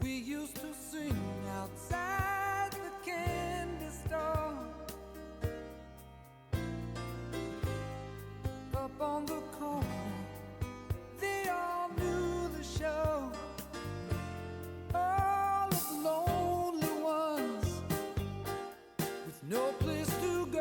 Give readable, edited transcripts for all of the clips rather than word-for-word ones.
We used to sing outside the candy store, up on the corner. They all knew the show. All of the lonely ones with no place to go.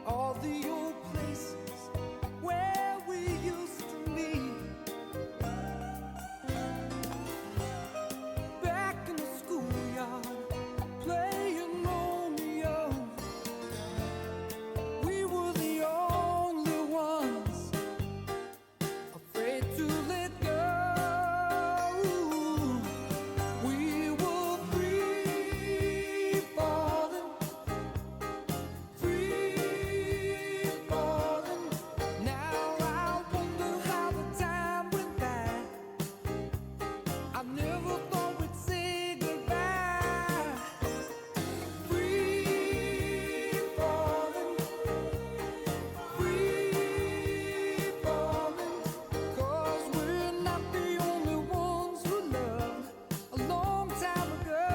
All the old places where we used to meet, back in the schoolyard playing Romeo. We were the only ones afraid to let go. We were free falling, free. I never thought we'd say goodbye. Free falling, 'cause we're not the only ones who loved a long time ago.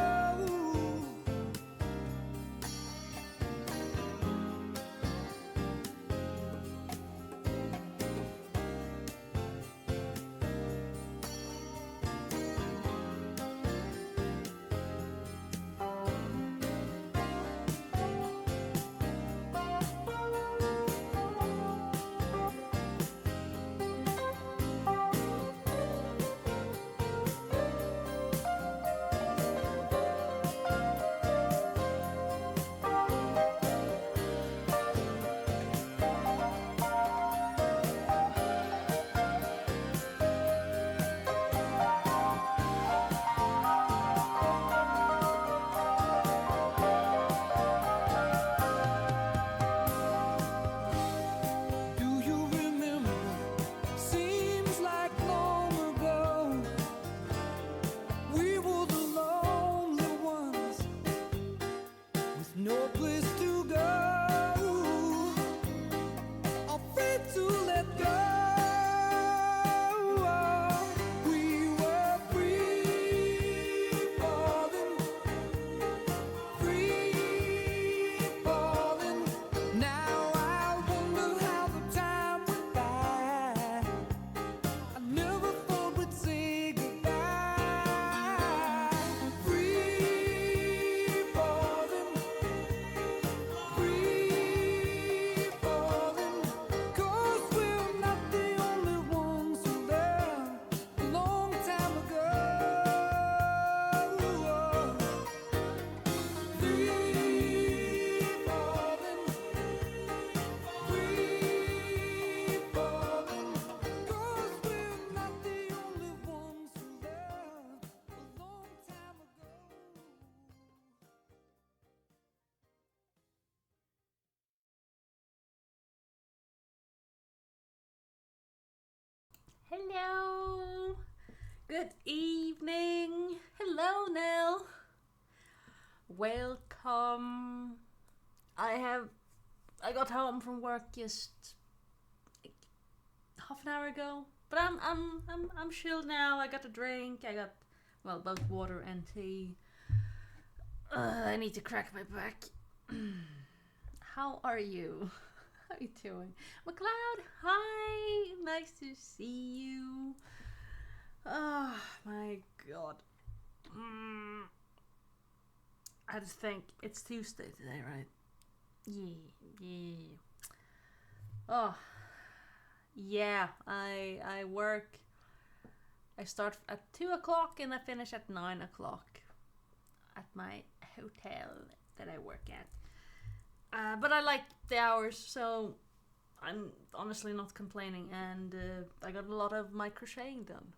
No place to go, afraid to let go. We were free falling, free falling. Now I wonder how the time went by. I never thought we'd say goodbye. Free falling, Hello, good evening. Hello, Nell. Welcome. I got home from work just like half an hour ago, but I'm chilled now. I got a drink. I got both water and tea. I need to crack my back. How are you? How you doing? McLeod, hi! Nice to see you. Oh my god. I just think it's Tuesday today, right? Yeah. Oh, Yeah, I work. I start at 2 o'clock and I finish at 9 o'clock at my hotel that I work at. But I like the hours, so I'm honestly not complaining, and I got a lot of my crocheting done.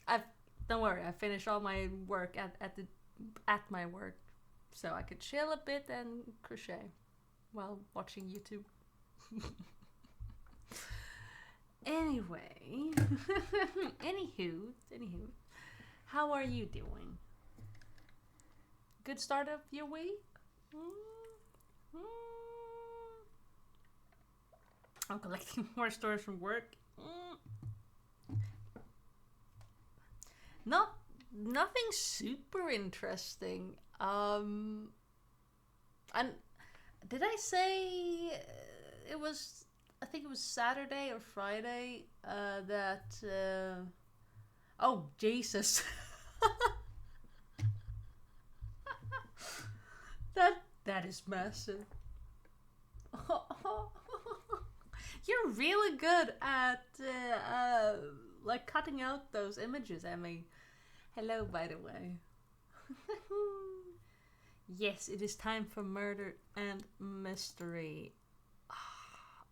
I've Don't worry, I finished all my work at my work, so I could chill a bit and crochet while watching YouTube. Anyway, anywho, how are you doing? Good start of your week? I'm collecting more stories from work. Nothing super interesting. And did I say it was? I think it was Saturday or Friday. Oh Jesus! that is massive. You're really good at like cutting out those images, Emmy. Hello, by the way. Yes, it is time for murder and mystery.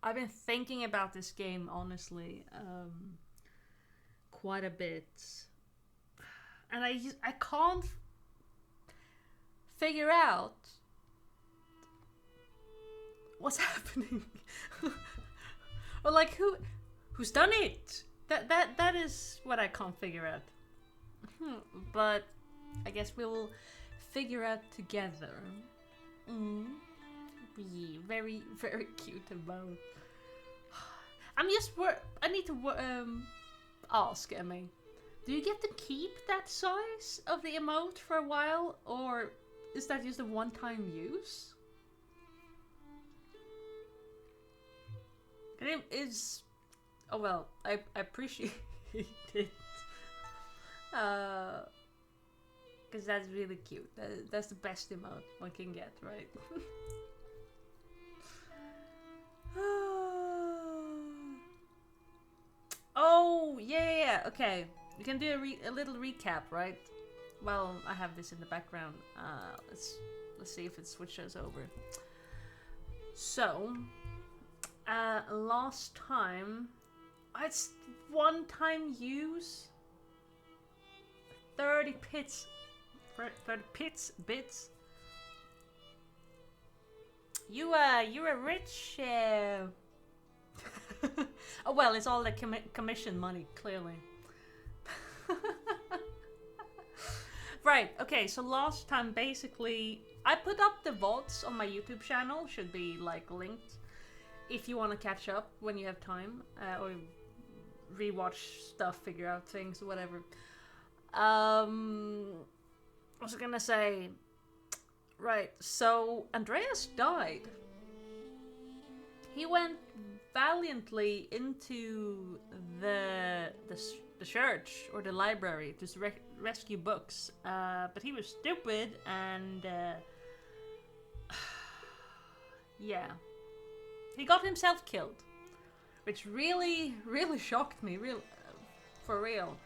I've been thinking about this game, honestly, quite a bit, and I can't figure out what's happening, or like who's done it. That is what I can't figure out. But I guess we will figure out together. Very, very cute emote. I need to ask Emmy. Do you get to keep that size of the emote for a while, or is that just a one-time use? It is. Oh well, I appreciate it. Because that's really cute. That's the best emote one can get, right? Oh, yeah. Okay, you can do a little recap, right? Well, I have this in the background. Let's see if it switches over. So, last time, it's one-time use. 30 bits. You're a rich. Oh well, it's all the commission money, clearly. Right. Okay. So last time, basically, I put up the VODs on my YouTube channel. Should be like linked if you want to catch up when you have time, or rewatch stuff, figure out things, or whatever. I was gonna say, right, so Andreas died. He went valiantly into the church or the library to rescue books, but he was stupid and yeah, he got himself killed, which really shocked me, for real.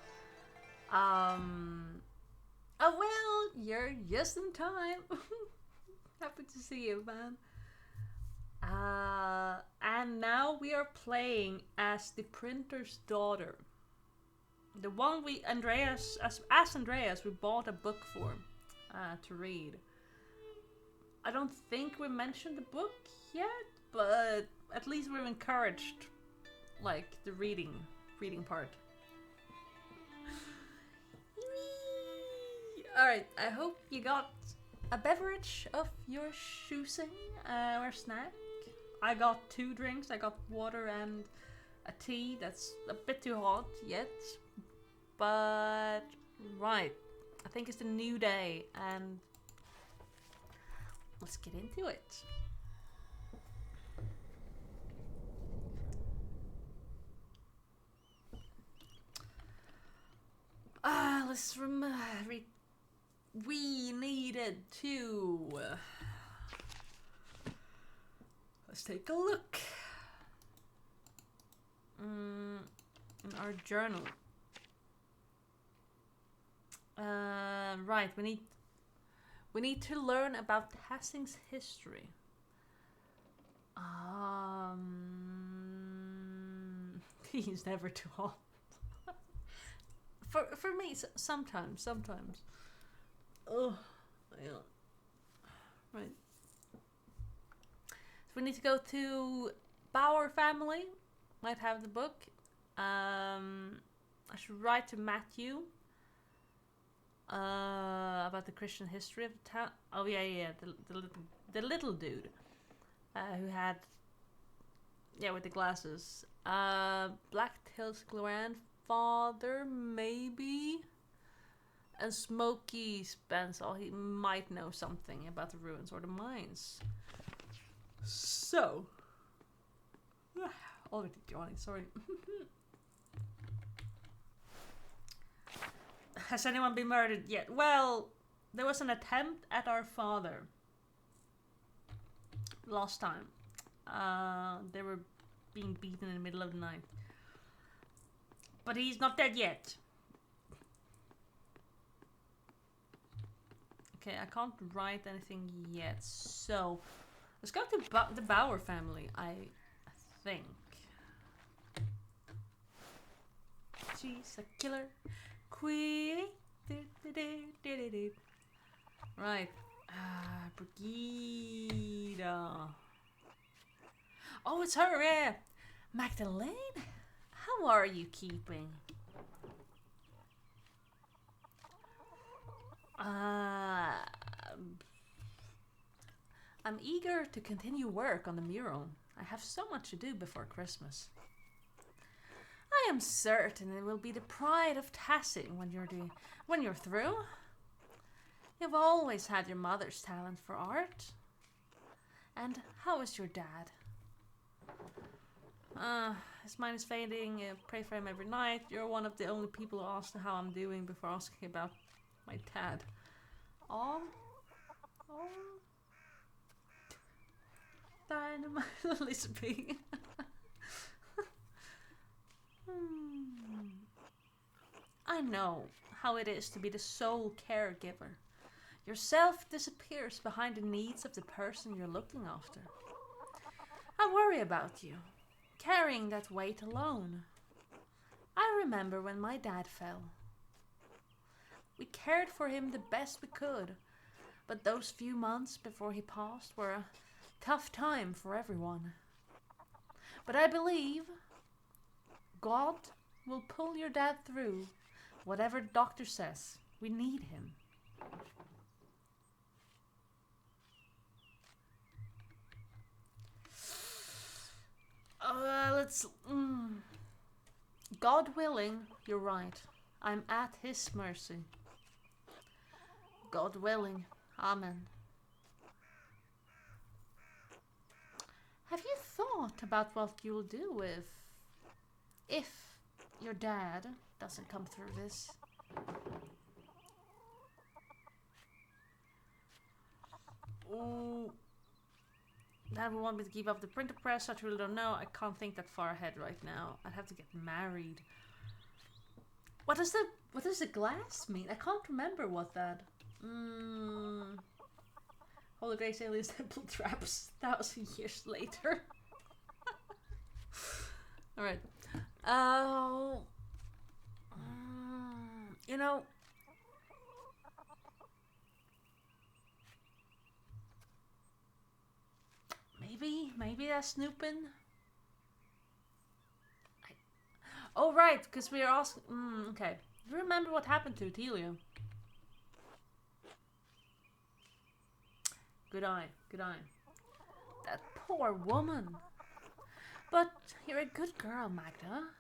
Oh well, you're just in time. Happy to see you, man. And now we are playing as the printer's daughter. The one Andreas we bought a book for to read. I don't think we mentioned the book yet, but at least we've encouraged, like, the reading part. Alright, I hope you got a beverage of your choosing or snack. I got 2 drinks. I got water and a tea that's a bit too hot yet. But, right, I think it's a new day and let's get into it. Let's we needed to Let's take a look. In our journal. Right, we need to learn about Hastings' history. He's never too old. For me, sometimes. Oh, yeah. Right. So we need to go to Bauer family. Might have the book. I should write to Matthew about the Christian history of the town. Oh yeah, the little dude who had with the glasses. Blacktail's grandfather maybe, and Smokey Spence. Oh, he might know something about the ruins or the mines. So. Already yawning, sorry. Has anyone been murdered yet? Well, there was an attempt at our father last time. They were being beaten in the middle of the night. But he's not dead yet. Okay, I can't write anything yet. So, let's go to the Bauer family, I think. She's a killer queen. Right. Brigida. Oh, it's her, yeah. Magdalene? How are you keeping? I'm eager to continue work on the mural. I have so much to do before Christmas. I am certain it will be the pride of Tassing when you're through. You've always had your mother's talent for art. And how is your dad? His mind is fading. Pray for him every night. You're one of the only people who ask how I'm doing before asking about my dad. Oh. Dynamite Lisby. I know how it is to be the sole caregiver. Yourself disappears behind the needs of the person you're looking after. I worry about you, carrying that weight alone. I remember when my dad fell. We cared for him the best we could, but those few months before he passed were a tough time for everyone. But I believe God will pull your dad through. Whatever the doctor says, we need him. God willing, you're right. I'm at his mercy. God willing, amen. Have you thought about what you'll do if your dad doesn't come through this? Ooh. Dad would want me to keep up the printer press. I really don't know. I can't think that far ahead right now. I'd have to get married. What does the glass mean? I can't remember what that. Holy Grace Aliens Temple Traps 1,000 years later. Alright. You know, maybe that's snooping. Oh right, because we are asking. Okay, do you remember what happened to Telia? Good eye. That poor woman. But you're a good girl, Magda.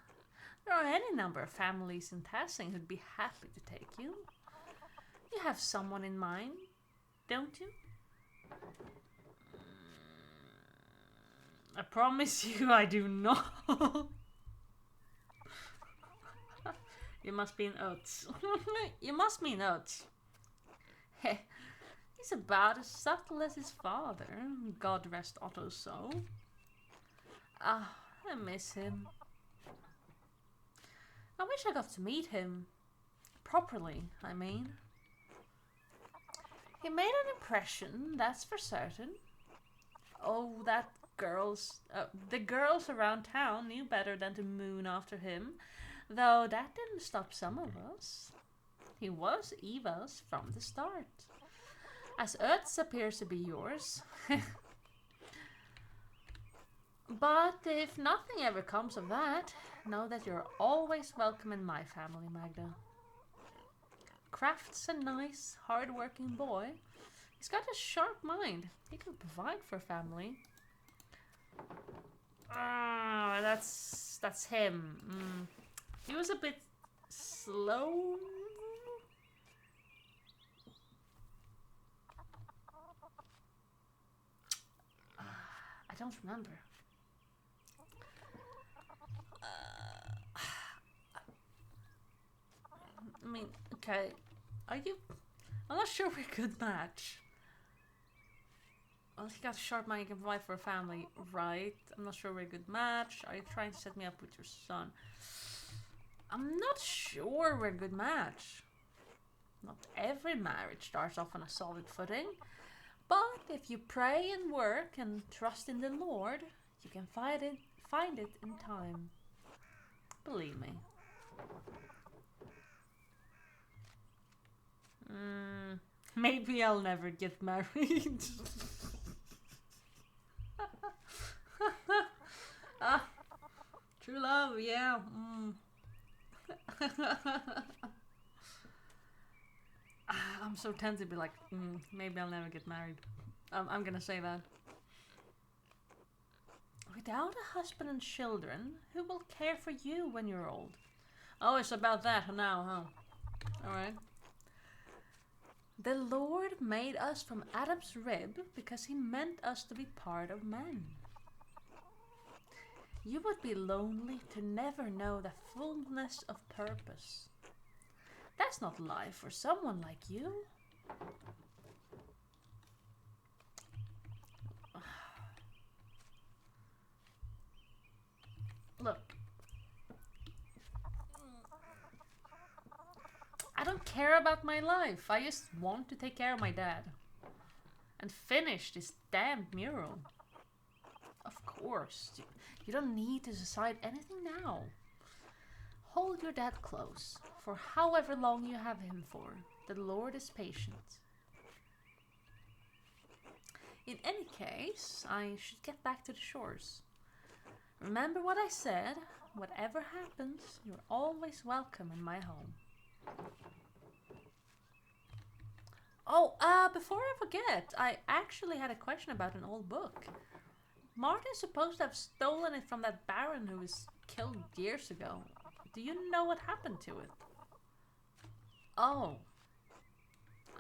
There are any number of families in Tassing who'd be happy to take you. You have someone in mind, don't you? I promise you I do not. You must be in oats. You must mean oats. You He's about as subtle as his father. God rest Otto's soul. Ah, I miss him. I wish I got to meet him. Properly, I mean. He made an impression, that's for certain. Oh, the girls around town knew better than to moon after him, though that didn't stop some of us. He was Eva's from the start, as Earth's appears to be yours. But if nothing ever comes of that, know that you're always welcome in my family, Magda. Kraft's a nice, hard-working boy. He's got a sharp mind. He can provide for a family. Ah, that's him. He was a bit slow. I don't remember. I mean, okay. Are you... I'm not sure we're a good match. Well, he got a sharp mind, he can provide for a family, right? I'm not sure we're a good match. Are you trying to set me up with your son? I'm not sure we're a good match. Not every marriage starts off on a solid footing. But if you pray and work and trust in the Lord, you can find it in time. Believe me. Maybe I'll never get married. True love, yeah. I'm so tempted to be like, maybe I'll never get married. I'm gonna say that. Without a husband and children, who will care for you when you're old? Oh, it's about that now, huh? Alright. The Lord made us from Adam's rib because he meant us to be part of men. You would be lonely to never know the fullness of purpose. That's not life for someone like you. Look. I don't care about my life. I just want to take care of my dad. And finish this damned mural. Of course. You don't need to decide anything now. Hold your dad close, for however long you have him for. The Lord is patient. In any case, I should get back to the shores. Remember what I said. Whatever happens, you're always welcome in my home. Oh, before I forget, I actually had a question about an old book. Martin's supposed to have stolen it from that baron who was killed years ago. Do you know what happened to it? Oh.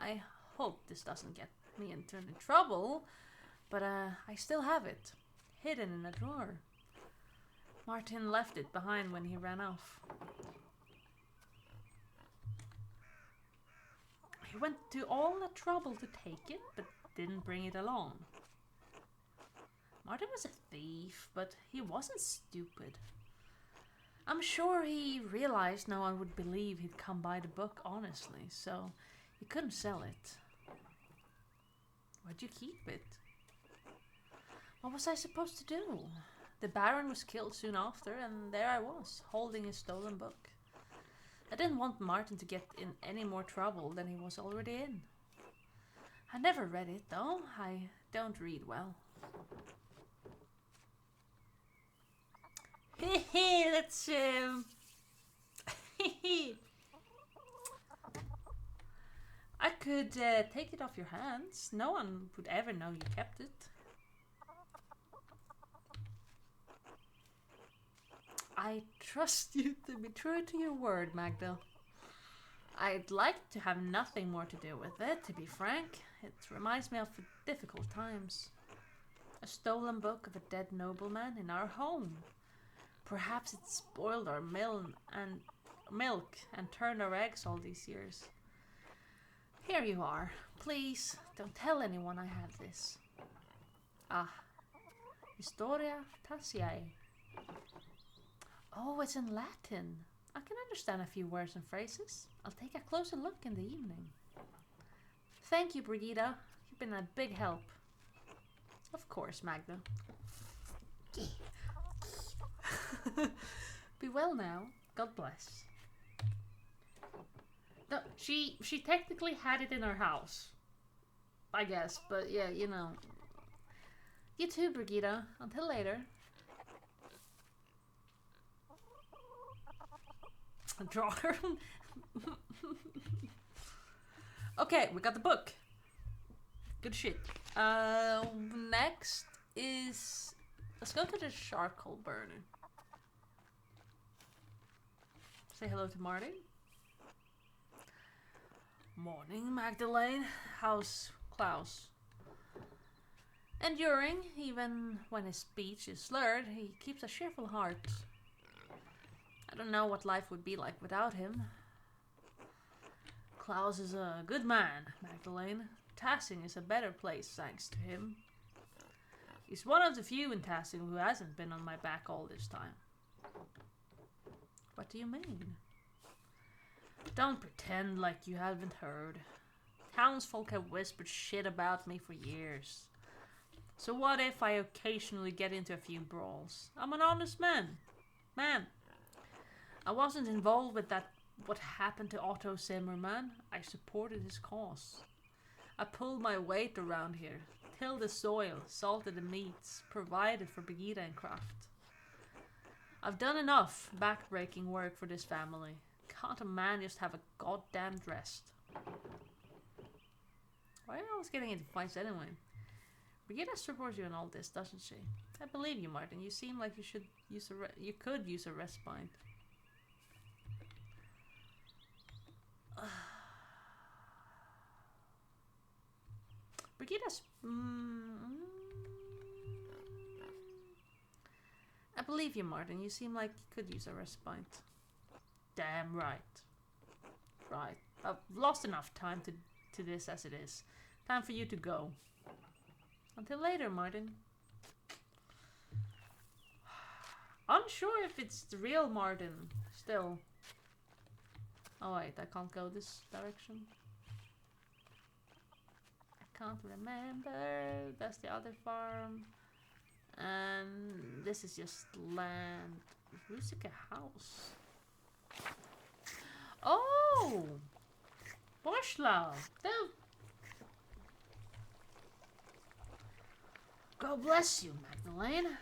I hope this doesn't get me into any trouble, but I still have it, hidden in a drawer. Martin left it behind when he ran off. He went to all the trouble to take it, but didn't bring it along. Martin was a thief, but he wasn't stupid. I'm sure he realized no one would believe he'd come by the book honestly, so he couldn't sell it. Where'd you keep it? What was I supposed to do? The Baron was killed soon after, and there I was, holding his stolen book. I didn't want Martin to get in any more trouble than he was already in. I never read it, though. I don't read well. Hehe, let's I could take it off your hands. No one would ever know you kept it. I trust you to be true to your word, Magda. I'd like to have nothing more to do with it, to be frank. It reminds me of difficult times. A stolen book of a dead nobleman in our home. Perhaps it spoiled our milk and turned our eggs all these years. Here you are. Please, don't tell anyone I have this. Ah, Historia Tassiae. Oh, it's in Latin. I can understand a few words and phrases. I'll take a closer look in the evening. Thank you, Brigida. You've been a big help. Of course, Magda. Be well now. God bless. No, she technically had it in her house. I guess, but yeah, you know. You too, Brigida. Until later. Draw her. Okay, we got the book. Good shit. Next is... Let's go to the charcoal burner. Say hello to Marty. Morning, Magdalene. How's Klaus? Enduring, even when his speech is slurred, he keeps a cheerful heart. I don't know what life would be like without him. Klaus is a good man, Magdalene. Tassing is a better place thanks to him. He's one of the few in Tassing who hasn't been on my back all this time. What do you mean? Don't pretend like you haven't heard. Townsfolk have whispered shit about me for years. So what if I occasionally get into a few brawls? I'm an honest man. I wasn't involved with that. What happened to Otto Zimmerman? I supported his cause. I pulled my weight around here, tilled the soil, salted the meats, provided for Brigida and Kraft. I've done enough back-breaking work for this family. Can't a man just have a goddamn rest? Why are you always getting into fights anyway? Brigida supports you in all this, doesn't she? I believe you, Martin. You seem like you should use you could use a respite. Brigida's... I believe you, Martin. You seem like you could use a respite. Damn right. Right. I've lost enough time to this as it is. Time for you to go. Until later, Martin. Unsure if it's the real Martin still. Oh wait, I can't go this direction. I can't remember. That's the other farm. And this is just land. Rusika house. Oh! Borslau! God bless you, Magdalene.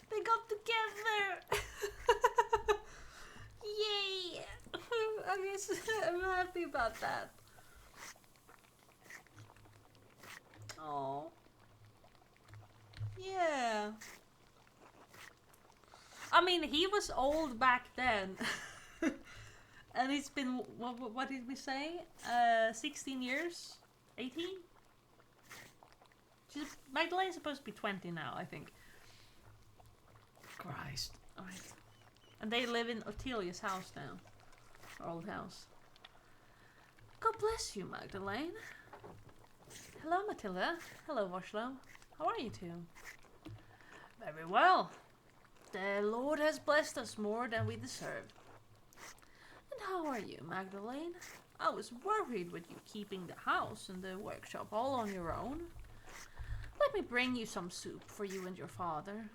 They got together! Yay! I guess I'm happy about that. Oh. Yeah. I mean, he was old back then. And it's been, what did we say? 16 years? 18? Magdalene's supposed to be 20 now, I think. Christ. Alright. And they live in Ottilia's house now. Her old house. God bless you, Magdalene. Hello, Matilda. Hello, Voshlo. How are you two? Very well. The Lord has blessed us more than we deserved. And how are you, Magdalene? I was worried with you keeping the house and the workshop all on your own. Let me bring you some soup for you and your father.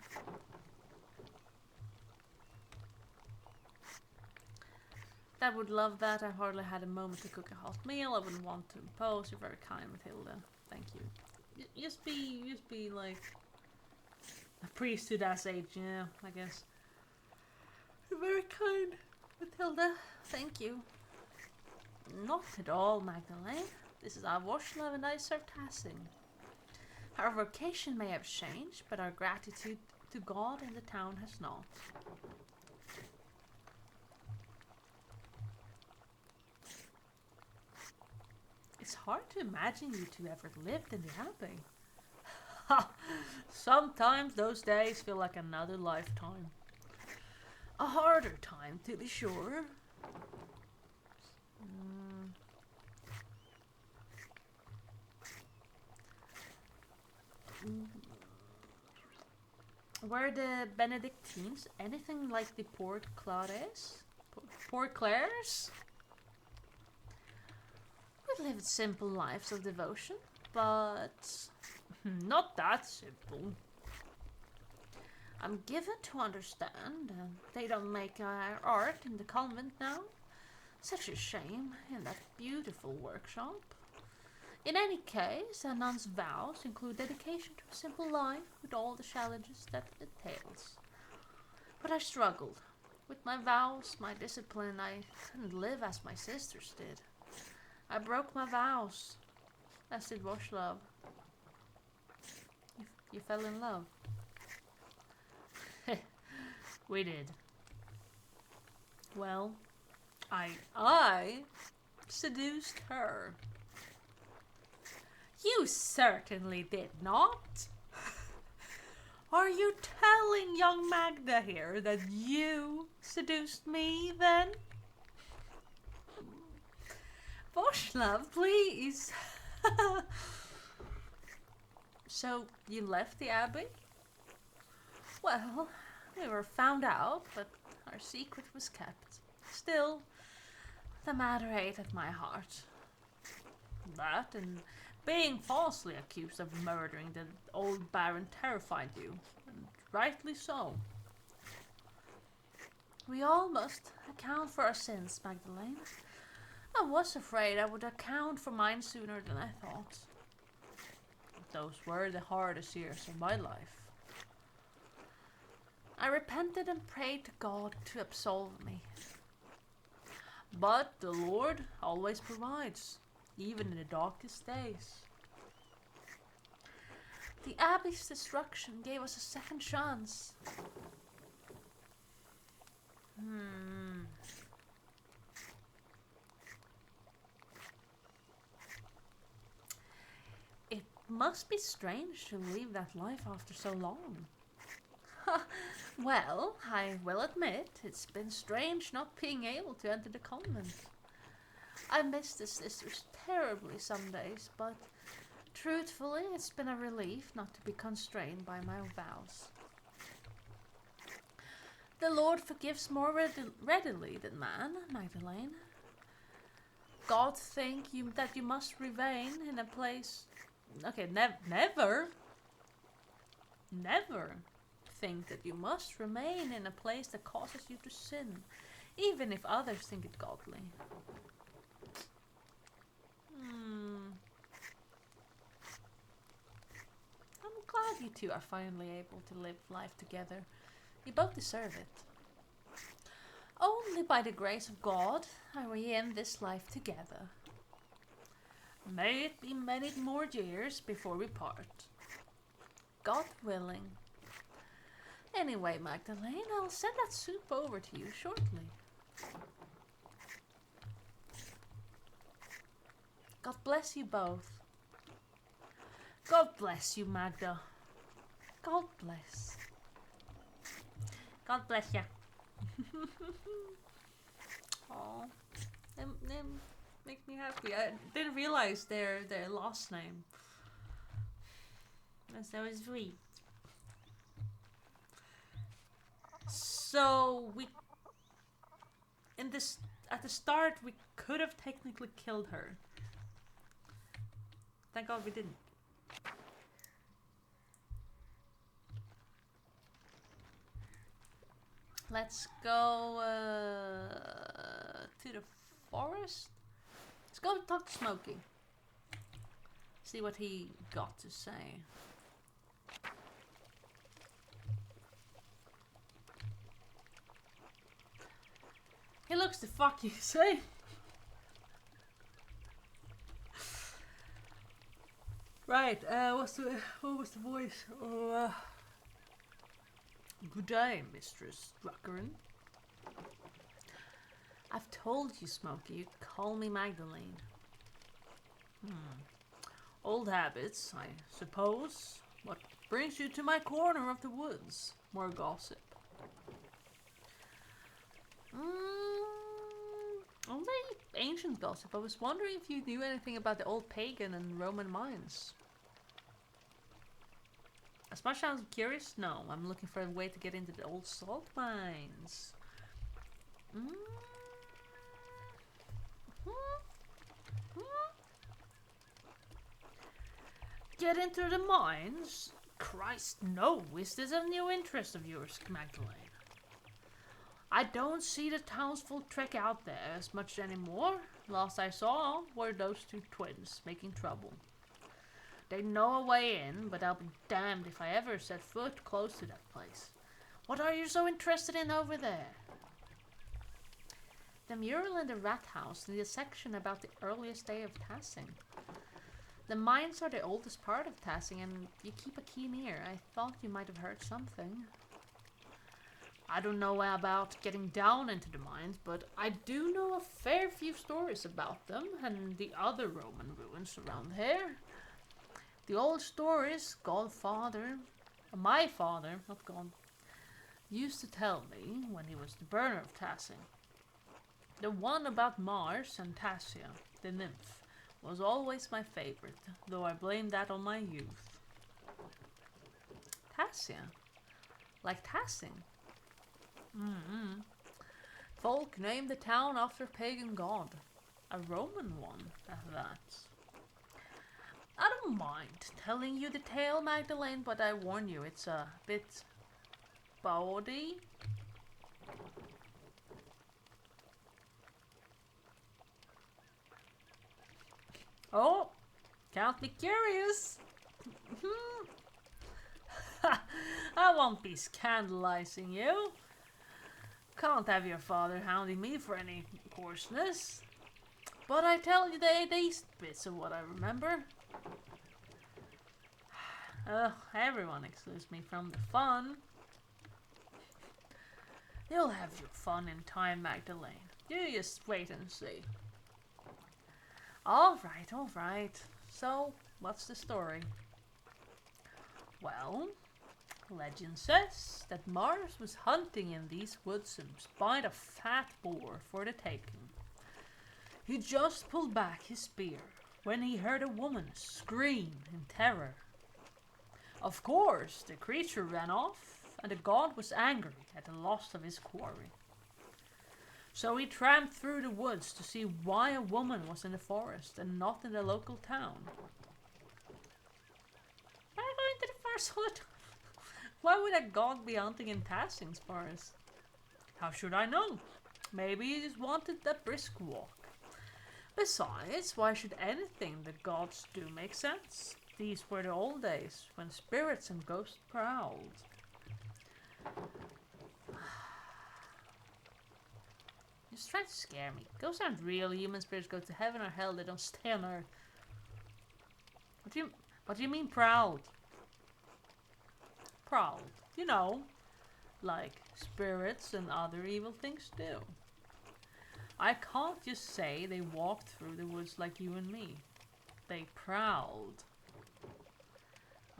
I would love that. I hardly had a moment to cook a hot meal. I wouldn't want to impose. You're very kind, Matilda. Thank you. Just be like a priest to that age, yeah, I guess. You're very kind, Matilda. Thank you. Not at all, Magdalene. This is our Voshlo and I serve Tassing. Our vocation may have changed, but our gratitude to God and the town has not. It's hard to imagine you two ever lived in the Abbey. Ha! Sometimes those days feel like another lifetime. A harder time, to be sure. Were the Benedictines anything like the Port Clares? Port Clares? We lived simple lives of devotion, but not that simple. I'm given to understand they don't make art in the convent now. Such a shame in that beautiful workshop. In any case, a nun's vows include dedication to a simple life with all the challenges that it entails. But I struggled. With my vows, my discipline, I couldn't live as my sisters did. I broke my vows, as did Voslav. You fell in love. We did. Well, I seduced her. You certainly did not. Are you telling young Magda here that you seduced me then? Voslav, please. So you left the abbey? Well, we were found out, but our secret was kept. Still, the matter ate at my heart. That and being falsely accused of murdering the old Baron terrified you, and rightly so. We all must account for our sins, Magdalene. I was afraid I would account for mine sooner than I thought. Those were the hardest years of my life. I repented and prayed to God to absolve me. But the Lord always provides, even in the darkest days. The Abbey's destruction gave us a second chance. It must be strange to leave that life after so long. Well, I will admit, it's been strange not being able to enter the convent. I miss the sisters terribly some days, but truthfully, it's been a relief not to be constrained by my vows. The Lord forgives more readily than man, Magdalene. God think that you must remain in a place... Okay, never think that you must remain in a place that causes you to sin, even if others think it godly. I'm glad you two are finally able to live life together. You both deserve it. Only by the grace of God are we in this life together. May it be many more years before we part. God willing. Anyway, Magdalene, I'll send that soup over to you shortly. God bless you both. God bless you, Magda. God bless. God bless ya. Aw, them make me happy. I didn't realize their last name. That's so sweet. So at the start we could have technically killed her. Thank God we didn't. Let's go to the forest. Let's go talk to Smokey. See what he got to say. He looks the fuck you say. Right, what was the voice? Good day, Mistress Druckern. I've told you, Smokey, you call me Magdalene. Old habits, I suppose. What brings you to my corner of the woods. More gossip. Only ancient gossip. I was wondering if you knew anything about the old pagan and Roman mines. As much as I'm curious, no. I'm looking for a way to get into the old salt mines. Get into the mines? Christ, no. Is this a new interest of yours, Magdalene? I don't see the townsfolk trek out there as much anymore. Last I saw were those two twins making trouble. They know a way in, but I'll be damned if I ever set foot close to that place. What are you so interested in over there? The mural in the rat house in the section about the earliest day of Tassing. The mines are the oldest part of Tassing, and you keep a keen ear. I thought you might have heard something. I don't know about getting down into the mines, but I do know a fair few stories about them and the other Roman ruins around here. The old stories my father, not God, used to tell me when he was the burner of Tassing. The one about Mars and Tassia, the nymph, was always my favorite, though I blame that on my youth. Tassia? Like Tassing? Folk named the town after a pagan god. A Roman one, at that. I don't mind telling you the tale, Magdalene, but I warn you, it's a bit bawdy. Oh, can't be curious. I won't be scandalizing you. Can't have your father hounding me for any coarseness. But I tell you the decent bits of what I remember. Everyone excludes me from the fun. You'll have your fun in time, Magdalene. You just wait and see. All right. So, what's the story? Well, legend says that Mars was hunting in these woods and spied a fat boar for the taking. He just pulled back his spear when he heard a woman scream in terror. Of course, the creature ran off, and the god was angry at the loss of his quarry. So he tramped through the woods to see why a woman was in the forest and not in the local town. Why go into the forest all the time? Why would a god be hunting in Tassing's forest? How should I know? Maybe he just wanted a brisk walk. Besides, why should anything the gods do make sense? These were the old days, when spirits and ghosts prowled. You're just trying to scare me. Ghosts aren't real. Human spirits go to heaven or hell. They don't stay on earth. What do you mean proud? Proud. You know, like spirits and other evil things do. I can't just say they walked through the woods like you and me. They prowled.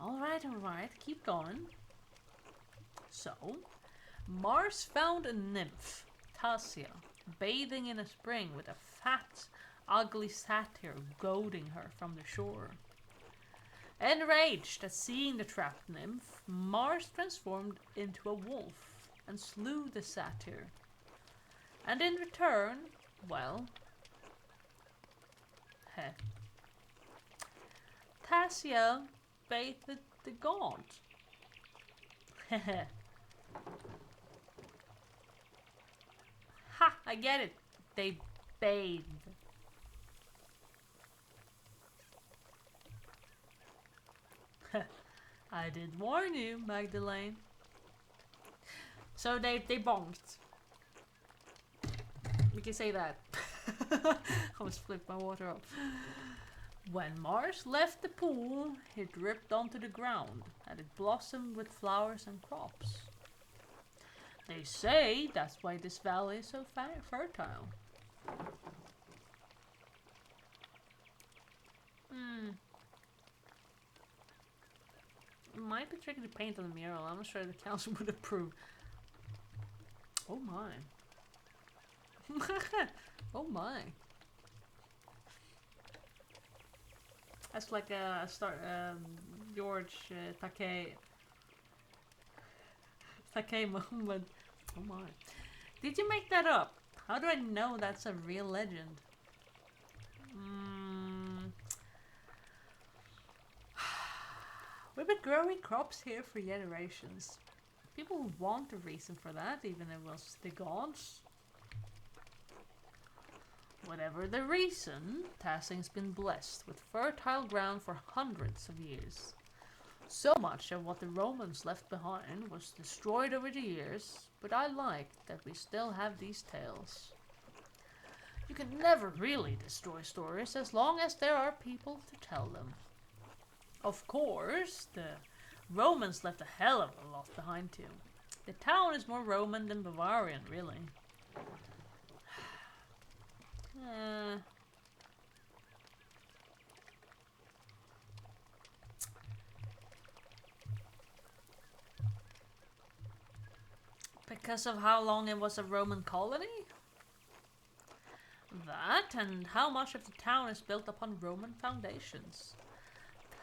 Alright. Keep going. So, Mars found a nymph, Tassia, bathing in a spring with a fat, ugly satyr goading her from the shore. Enraged at seeing the trapped nymph, Mars transformed into a wolf and slew the satyr. And in return, well, Tassia bathed the god. Ha! I get it. They bathed. I did warn you, Magdalene. So they bonked. We can say that. I almost flipped my water off. When Mars left the pool, it dripped onto the ground, and it blossomed with flowers and crops. They say that's why this valley is so fertile. It might be tricky to paint on the mural. I'm not sure the council would approve. Oh my. Oh my. That's like a George Takei moment. Oh my. Did you make that up? How do I know that's a real legend? We've been growing crops here for generations. People would want a reason for that, even if it was the gods. Whatever the reason, Tassing's been blessed with fertile ground for hundreds of years. So much of what the Romans left behind was destroyed over the years, but I like that we still have these tales. You can never really destroy stories as long as there are people to tell them. Of course, the Romans left a hell of a lot behind too. The town is more Roman than Bavarian, really. Because of how long it was a Roman colony? That, and how much of the town is built upon Roman foundations.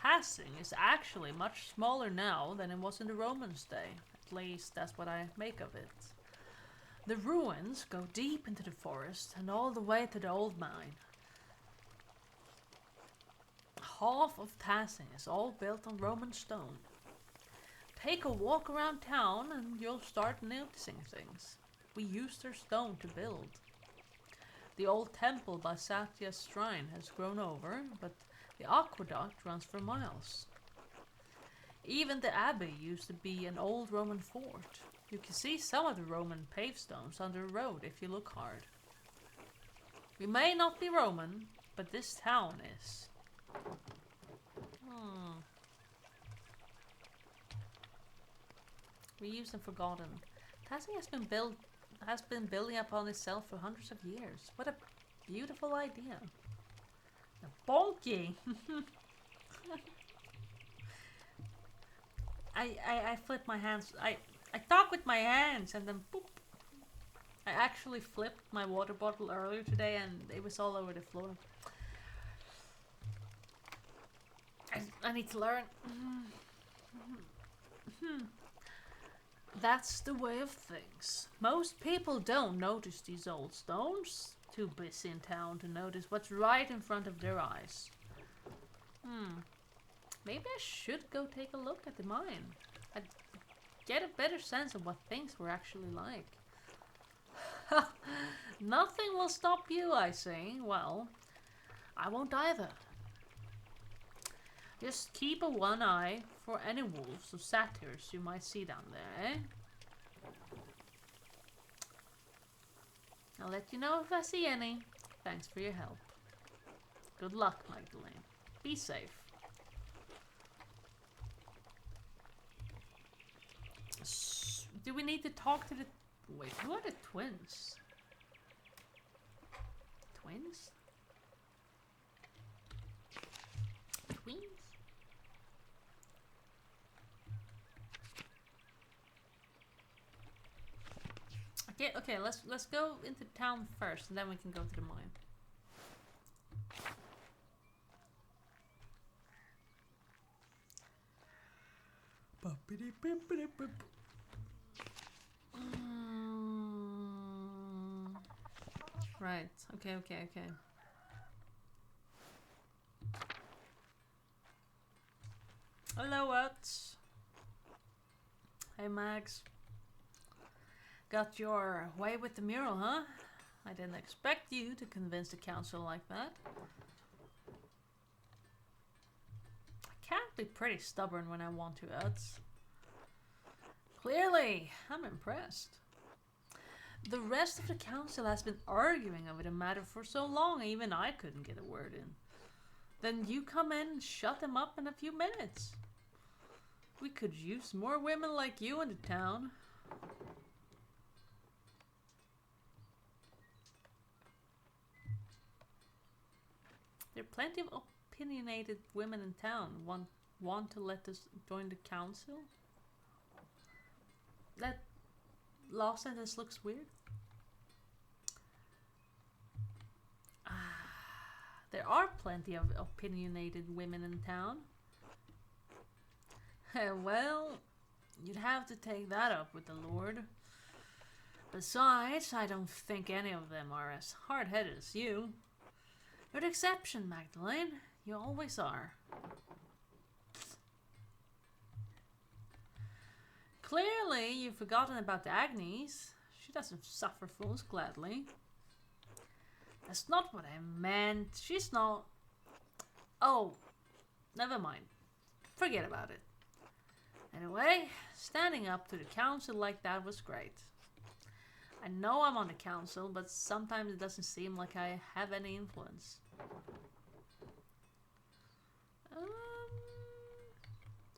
Passing is actually much smaller now than it was in the Romans' day. At least that's what I make of it. The ruins go deep into the forest and all the way to the old mine. Half of Tassing is all built on Roman stone. Take a walk around town and you'll start noticing things. We used their stone to build. The old temple by Satya's shrine has grown over, but the aqueduct runs for miles. Even the abbey used to be an old Roman fort. You can see some of the Roman pavestones on the road if you look hard. We may not be Roman, but this town is. Reused and forgotten. Tassing has been building upon itself for hundreds of years. What a beautiful idea. Bonky! I flip my hands. I talk with my hands and then boop. I actually flipped my water bottle earlier today and it was all over the floor. I need to learn. That's the way of things. Most people don't notice these old stones. Too busy in town to notice what's right in front of their eyes. Maybe I should go take a look at the mine. I'd get a better sense of what things were actually like. Nothing will stop you, I say. Well, I won't either. Just keep a one eye for any wolves or satyrs you might see down there, eh? I'll let you know if I see any. Thanks for your help. Good luck, Magdalene. Be safe. Do we need to talk to the... Wait, who are the twins? Twins? Twins? Okay, let's go into town first and then we can go to the mine. Right, okay. Hello, Watts. Hey, Max. Got your way with the mural, huh? I didn't expect you to convince the council like that. I can't be pretty stubborn when I want to, Watts. Clearly, I'm impressed. The rest of the council has been arguing over the matter for so long, even I couldn't get a word in. Then you come in and shut them up in a few minutes. We could use more women like you in the town. There are plenty of opinionated women in town. Want want to let us join the council? That last sentence looks weird. There are plenty of opinionated women in town. Well, you'd have to take that up with the Lord. Besides, I don't think any of them are as hard-headed as you. You're the exception, Magdalene. You always are. Clearly, you've forgotten about the Agnes. She doesn't suffer fools gladly. That's not what I meant. She's not... Oh, never mind. Forget about it. Anyway, standing up to the council like that was great. I know I'm on the council, but sometimes it doesn't seem like I have any influence.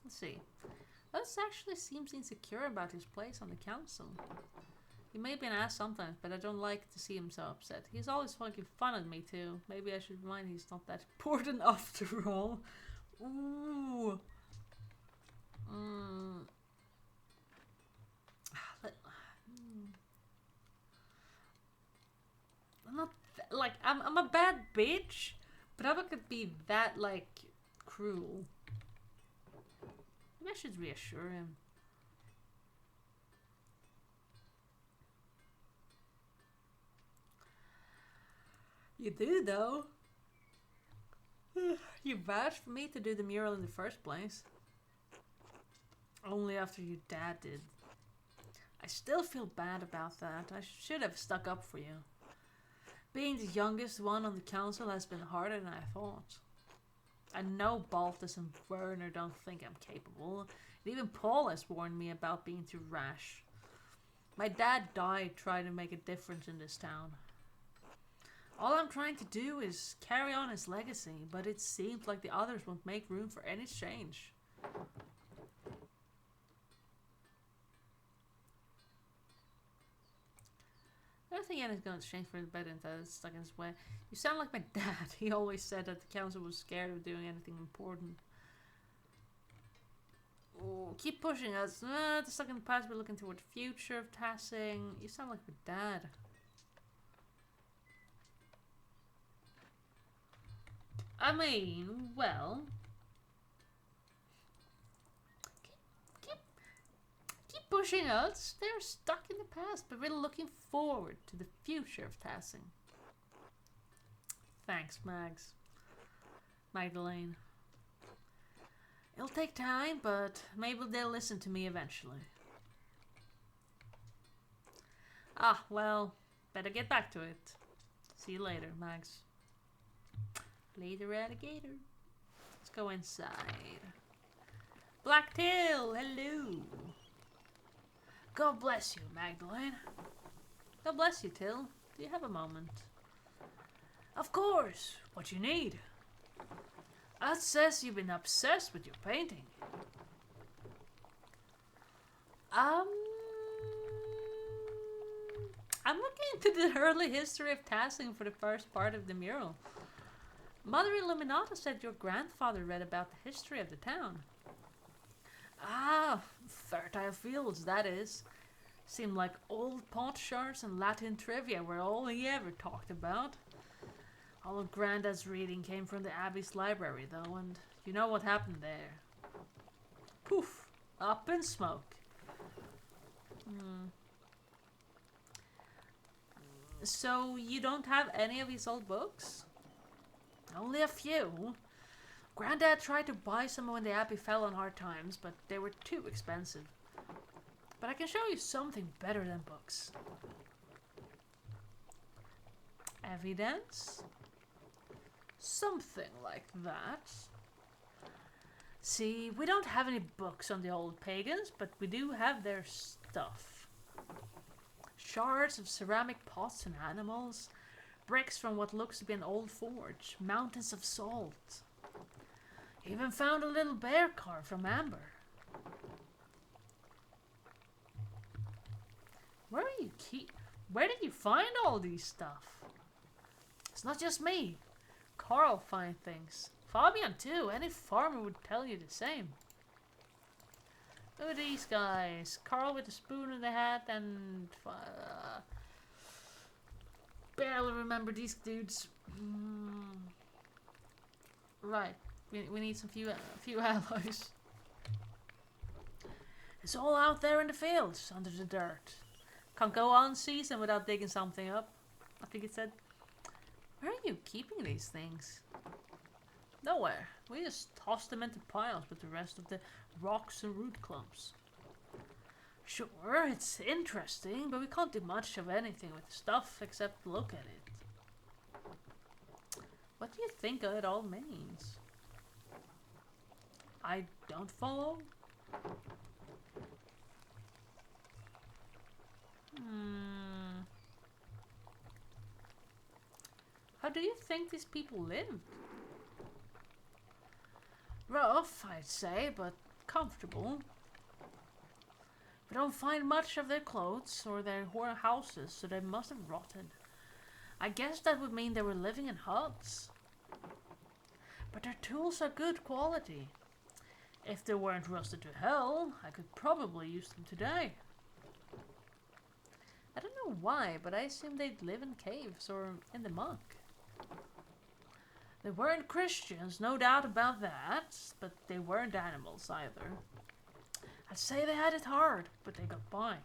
Let's see. Gus actually seems insecure about his place on the council. He may be an ass sometimes, but I don't like to see him so upset. He's always poking fun at me too. Maybe I should remind he's not that important after all. Ooh. I'm not like I'm a bad bitch, but how could be that like cruel? Maybe I should reassure him. You do though. You vouched for me to do the mural in the first place. Only after your dad did. I still feel bad about that. I should have stuck up for you. Being the youngest one on the council has been harder than I thought. I know Baltus and Werner don't think I'm capable. And even Paul has warned me about being too rash. My dad died trying to make a difference in this town. All I'm trying to do is carry on his legacy, but it seems like the others won't make room for any change. I don't think anything's going to change for the better until it's stuck in his way. You sound like my dad. He always said that the council was scared of doing anything important. Oh, keep pushing us. The stuck in the past, we're looking toward the future of Tassing. You sound like my dad. I mean, well... Keep pushing us. They're stuck in the past, but we're looking forward to the future of Tassing. Thanks, Mags. Magdalene. It'll take time, but maybe they'll listen to me eventually. Ah, well, better get back to it. See you later, Mags. Later, alligator. Let's go inside. Blacktail, hello. God bless you, Magdalene. God bless you, Till. Do you have a moment? Of course. What you need? That says you've been obsessed with your painting. I'm looking into the early history of Tassing for the first part of the mural. Mother Illuminata said your grandfather read about the history of the town. Ah, fertile fields, that is. Seemed like old potsherds and Latin trivia were all he ever talked about. All of Grandad's reading came from the Abbey's library, though, and you know what happened there. Poof, up in smoke. So you don't have any of his old books? Only a few. Grandad tried to buy some when the Abbey fell on hard times, but they were too expensive. But I can show you something better than books. Evidence? Something like that. See, we don't have any books on the old pagans, but we do have their stuff. Shards of ceramic pots and animals, bricks from what looks to be an old forge, mountains of salt. Even found a little bear carved from amber. Where did you find all these stuff? It's not just me. Carl finds things. Fabian too. Any farmer would tell you the same. Who are these guys? Carl with a spoon in the hat and... barely remember these dudes. Right. We need some few allies. It's all out there in the fields, under the dirt. Can't go on season without digging something up, I think it said. Where are you keeping these things? Nowhere. We just toss them into piles with the rest of the rocks and root clumps. Sure, it's interesting, but we can't do much of anything with the stuff except look at it. What do you think it all means? I don't follow? How do you think these people lived? Rough, I'd say, but comfortable. We don't find much of their clothes or their houses, so they must have rotted. I guess that would mean they were living in huts. But their tools are good quality. If they weren't rusted to hell, I could probably use them today. I don't know why, but I assumed they'd live in caves or in the muck. They weren't Christians, no doubt about that, but they weren't animals either. I'd say they had it hard, but they got by.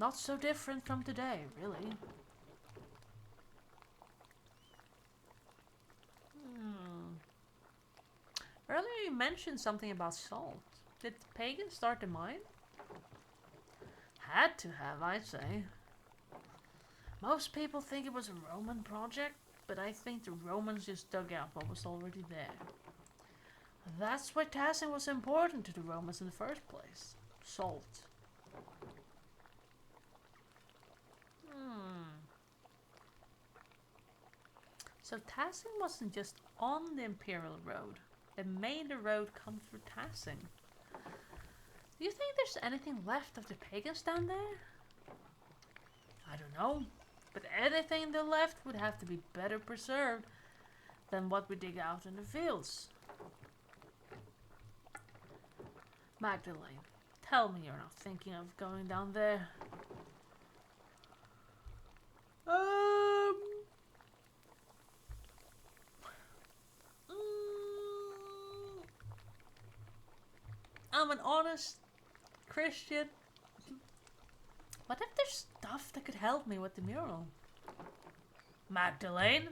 Not so different from today, really. Earlier you mentioned something about salt. Did the pagans start the mine? Had to have, I'd say. Most people think it was a Roman project, but I think the Romans just dug out what was already there. That's why Tassin was important to the Romans in the first place. Salt. So Tassin wasn't just on the Imperial Road. It made the road come through Tassin. Do you think there's anything left of the pagans down there? I don't know. But anything they left would have to be better preserved than what we dig out in the fields. Magdalene, tell me you're not thinking of going down there. I'm an honest Christian. What if there's stuff that could help me with the mural? Magdalene?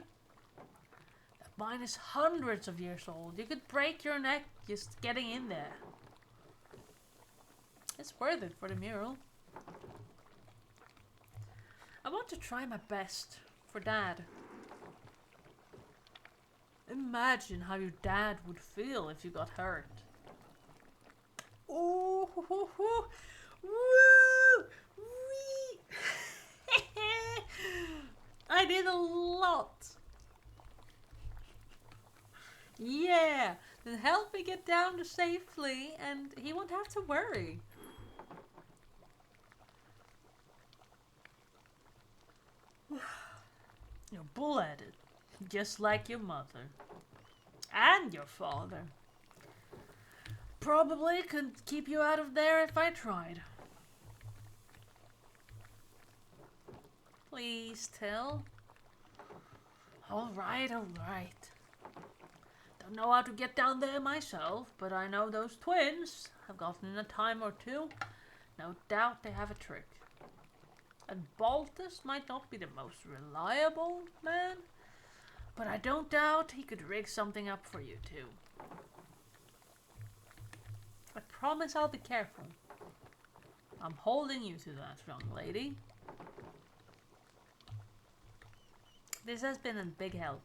That mine is hundreds of years old. You could break your neck just getting in there. It's worth it for the mural. I want to try my best for Dad. Imagine how your dad would feel if you got hurt. Oh, ho, ho, ho. Woo! Wee! I did a lot. Yeah, then help me get down to safely and he won't have to worry. You're bull-headed, just like your mother. And your father. Probably could keep you out of there if I tried. Please tell. Alright, alright. Don't know how to get down there myself, but I know those twins have gotten in a time or two. No doubt they have a trick. And Baltus might not be the most reliable man, but I don't doubt he could rig something up for you too. I promise I'll be careful. I'm holding you to that, young lady. This has been a big help.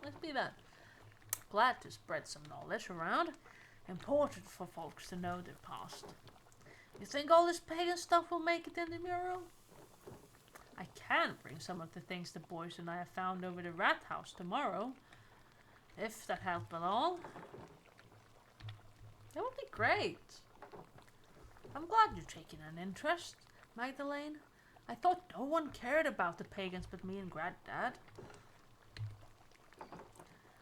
Let's be that. Glad to spread some knowledge around. Important for folks to know their past. You think all this pagan stuff will make it in the mural? I can bring some of the things the boys and I have found over the rat house tomorrow. If that helped at all. That would be great. I'm glad you're taking an interest, Magdalene. I thought no one cared about the pagans but me and Granddad.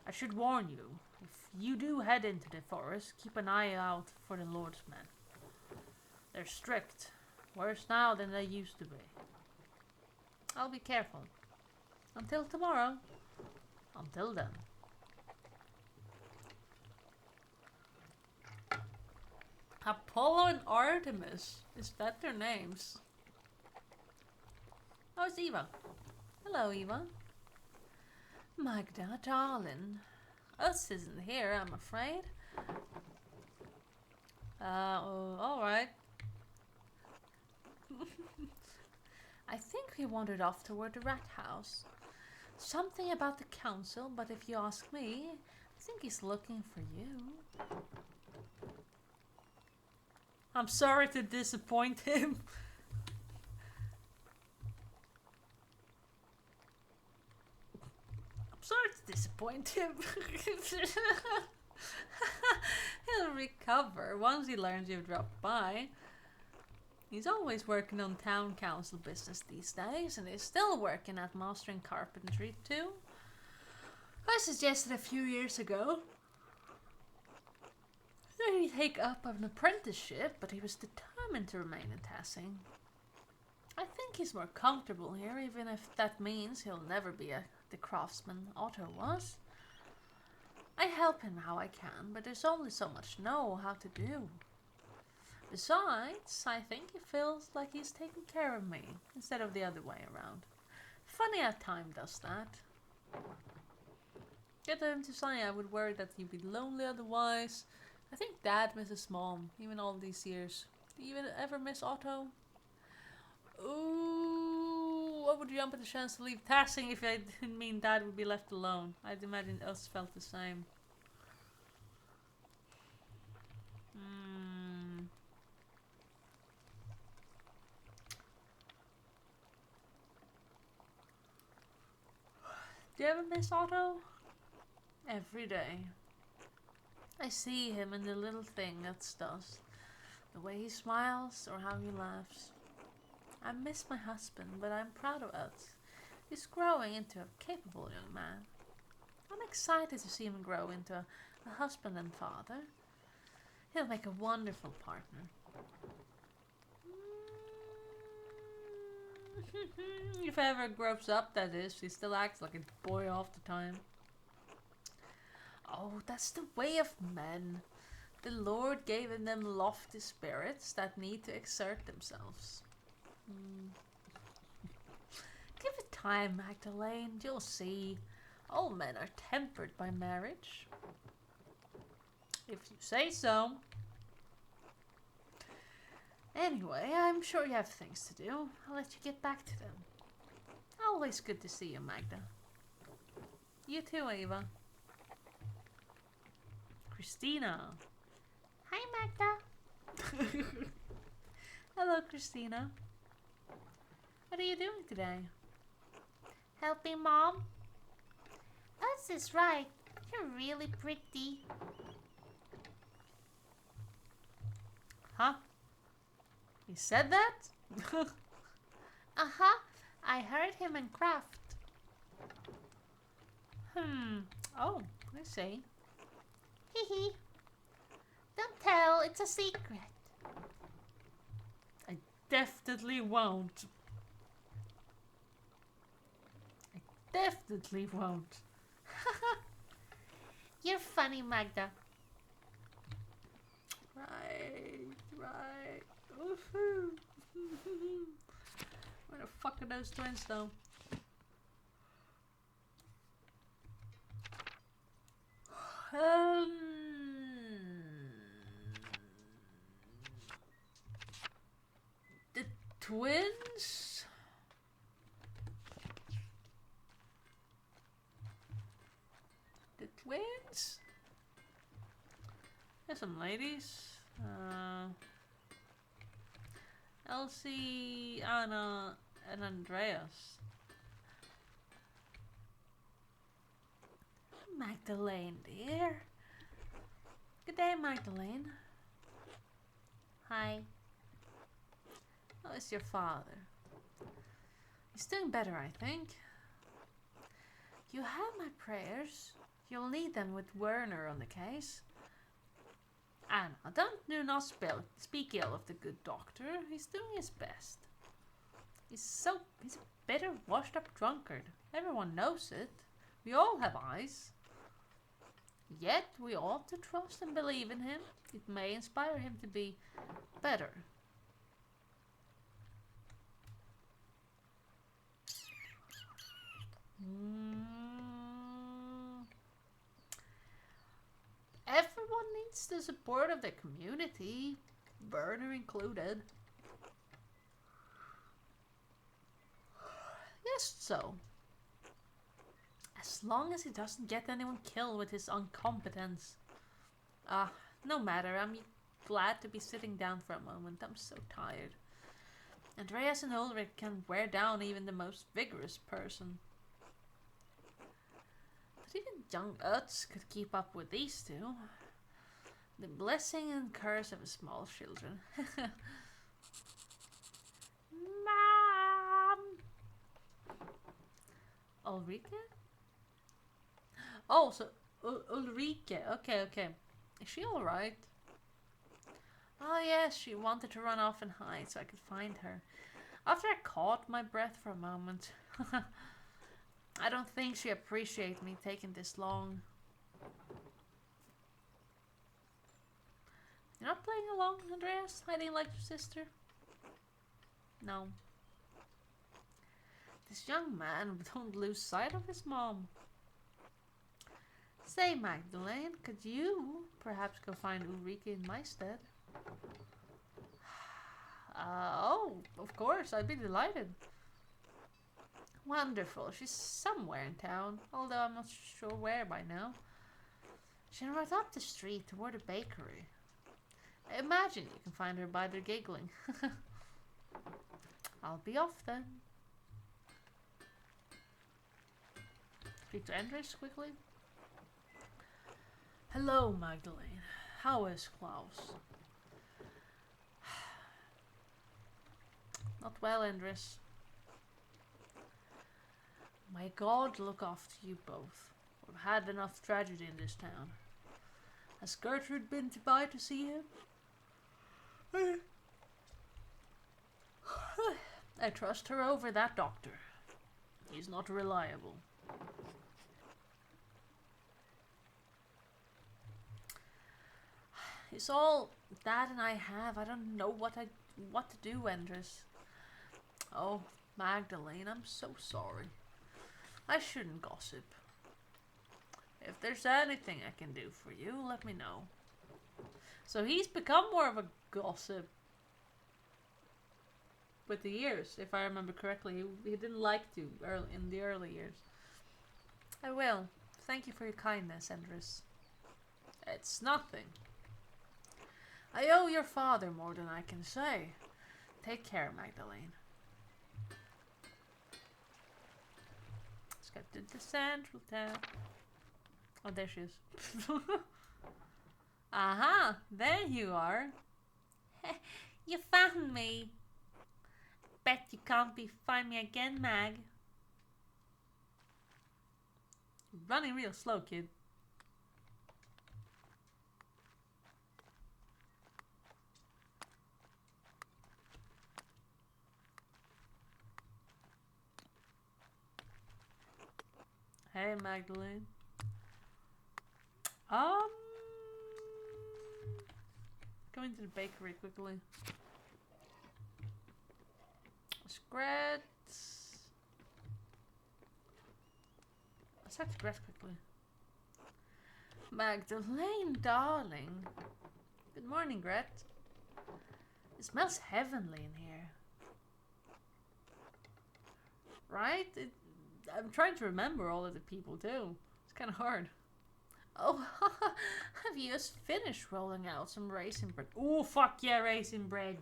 I should warn you, if you do head into the forest, keep an eye out for the Lord's men. They're strict, worse now than they used to be. I'll be careful. Until tomorrow. Until then. Apollo and Artemis. Is that their names? Oh, it's Eva. Hello, Eva. Magda, darling. Us isn't here, I'm afraid. Alright. I think he wandered off toward the rat house. Something about the council, but if you ask me, I think he's looking for you. I'm sorry to disappoint him. I'm sorry to disappoint him. He'll recover once he learns you've dropped by. He's always working on town council business these days, and he's still working at mastering carpentry too. I suggested a few years ago that he take up an apprenticeship, but he was determined to remain in Tassing. I think he's more comfortable here, even if that means he'll never be the craftsman Otto was. I help him how I can, but there's only so much know how to do. Besides, I think he feels like he's taking care of me, instead of the other way around. Funny how time does that. Get him to say I would worry that he'd be lonely otherwise. I think Dad misses Mom, even all these years. Do you ever miss Otto? Ooh, I would jump at the chance to leave Tassing if I didn't mean Dad would be left alone. I'd imagine us felt the same. Do you ever miss Otto? Every day. I see him in the little thing that does. The way he smiles or how he laughs. I miss my husband, but I'm proud of us. He's growing into a capable young man. I'm excited to see him grow into a husband and father. He'll make a wonderful partner. If he ever grows up, that is. He still acts like a boy half the time. Oh, that's the way of men. The Lord gave them lofty spirits that need to exert themselves. Give it time, Magdalene. You'll see. All men are tempered by marriage. If you say so. Anyway, I'm sure you have things to do. I'll let you get back to them. Always good to see you, Magda. You too, Eva. Christina. Hi, Magda. Hello, Christina. What are you doing today? Helping Mom. Us is right. You're really pretty. Huh? He said that? Uh-huh. I heard him in craft. Oh, I see. Hee. Don't tell, it's a secret. I definitely won't. I definitely won't. You're funny, Magda. Right. Woohoo. Where the fuck are those twins, though? The twins? The twins? There's some ladies. Elsie, Anna, and Andreas. Magdalene, dear. Good day, Magdalene. Hi. How is your father? He's doing better, I think. You have my prayers. You'll need them with Werner on the case. Anna, do not speak ill of the good doctor. He's doing his best. He's a bitter, washed-up drunkard. Everyone knows it. We all have eyes. Yet we ought to trust and believe in him. It may inspire him to be better. Everyone needs the support of the community, Werner included. Yes, so. As long as he doesn't get anyone killed with his incompetence. No matter, I'm glad to be sitting down for a moment. I'm so tired. Andreas and Ulrich can wear down even the most vigorous person. But even young Utz could keep up with these two. The blessing and curse of small children. Mom! Ulrike? Oh, so Ulrike. Okay. Is she alright? Oh yes, she wanted to run off and hide so I could find her. After I caught my breath for a moment. I don't think she appreciated me taking this long. You're not playing along, Andreas? Hiding like your sister? No. This young man don't lose sight of his mom. Say, Magdalene, could you perhaps go find Ulrike in my stead? Oh, of course, I'd be delighted. Wonderful, she's somewhere in town, although I'm not sure where by now. She's right up the street toward the bakery. I imagine you can find her by the giggling. I'll be off then. Speak to Andres quickly. Hello, Magdalene. How is Klaus? Not well, Andres. May God look after you both. We've had enough tragedy in this town. Has Gertrude been by to see him? I trust her over that doctor. He's not reliable. It's all Dad and I have. I don't know what to do, Andres. Oh, Magdalene, I'm so sorry. I shouldn't gossip. If there's anything I can do for you, let me know. So he's become more of a gossip with the years, if I remember correctly. He didn't like to in the early years. I will. Thank you for your kindness, Andres. It's nothing. I owe your father more than I can say. Take care, Magdalene. Let's go to the central town. Oh, there she is. Aha, there you are. You found me. Bet you can't find me again, Mag. You're running real slow, kid. Hey, Magdalene. Going to the bakery quickly. Scrats. Let's have Scrats quickly. Magdalene, darling. Good morning, Gret. It smells heavenly in here. Right? I'm trying to remember all of the people too. It's kind of hard. Oh, have you just finished rolling out some raisin bread? Oh, fuck yeah, raisin bread.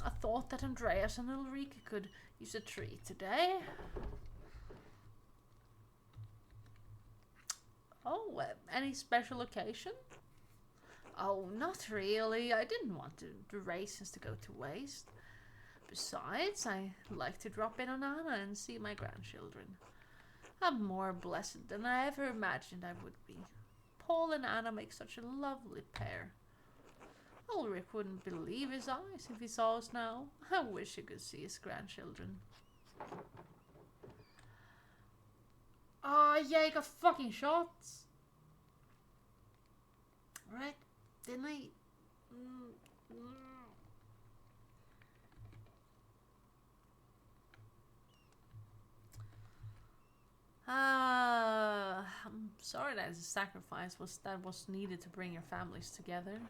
I thought that Andreas and Ulrike could use a treat today. Oh, any special occasion? Oh, not really. I didn't want the raisins to go to waste. Besides, I like to drop in on Anna and see my grandchildren. I'm more blessed than I ever imagined I would be. Paul and Anna make such a lovely pair. Ulrich wouldn't believe his eyes if he saw us now. I wish he could see his grandchildren. Oh yeah, he got fucking shots. Right? Didn't I? I'm sorry that the sacrifice was needed to bring your families together.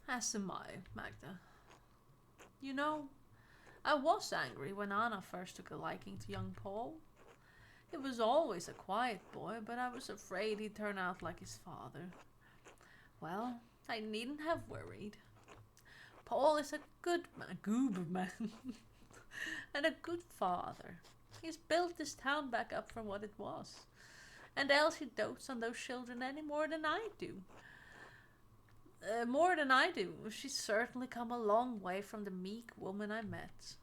As am I, Magda. You know, I was angry when Anna first took a liking to young Paul. He was always a quiet boy, but I was afraid he'd turn out like his father. Well, I needn't have worried. Paul is a good man, goober man, and a good father. He's built this town back up from what it was. And Elsie dotes on those children any more than I do. More than I do. She's certainly come a long way from the meek woman I met.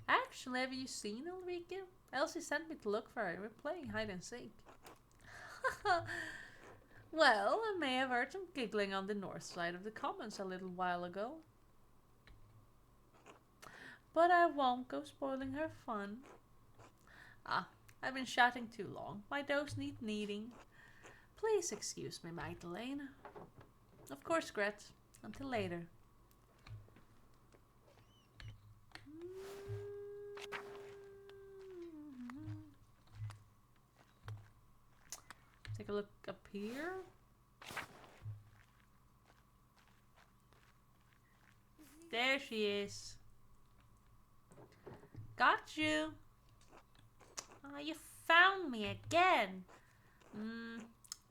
Actually, have you seen Ulrike? Elsie sent me to look for her. We're playing hide and seek. Well, I may have heard some giggling on the north side of the commons a little while ago. But I won't go spoiling her fun. I've been chatting too long. My dose need kneading. Please excuse me, Magdalene. Of course, Gret. Until later. Take a look up here. There she is. Got you. Oh, you found me again.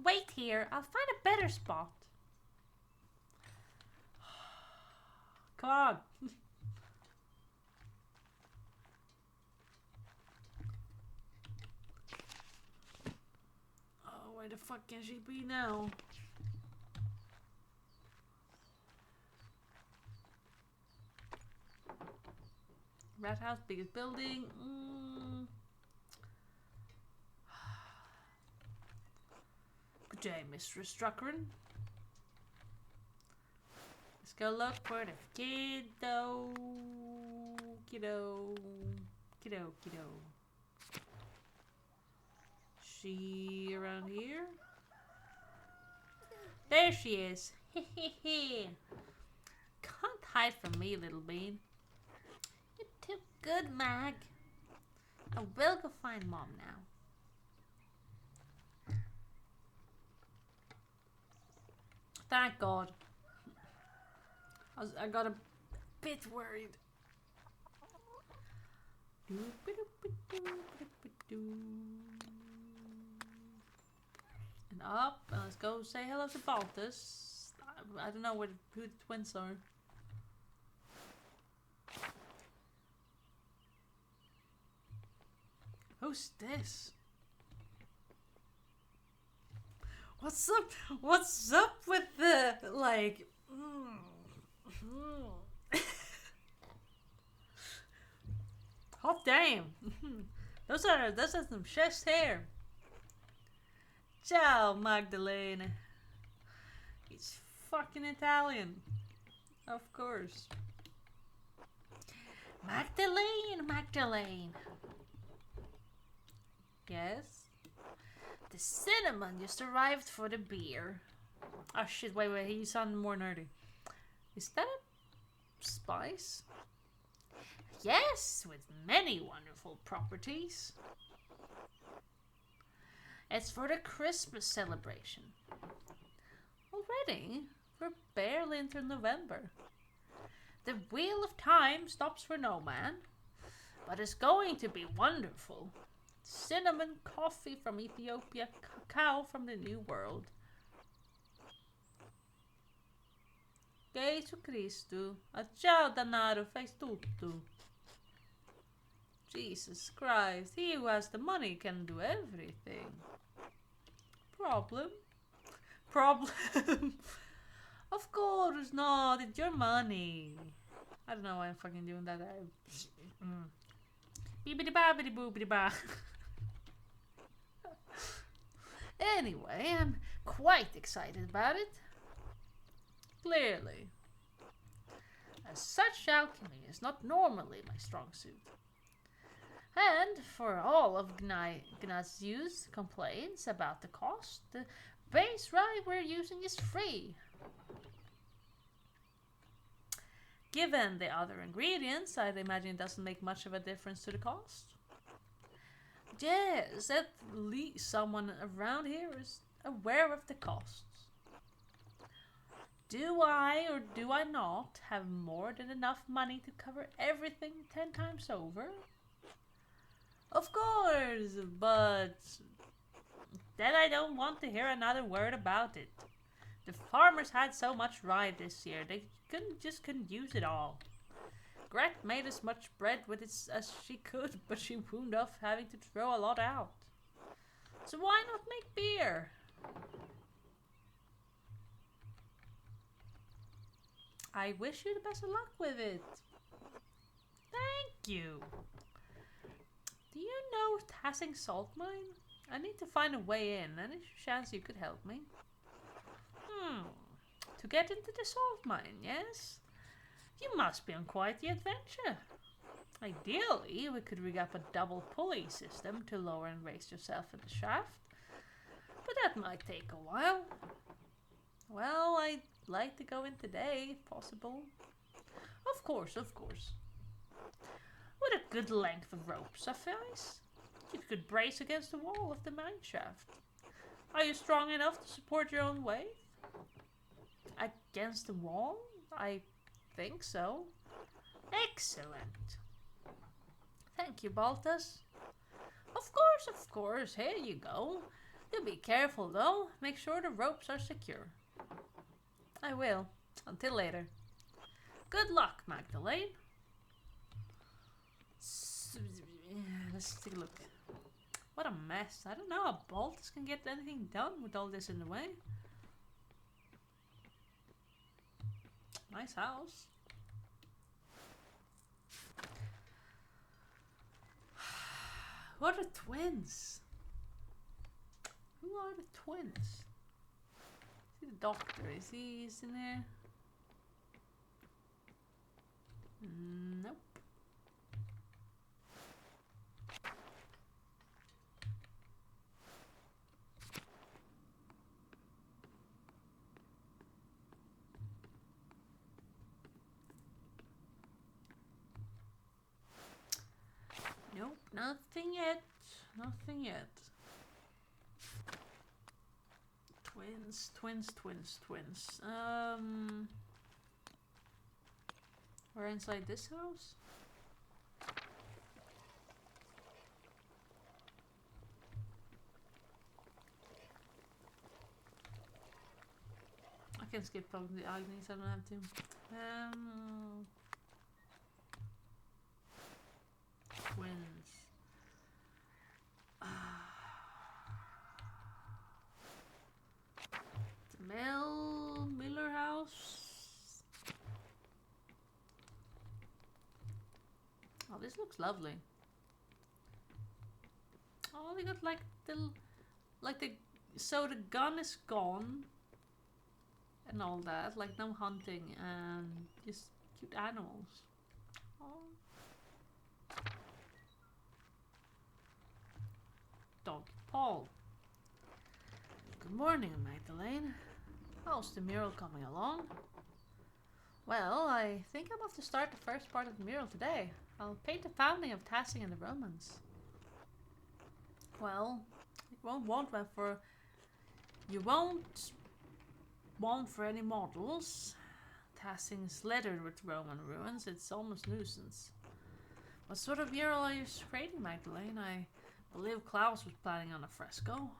Wait here. I'll find a better spot. Come on. Oh, where the fuck can she be now? Rat house, biggest building. Good day, Mistress Struckren. Let's go look for the kiddo. Kiddo. She around here? There she is. Can't hide from me, little bean. You're too good, Mag. I will go find Mom now. Thank God. I got a bit worried. And up, and let's go say hello to Baltus. I don't know who the twins are. Who's this? What's up with the, like... Hot damn. Those are some chest hair. Ciao, Magdalene. It's fucking Italian. Of course. Magdalene. Yes? The cinnamon just arrived for the beer. Oh shit, wait, he sounded more nerdy. Is that a spice? Yes, with many wonderful properties. It's for the Christmas celebration. Already? We're barely into November. The wheel of time stops for no man, but it's going to be wonderful. Cinnamon coffee from Ethiopia, cacao from the New World. Gesù Cristo, a ciao danaro faz tutto. Jesus Christ, he who has the money can do everything. Problem? Of course not, it's your money. I don't know why I'm fucking doing that. Beebity babbity boobity ba. Anyway, I'm quite excited about it. Clearly. As such, alchemy is not normally my strong suit. And for all of Gnazziu's complaints about the cost, the base rye we're using is free. Given the other ingredients, I'd imagine it doesn't make much of a difference to the cost. Yes, at least someone around here is aware of the costs. Do I or do I not have more than enough money to cover everything 10 times over? Of course, but then I don't want to hear another word about it. The farmers had so much rye this year, they couldn't use it all. Gret made as much bread with it as she could, but she wound off having to throw a lot out. So why not make beer? I wish you the best of luck with it. Thank you. Do you know Tassing Salt Mine? I need to find a way in. Any chance you could help me? To get into the salt mine, yes? You must be on quite the adventure. Ideally, we could rig up a double pulley system to lower and raise yourself in the shaft. But that might take a while. Well, I'd like to go in today, if possible. Of course, of course. With a good length of rope suffice, you could brace against the wall of the mine shaft. Are you strong enough to support your own weight? Against the wall? I think so. Excellent. Thank you, Baltus. Of course. Here you go. Do be careful, though. Make sure the ropes are secure. I will. Until later. Good luck, Magdalene. Let's take a look. What a mess. I don't know how Baltus can get anything done with all this in the way. Nice house. What are twins? Who are the twins? See the doctor, is he in there? Nope. Nope, nothing yet. Nothing yet. Twins. We're inside this house? I can skip over the Agnes, I don't have to. Twins. Miller house. Oh, this looks lovely. Oh, they got so the gun is gone and all that, like no hunting and just cute animals. Oh. Dog Paul. Good morning, Magdalene. How's the mural coming along? Well, I think I'm off to start the first part of the mural today. I'll paint the founding of Tassing and the Romans. Well, you won't want for any models. Tassing's littered with Roman ruins. It's almost nuisance. What sort of mural are you creating, Magdalene? I believe Klaus was planning on a fresco.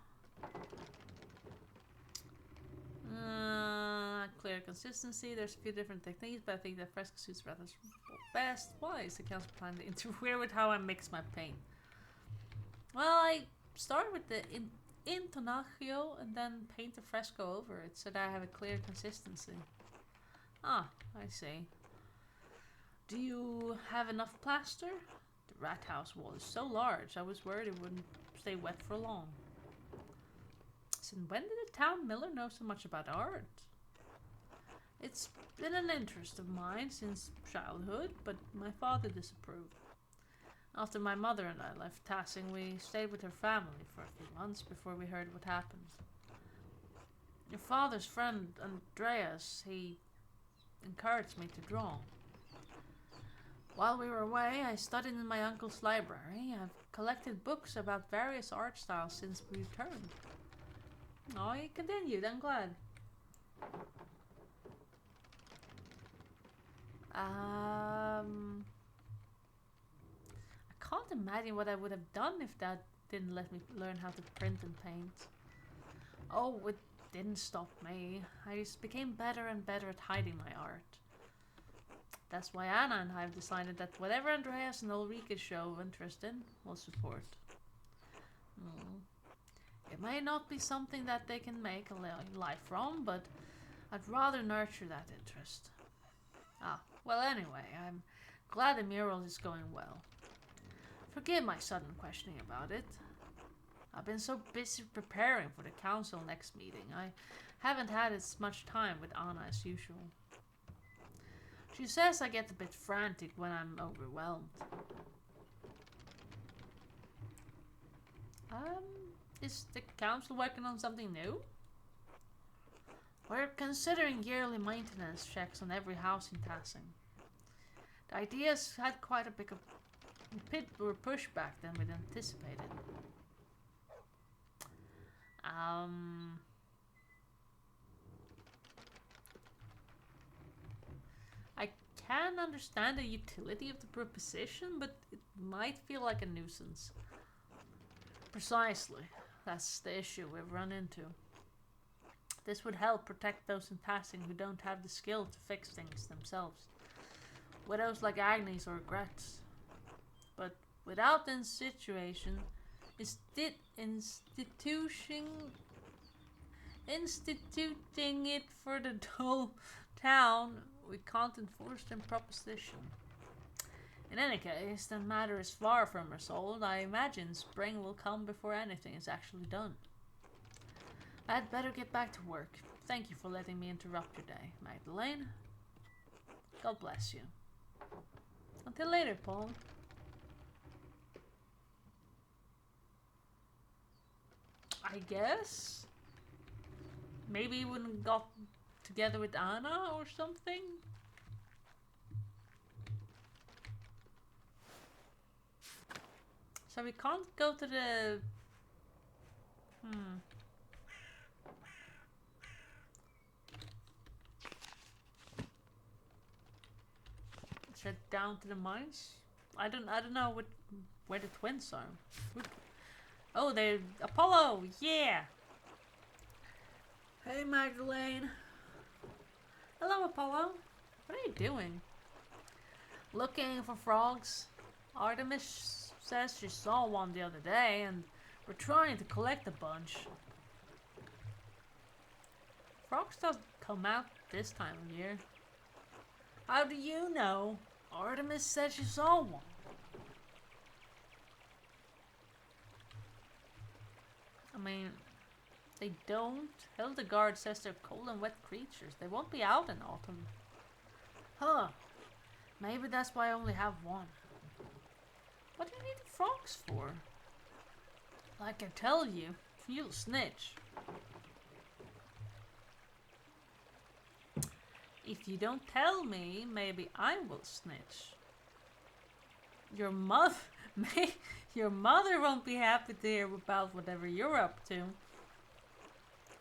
Clear consistency. There's a few different techniques, but I think the fresco suits rather best. Why is the council planning to interfere with how I mix my paint? Well, I start with the intonaccio and then paint the fresco over it so that I have a clear consistency. Ah, I see. Do you have enough plaster? The rat house wall is so large, I was worried it wouldn't stay wet for long. Since when did the town miller know so much about art? It's been an interest of mine since childhood, but my father disapproved. After my mother and I left Tassing, we stayed with her family for a few months before we heard what happened. Your father's friend, Andreas, he encouraged me to draw. While we were away, I studied in my uncle's library. I've collected books about various art styles since we returned. Oh, he continued, I'm glad. I can't imagine what I would have done if Dad didn't let me learn how to print and paint. Oh, it didn't stop me. I just became better and better at hiding my art. That's why Anna and I have decided that whatever Andreas and Ulrike show interest in, we'll support. It may not be something that they can make a life from, but I'd rather nurture that interest. Well anyway, I'm glad the mural is going well. Forgive my sudden questioning about it. I've been so busy preparing for the council next meeting, I haven't had as much time with Anna as usual. She says I get a bit frantic when I'm overwhelmed. Is the council working on something new? We're considering yearly maintenance checks on every house in Tassing. The ideas had quite a bit more pushback than we'd anticipated. I can understand the utility of the proposition, but it might feel like a nuisance. Precisely. That's the issue we've run into. This would help protect those in Tassing who don't have the skill to fix things themselves. Widows like Agnes or Gretz. But without the instituting it for the whole town, we can't enforce the proposition. In any case, the matter is far from resolved. I imagine spring will come before anything is actually done. I'd better get back to work. Thank you for letting me interrupt your day, Magdalene. God bless you. Until later, Paul. I guess? Maybe he wouldn't got together with Anna or something? So we can't go to the... Let's head down to the mines. I don't know where the twins are. Oh, they're Apollo! Yeah! Hey, Magdalene. Hello, Apollo. What are you doing? Looking for frogs. Artemis says she saw one the other day, and we're trying to collect a bunch. Frogs doesn't come out this time of year. How do you know? Artemis said she saw one. I mean, they don't. Hildegard says they're cold and wet creatures. They won't be out in autumn. Huh. Maybe that's why I only have one. What do you need the frogs for? Like I tell you, you'll snitch. If you don't tell me, maybe I will snitch. Your mother won't be happy to hear about whatever you're up to.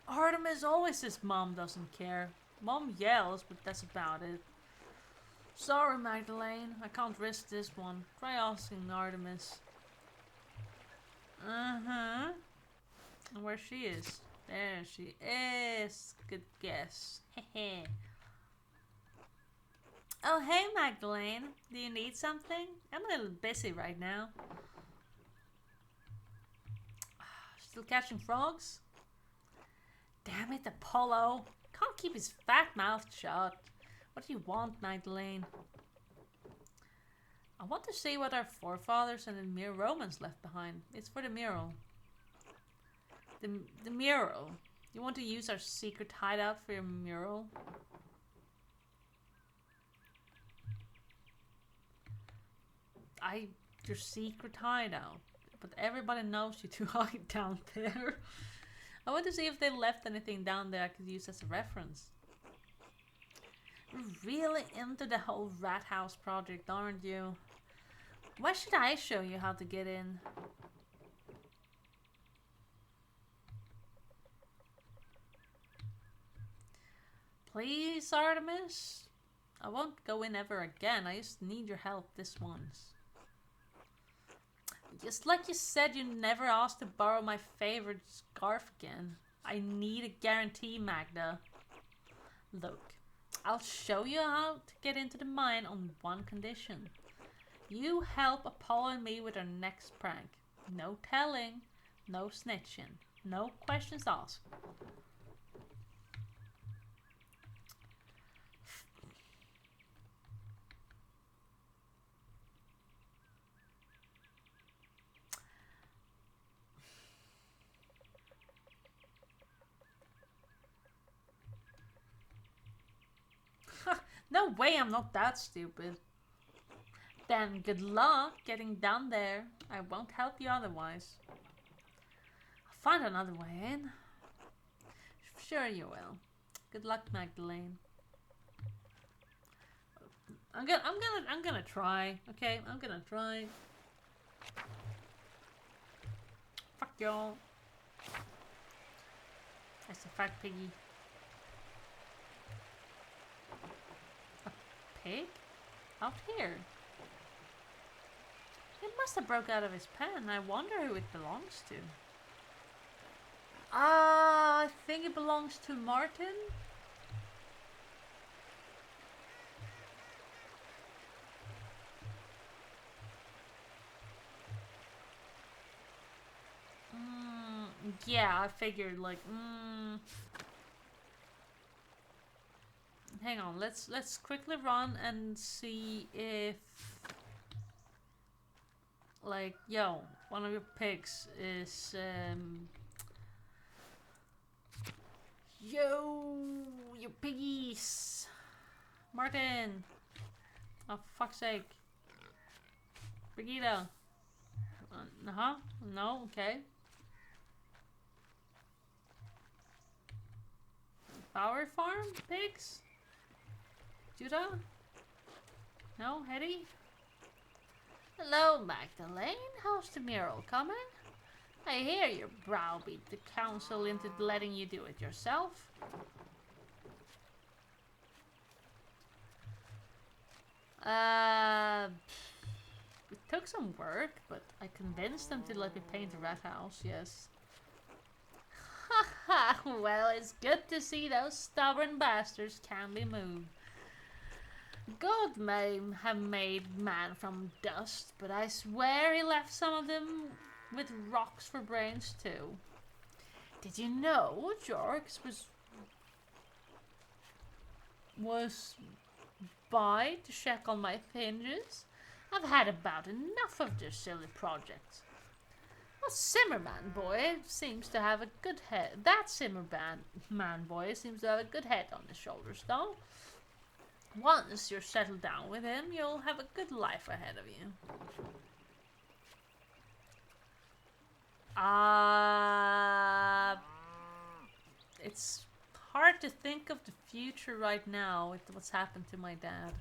Artemis always says Mom doesn't care. Mom yells, but that's about it. Sorry, Magdalene. I can't risk this one. Try asking Artemis. And where she is. There she is. Good guess. Hehe. Oh, hey, Magdalene. Do you need something? I'm a little busy right now. Still catching frogs? Damn it, Apollo. Can't keep his fat mouth shut. What do you want, Magdalene? I want to see what our forefathers and the mere Romans left behind. It's for the mural. The mural. You want to use our secret hideout for your mural? Your secret hideout. But everybody knows you to hide down there. I want to see if they left anything down there I could use as a reference. You're really into the whole rat house project, aren't you? Why should I show you how to get in? Please, Artemis? I won't go in ever again. I just need your help this once. Just like you said you never asked to borrow my favorite scarf again. I need a guarantee, Magda. Look, I'll show you how to get into the mine on one condition. You help Apollo and me with our next prank. No telling, no snitching, no questions asked. No way, I'm not that stupid. Then good luck getting down there. I won't help you otherwise. I'll find another way in. Sure you will. Good luck, Magdalene. I'm gonna try. Okay, I'm gonna try. Fuck y'all. That's a fat piggy. Pig? Out here. It must have broke out of his pen. I wonder who it belongs to. I think it belongs to Martin. Yeah, I figured like hang on, let's quickly run and see if like one of your pigs is you piggies. Martin. Oh fuck's sake. Brigitte. No, okay. Power farm pigs? Judah? No, Hetty? Hello, Magdalene. How's the mural coming? I hear you browbeat the council into letting you do it yourself. It took some work, but I convinced them to let me paint the rat house, yes. Haha, well, it's good to see those stubborn bastards can be moved. God may have made man from dust, but I swear he left some of them with rocks for brains too. Did you know Jorks was by to check on my hinges? I've had about enough of their silly projects. Well, Zimmerman boy seems to have a good head. That Zimmerman boy seems to have a good head on his shoulders, though. Once you're settled down with him, you'll have a good life ahead of you. It's hard to think of the future right now with what's happened to my dad.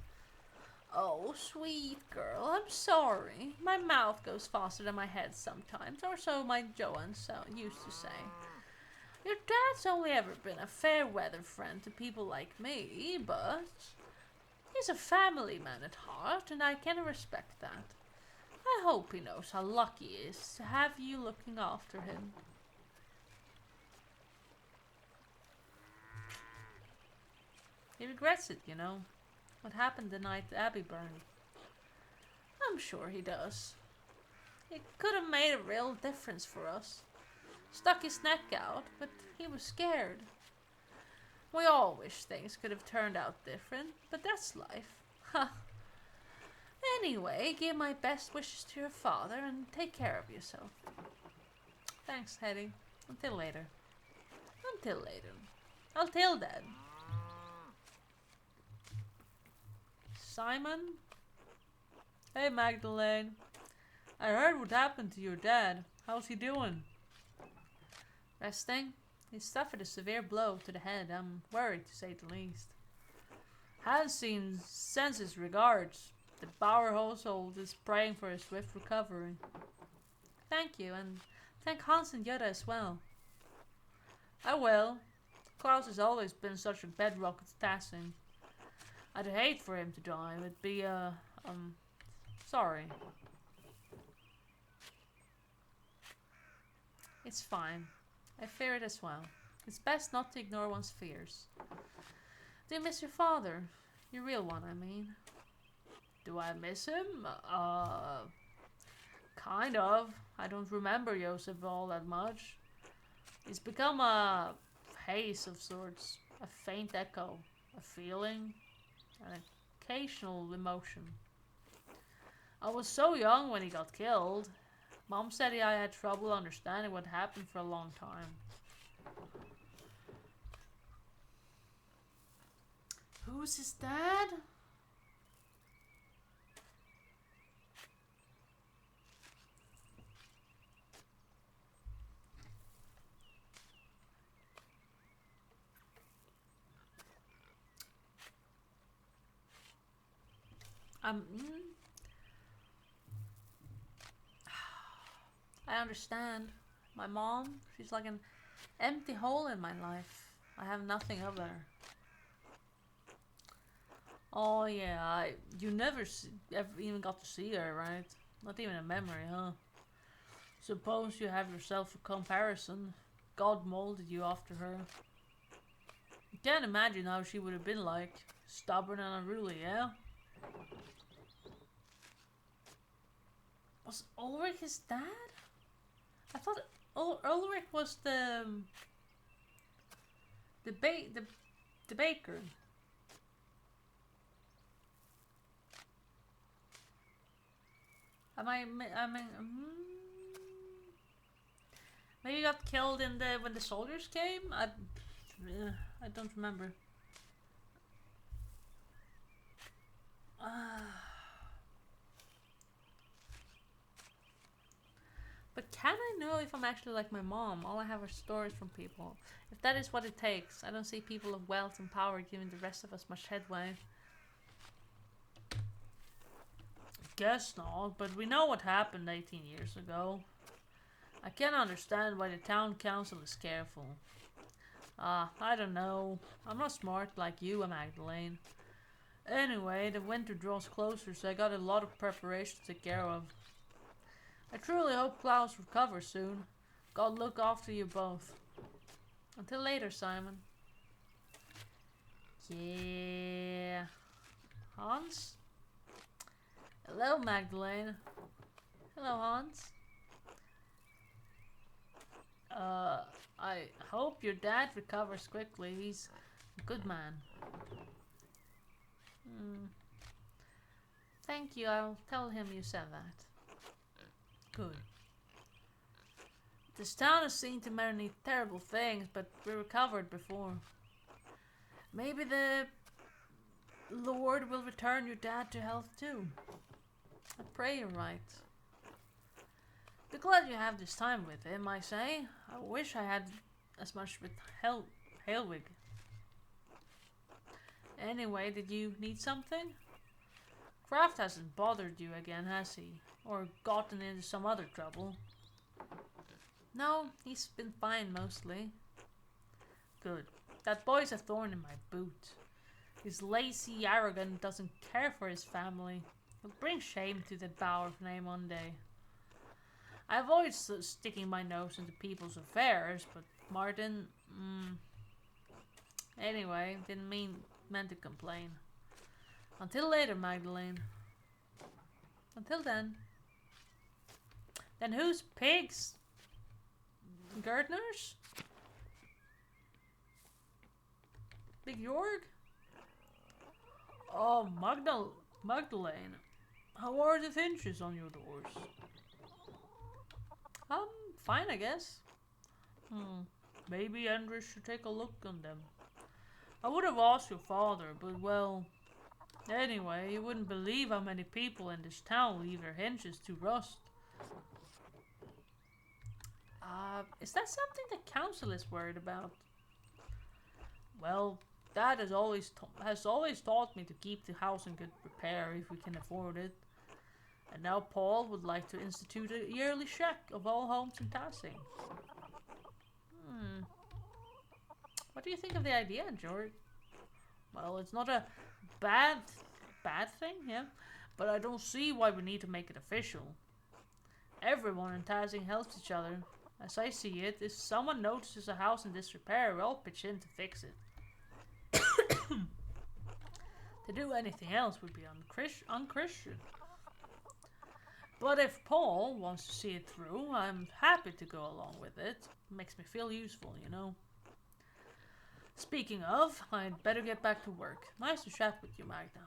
Oh, sweet girl, I'm sorry. My mouth goes faster than my head sometimes, or so my Joanne used to say. Your dad's only ever been a fair weather friend to people like me, but he's a family man at heart, and I can respect that. I hope he knows how lucky he is to have you looking after him. He regrets it, you know. What happened the night Abby burned. I'm sure he does. It could have made a real difference for us. Stuck his neck out, but he was scared. We all wish things could have turned out different, but that's life. Ha. Anyway, give my best wishes to your father and take care of yourself. Thanks, Hetty. Until later. Until later. Until then. Simon? Hey, Magdalene. I heard what happened to your dad. How's he doing? Resting. He suffered a severe blow to the head. I'm worried, to say the least. Hansine sends his regards. The Bauer household is praying for a swift recovery. Thank you, and thank Hans and Jutta as well. I will. Klaus has always been such a bedrock at Tassing. I'd hate for him to die. It'd be, sorry. It's fine. I fear it as well. It's best not to ignore one's fears. Do you miss your father? Your real one, I mean. Do I miss him? Kind of. I don't remember Joseph all that much. He's become a haze of sorts. A faint echo. A feeling. An occasional emotion. I was so young when he got killed. Mom said I had trouble understanding what happened for a long time. Who's his dad? I understand. My mom, she's like an empty hole in my life. I have nothing of her. Oh yeah, you never ever even got to see her, right? Not even a memory, huh? Suppose you have yourself a comparison. God molded you after her. You can't imagine how she would have been like. Stubborn and unruly, yeah? Was Ulrich his dad? I thought Ulrich was the baker. Maybe he got killed in when the soldiers came. I don't remember. But can I know if I'm actually like my mom? All I have are stories from people. If that is what it takes, I don't see people of wealth and power giving the rest of us much headway. Guess not, but we know what happened 18 years ago. I can't understand why the town council is careful. I don't know. I'm not smart like you, Magdalene. Anyway, the winter draws closer, so I got a lot of preparation to take care of. I truly hope Klaus recovers soon. God look after you both. Until later, Simon. Yeah. Hans? Hello, Magdalene. Hello, Hans. I hope your dad recovers quickly. He's a good man. Thank you. I'll tell him you said that. Good. This town has seen too many terrible things, but we recovered before. Maybe the Lord will return your dad to health too. I pray you're right. Be glad you have this time with him, I say. I wish I had as much with Helwig. Anyway, did you need something? Kraft hasn't bothered you again, has he? Or gotten into some other trouble? No, he's been fine mostly. Good. That boy's a thorn in my boot. He's lazy, arrogant, doesn't care for his family. He'll bring shame to the Bauer name one day. I avoid sticking my nose into people's affairs, but Martin... Anyway, didn't meant to complain. Until later, Magdalene. Until then. Then who's pigs? Gardeners? Big Jorg? Oh, Magdalene. How are the hinges on your doors? Fine, I guess. Maybe Andrew should take a look on them. I would have asked your father, but well... Anyway, you wouldn't believe how many people in this town leave their hinges to rust. Is that something the council is worried about? Well, Dad has always taught me to keep the house in good repair if we can afford it. And now Paul would like to institute a yearly check of all homes in Tassing. What do you think of the idea, George? Well, it's not a bad thing, yeah, but I don't see why we need to make it official. Everyone in Tassing helps each other. As I see it, if someone notices a house in disrepair, we all pitch in to fix it. To do anything else would be unchristian. But if Paul wants to see it through, I'm happy to go along with it. It makes me feel useful, you know. Speaking of, I'd better get back to work. Nice to chat with you, Magda.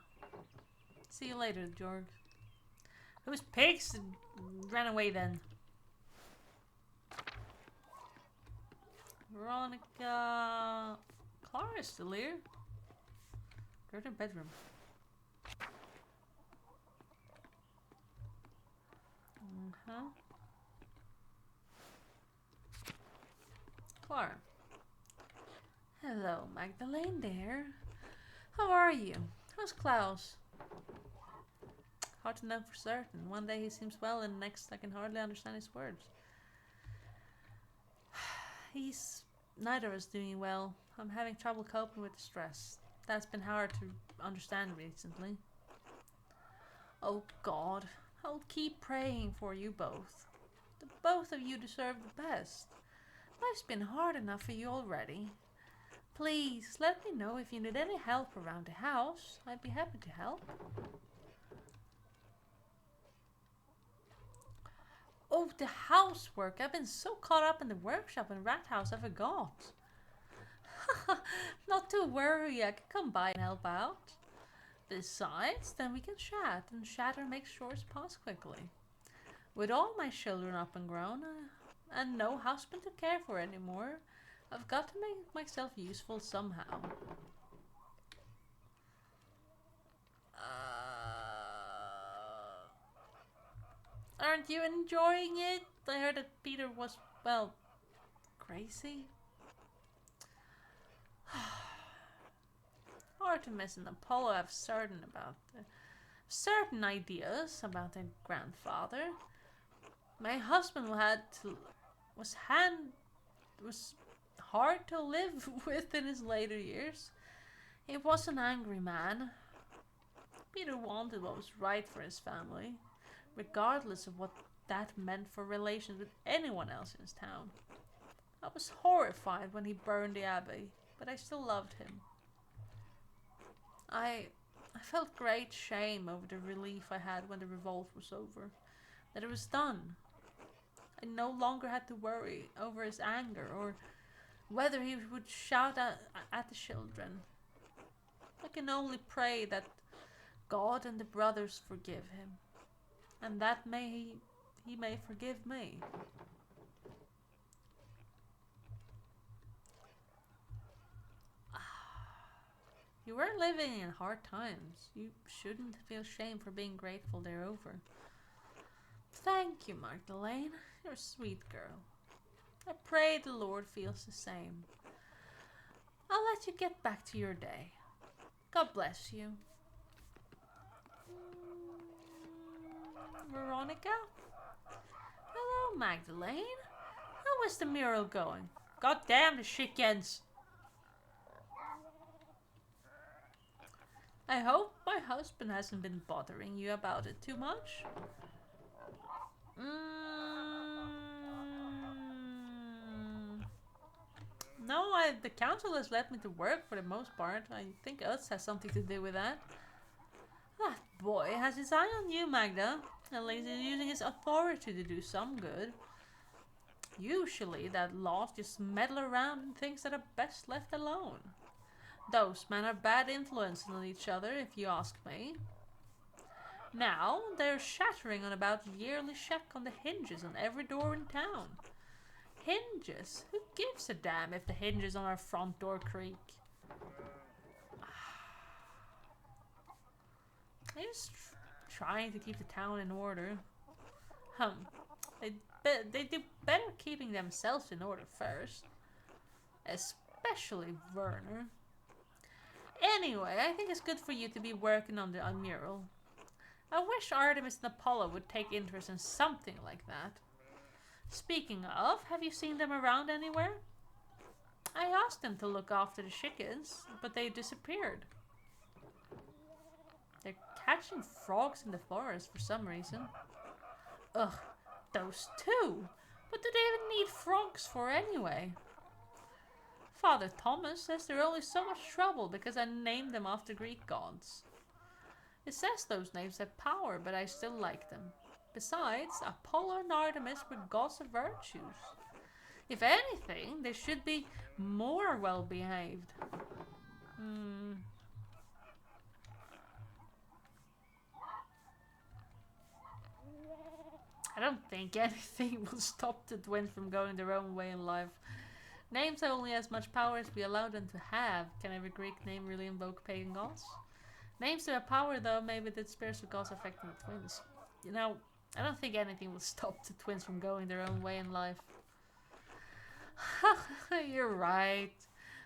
See you later, George. Those pigs ran away then. Veronica... Clara's still here. Go to her bedroom. Clara. Hello, Magdalene dear. How are you? How's Klaus? Hard to know for certain. One day he seems well and next I can hardly understand his words. Neither of us doing well. I'm having trouble coping with the stress. That's been hard to understand recently. Oh God, I'll keep praying for you both. The both of you deserve the best. Life's been hard enough for you already. Please, let me know if you need any help around the house. I'd be happy to help. Oh, the housework. I've been so caught up in the workshop and rat house I forgot. Not to worry, I can come by and help out. Besides, then we can chat, and chatter makes chores pass quickly. With all my children up and grown, and no husband to care for anymore, I've got to make myself useful somehow. Aren't you enjoying it? I heard that Peter was, well, crazy. Artemis and Apollo have certain ideas about their grandfather. My husband was hard to live with in his later years. He was an angry man. Peter wanted what was right for his family, regardless of what that meant for relations with anyone else in his town. I was horrified when he burned the abbey, but I still loved him. I felt great shame over the relief I had when the revolt was over, that it was done. I no longer had to worry over his anger or whether he would shout at the children. I can only pray that God and the brothers forgive him, and that he may forgive me. You were living in hard times. You shouldn't feel shame for being grateful they're over. Thank you, Magdalene. You're a sweet girl. I pray the Lord feels the same. I'll let you get back to your day. God bless you. Veronica? Hello, Magdalene. How is the mural going? God damn the chickens. I hope my husband hasn't been bothering you about it too much. No, the council has let me to work for the most part. I think us has something to do with that. That boy has his eye on you, Magda. At least he's using his authority to do some good. Usually that lot just meddle around in things that are best left alone. Those men are bad influences on each other, if you ask me. Now they're shattering on about yearly check on the hinges on every door in town. Hinges? Who gives a damn if the hinges on our front door creak? They're just trying to keep the town in order. They do better keeping themselves in order first. Especially Werner. Anyway, I think it's good for you to be working on the mural. I wish Artemis and Apollo would take interest in something like that. Speaking of, have you seen them around anywhere? I asked them to look after the chickens, but they disappeared. They're catching frogs in the forest for some reason. Ugh, those two! What do they even need frogs for anyway? Father Thomas says they're only so much trouble because I named them after Greek gods. It says those names have power, but I still like them. Besides, Apollo and Artemis were gods of virtues. If anything, they should be more well behaved. I don't think anything will stop the twins from going their own way in life. Names have only as much power as we allow them to have. Can every Greek name really invoke pagan gods? Names to have power, though, maybe the spirits of gods affecting the twins. You know, I don't think anything will stop the twins from going their own way in life. You're right.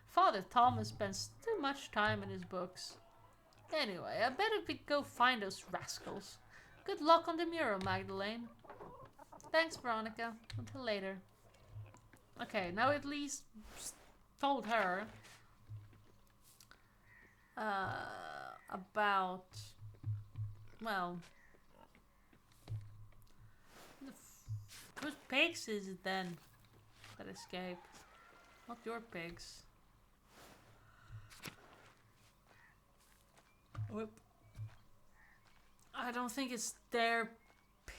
Father Thomas spends too much time in his books. Anyway, I better go find those rascals. Good luck on the mural, Magdalene. Thanks, Veronica. Until later. Okay, now at least told her about, well, whose pigs is it then that escaped? Not your pigs. Whoop. I don't think it's their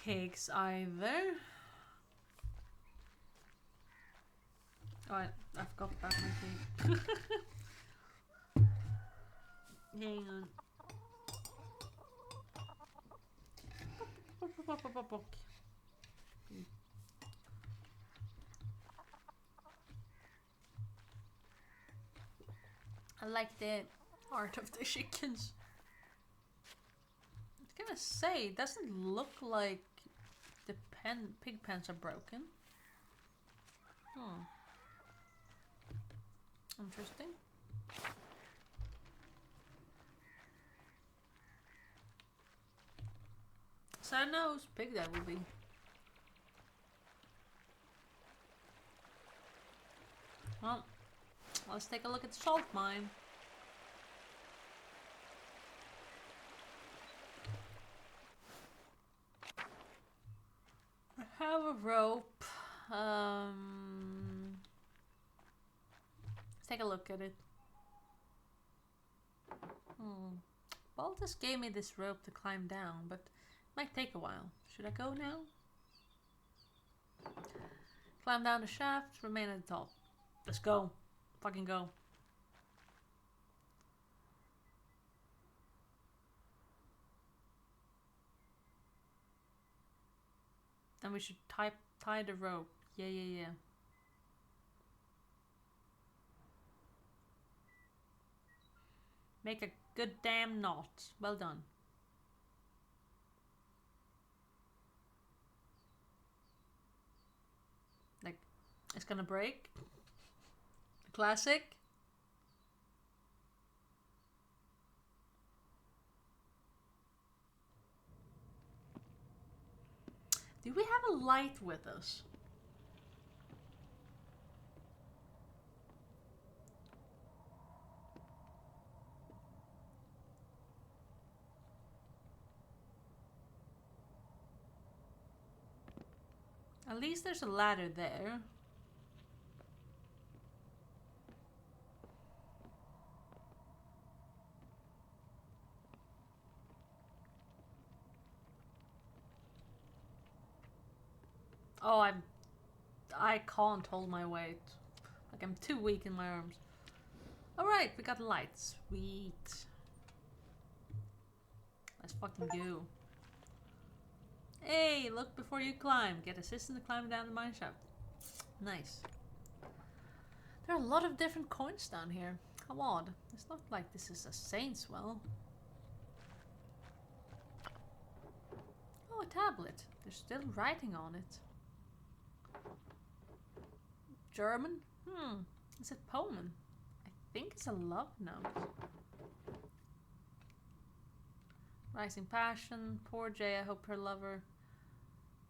pigs either. Oh, I forgot about my pig. Hang on. I like the art of the chickens. I was gonna say, it doesn't look like the pig pens are broken. Interesting. So I know whose pig that will be. Well, let's take a look at the salt mine. I have a rope. Let's take a look at it. Well, this gave me this rope to climb down, but it might take a while. Should I go now? Climb down the shaft, remain at the top. Let's go. Fucking go. And we should tie the rope. Yeah. Make a good damn knot. Well done. Like, it's gonna break. Classic. Do we have a light with us? At least there's a ladder there. Oh, I can't hold my weight. Like, I'm too weak in my arms. Alright, we got lights. Sweet. Let's fucking go. Hey, look before you climb. Get assistance to climb down the mine shaft. Nice. There are a lot of different coins down here. How odd. It's not like this is a saint's well. Oh, a tablet. There's still writing on it. German? Is it poem? I think it's a love note. Rising passion. Poor Jay, I hope her lover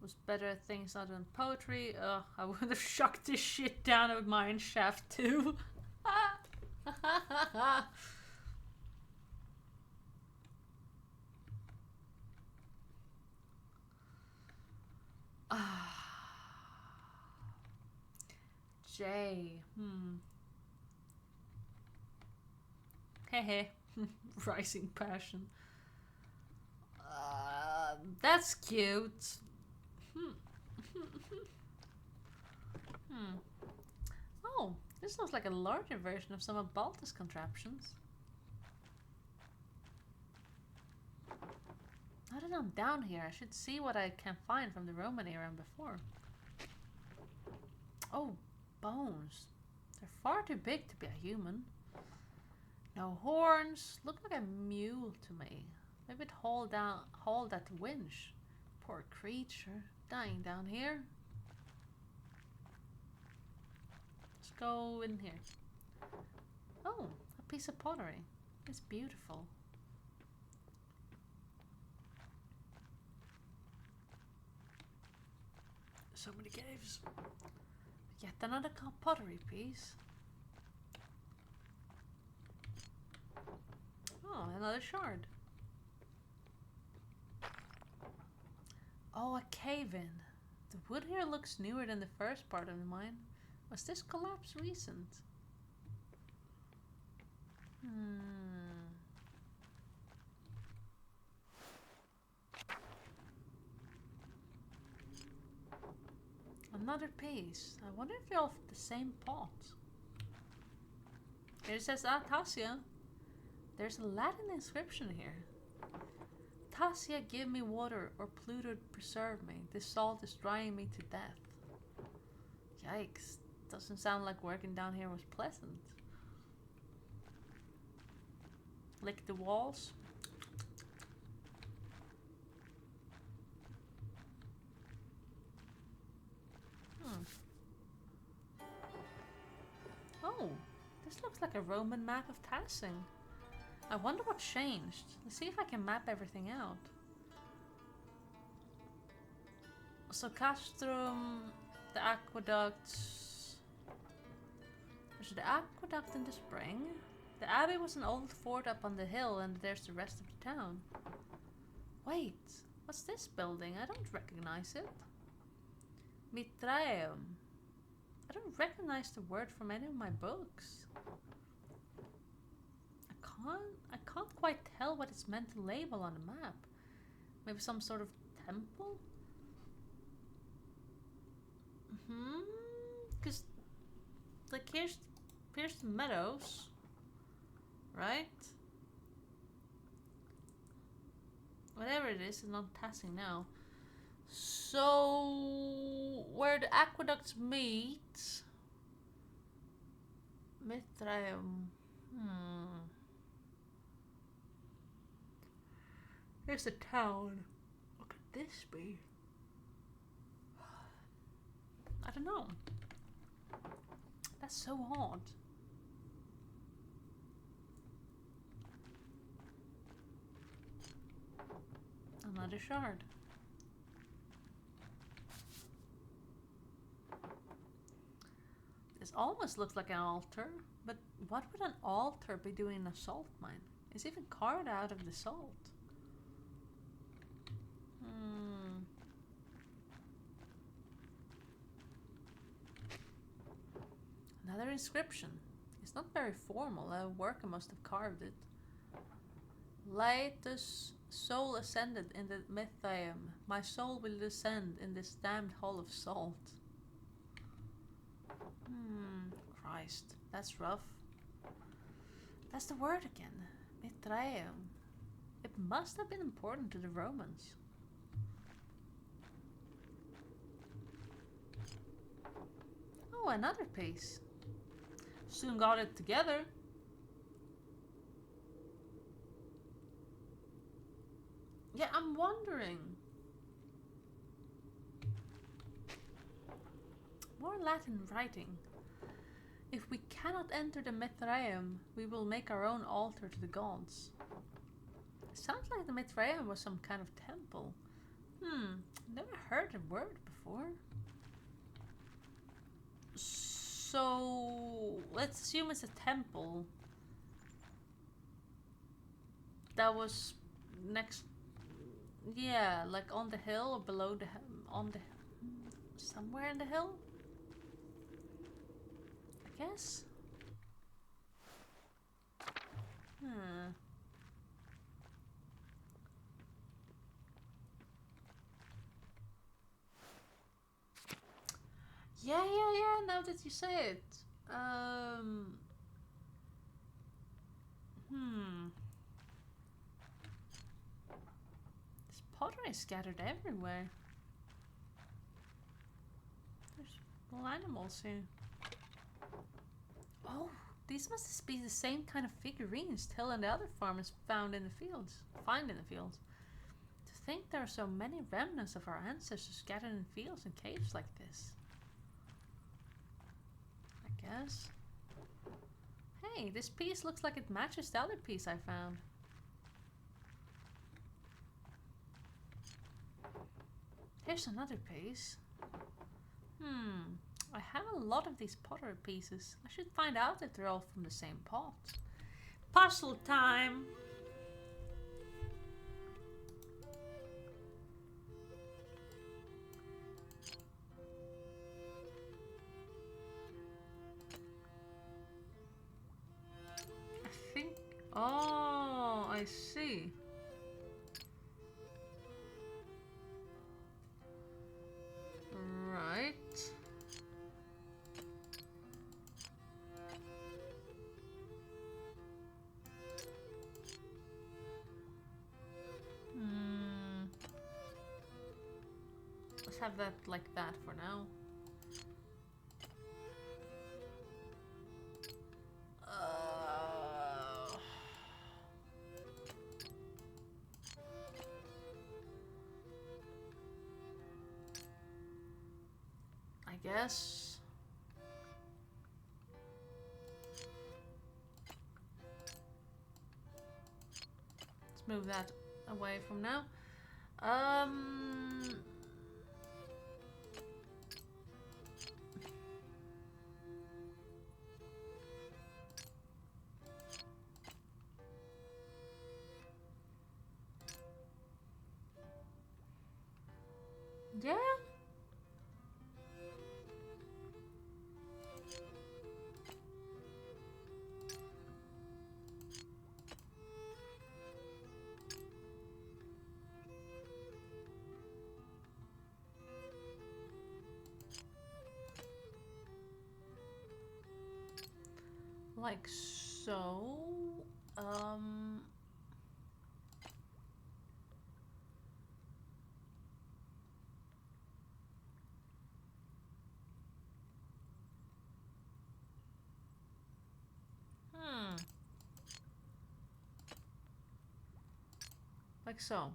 was better at things other than poetry. Ugh, I would have shucked this shit down a mine shaft too. Jay. Hehe. Rising passion. That's cute. Oh, this looks like a larger version of some of Baltus' contraptions. I don't know, I'm down here. I should see what I can find from the Roman era and before. Oh, bones. They're far too big to be a human. No horns. Look like a mule to me. Maybe it hauled that winch. Poor creature. Dying down here. Let's go in here. Oh, a piece of pottery. It's beautiful. So many caves. Yet another pottery piece. Oh, another shard. Oh, a cave-in. The wood here looks newer than the first part of the mine. Was this collapse recent? Another piece. I wonder if they're off the same pot. Here it says Tassia. There's a Latin inscription here. Tassia, give me water, or Pluto preserve me. This salt is drying me to death. Yikes. Doesn't sound like working down here was pleasant. Lick the walls. Oh, this looks like a Roman map of Tassing. I wonder what changed. Let's see if I can map everything out. So Castrum, the aqueducts. There's the aqueduct in the spring. The abbey was an old fort up on the hill, and there's the rest of the town. Wait, what's this building? I don't recognize it. Mitraeum. I don't recognize the word from any of my books. I can't quite tell what it's meant to label on the map. Maybe some sort of temple? Because, like, here's the meadows, right? Whatever it is not passing now. So, where the aqueducts meet... Mithraeum. Here's the town. What could this be? I don't know. That's so odd. Another shard. This almost looks like an altar, but what would an altar be doing in a salt mine? It's even carved out of the salt. Another inscription. It's not very formal. A worker must have carved it. Laetus soul ascended in the Mythium. My soul will descend in this damned hole of salt. Christ, that's rough. That's the word again. Mythium. It must have been important to the Romans. another piece. Soon got it together. Yeah, I'm wondering. More Latin writing. If we cannot enter the Mithraeum, we will make our own altar to the gods. Sounds like the Mithraeum was some kind of temple. Never heard the word before. So, let's assume it's a temple that was next, yeah, like on the hill or below the, on the, somewhere in the hill, I guess. Yeah, now that you say it. This pottery is scattered everywhere. There's little animals here. Oh, these must be the same kind of figurines Till and the other farmers find in the fields. To think there are so many remnants of our ancestors scattered in fields and caves like this. I guess. Hey, this piece looks like it matches the other piece I found. Here's another piece. I have a lot of these pottery pieces. I should find out if they're all from the same pot. Puzzle time! I think... Oh, I see. Right. Let's have that like that for now. I guess. Let's move that away from now. Yeah. Like so. Like so.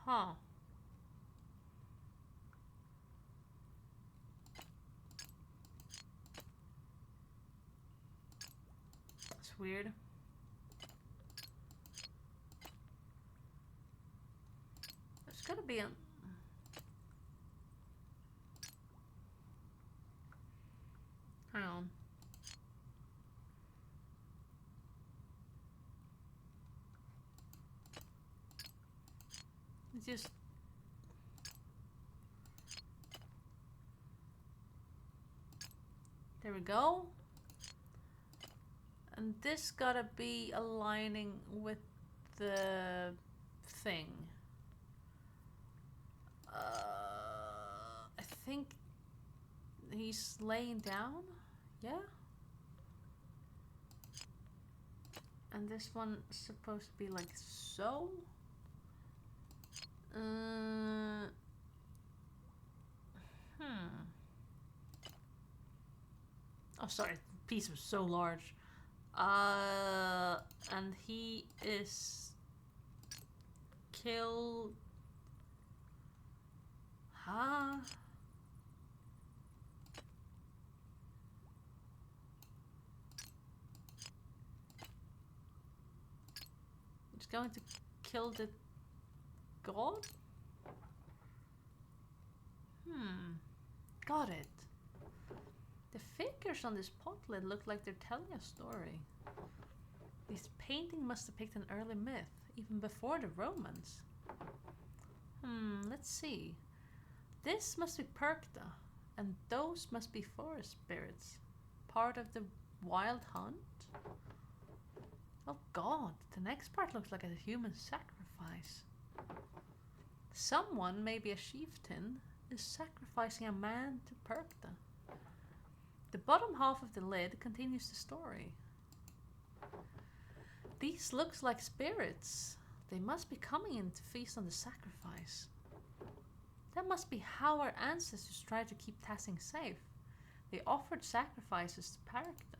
Huh. That's weird. There's gotta be a... Hang on. It's just... There we go. And this gotta be aligning with the thing. I think he's laying down. Yeah. And this one's supposed to be like so. Hmm. Oh, sorry. The piece was so large. And he is killed. Huh? He's going to kill the god? Got it. The figures on this pot lid look like they're telling a story. This painting must depict an early myth, even before the Romans. Let's see. This must be Perkta, and those must be forest spirits. Part of the wild hunt? Oh god, the next part looks like a human sacrifice. Someone, maybe a chieftain, is sacrificing a man to Perkta. The bottom half of the lid continues the story. These looks like spirits. They must be coming in to feast on the sacrifice. That must be how our ancestors tried to keep Tassing safe. They offered sacrifices to Perkta.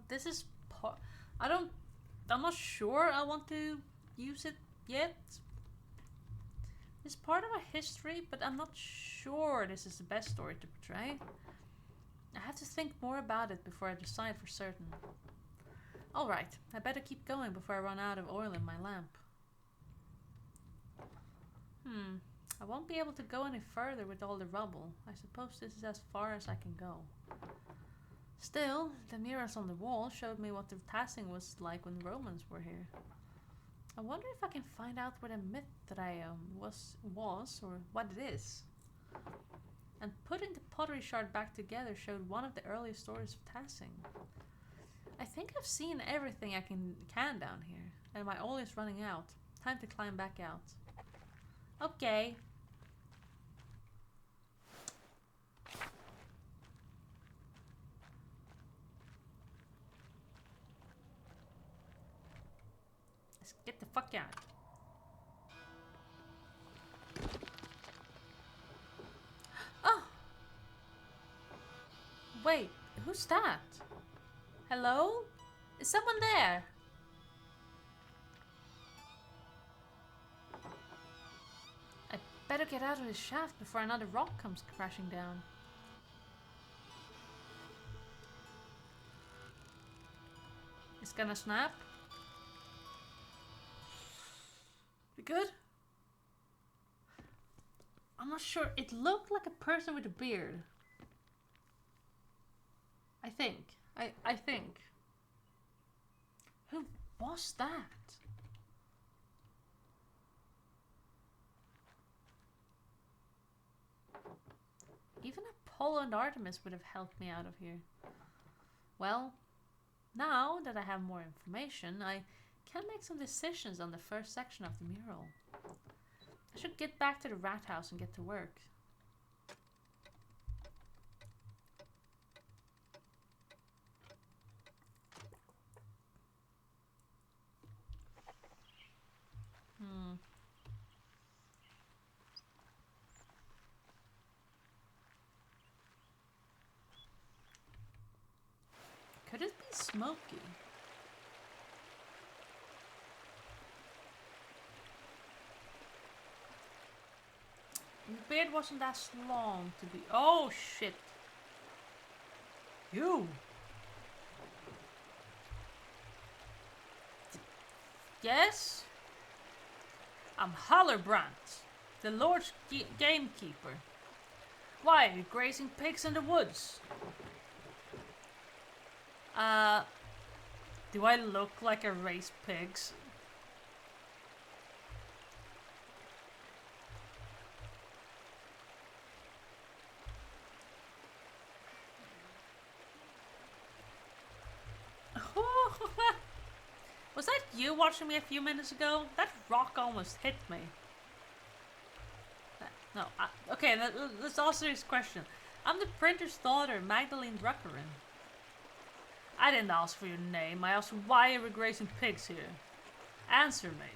This is part. I'm not sure I want to use it yet. It's part of my history, but I'm not sure this is the best story to portray. I have to think more about it before I decide for certain. Alright, I better keep going before I run out of oil in my lamp. I won't be able to go any further with all the rubble. I suppose this is as far as I can go. Still, the mirrors on the wall showed me what the Tassing was like when the Romans were here. I wonder if I can find out where the myth that I was or what it is. And putting the pottery shard back together showed one of the earliest stories of Tassing. I think I've seen everything I can down here, and my oil is running out. Time to climb back out. Okay. Let's get the fuck out. Oh! Wait, who's that? Hello? Is someone there? I better get out of this shaft before another rock comes crashing down. It's gonna snap. We good? I'm not sure. It looked like a person with a beard. I think. I think. Who was that? Even Apollo and Artemis would have helped me out of here. Well, now that I have more information, I can make some decisions on the first section of the mural. I should get back to the rat house and get to work. Could it be smoky? The beard wasn't that long to be. Oh shit! You! Yes? I'm Hallerbrand, the Lord's gamekeeper. Why are you grazing pigs in the woods? Do I look like I raise pigs? Was that you watching me a few minutes ago? That rock almost hit me. No, okay, let's answer this question. I'm the printer's daughter, Magdalene Druckerin. I didn't ask for your name. I asked why you were grazing pigs here. Answer me.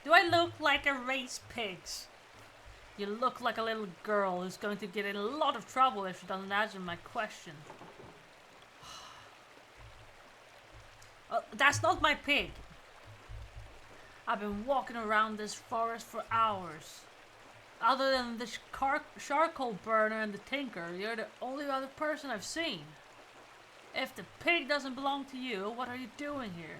Do I look like I raise pigs? You look like a little girl who's going to get in a lot of trouble if she doesn't answer my question. That's not my pig. I've been walking around this forest for hours. Other than the charcoal burner and the tinker, you're the only other person I've seen. If the pig doesn't belong to you, what are you doing here?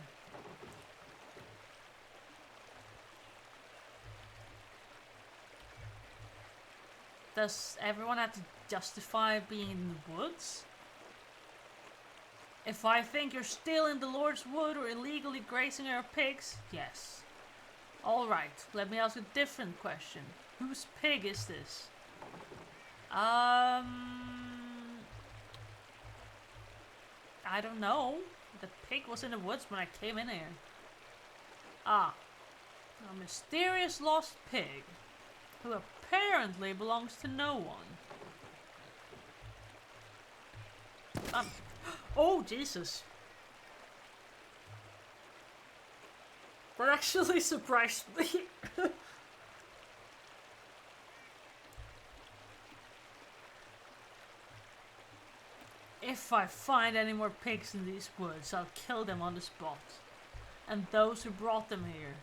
Does everyone have to justify being in the woods? If I think you're still in the Lord's wood or illegally grazing our pigs, yes. Alright, let me ask a different question. Whose pig is this? I don't know. The pig was in the woods when I came in here. Ah, a mysterious lost pig who apparently belongs to no one. Oh, Jesus. That actually surprised me. If I find any more pigs in these woods, I'll kill them on the spot. And those who brought them here.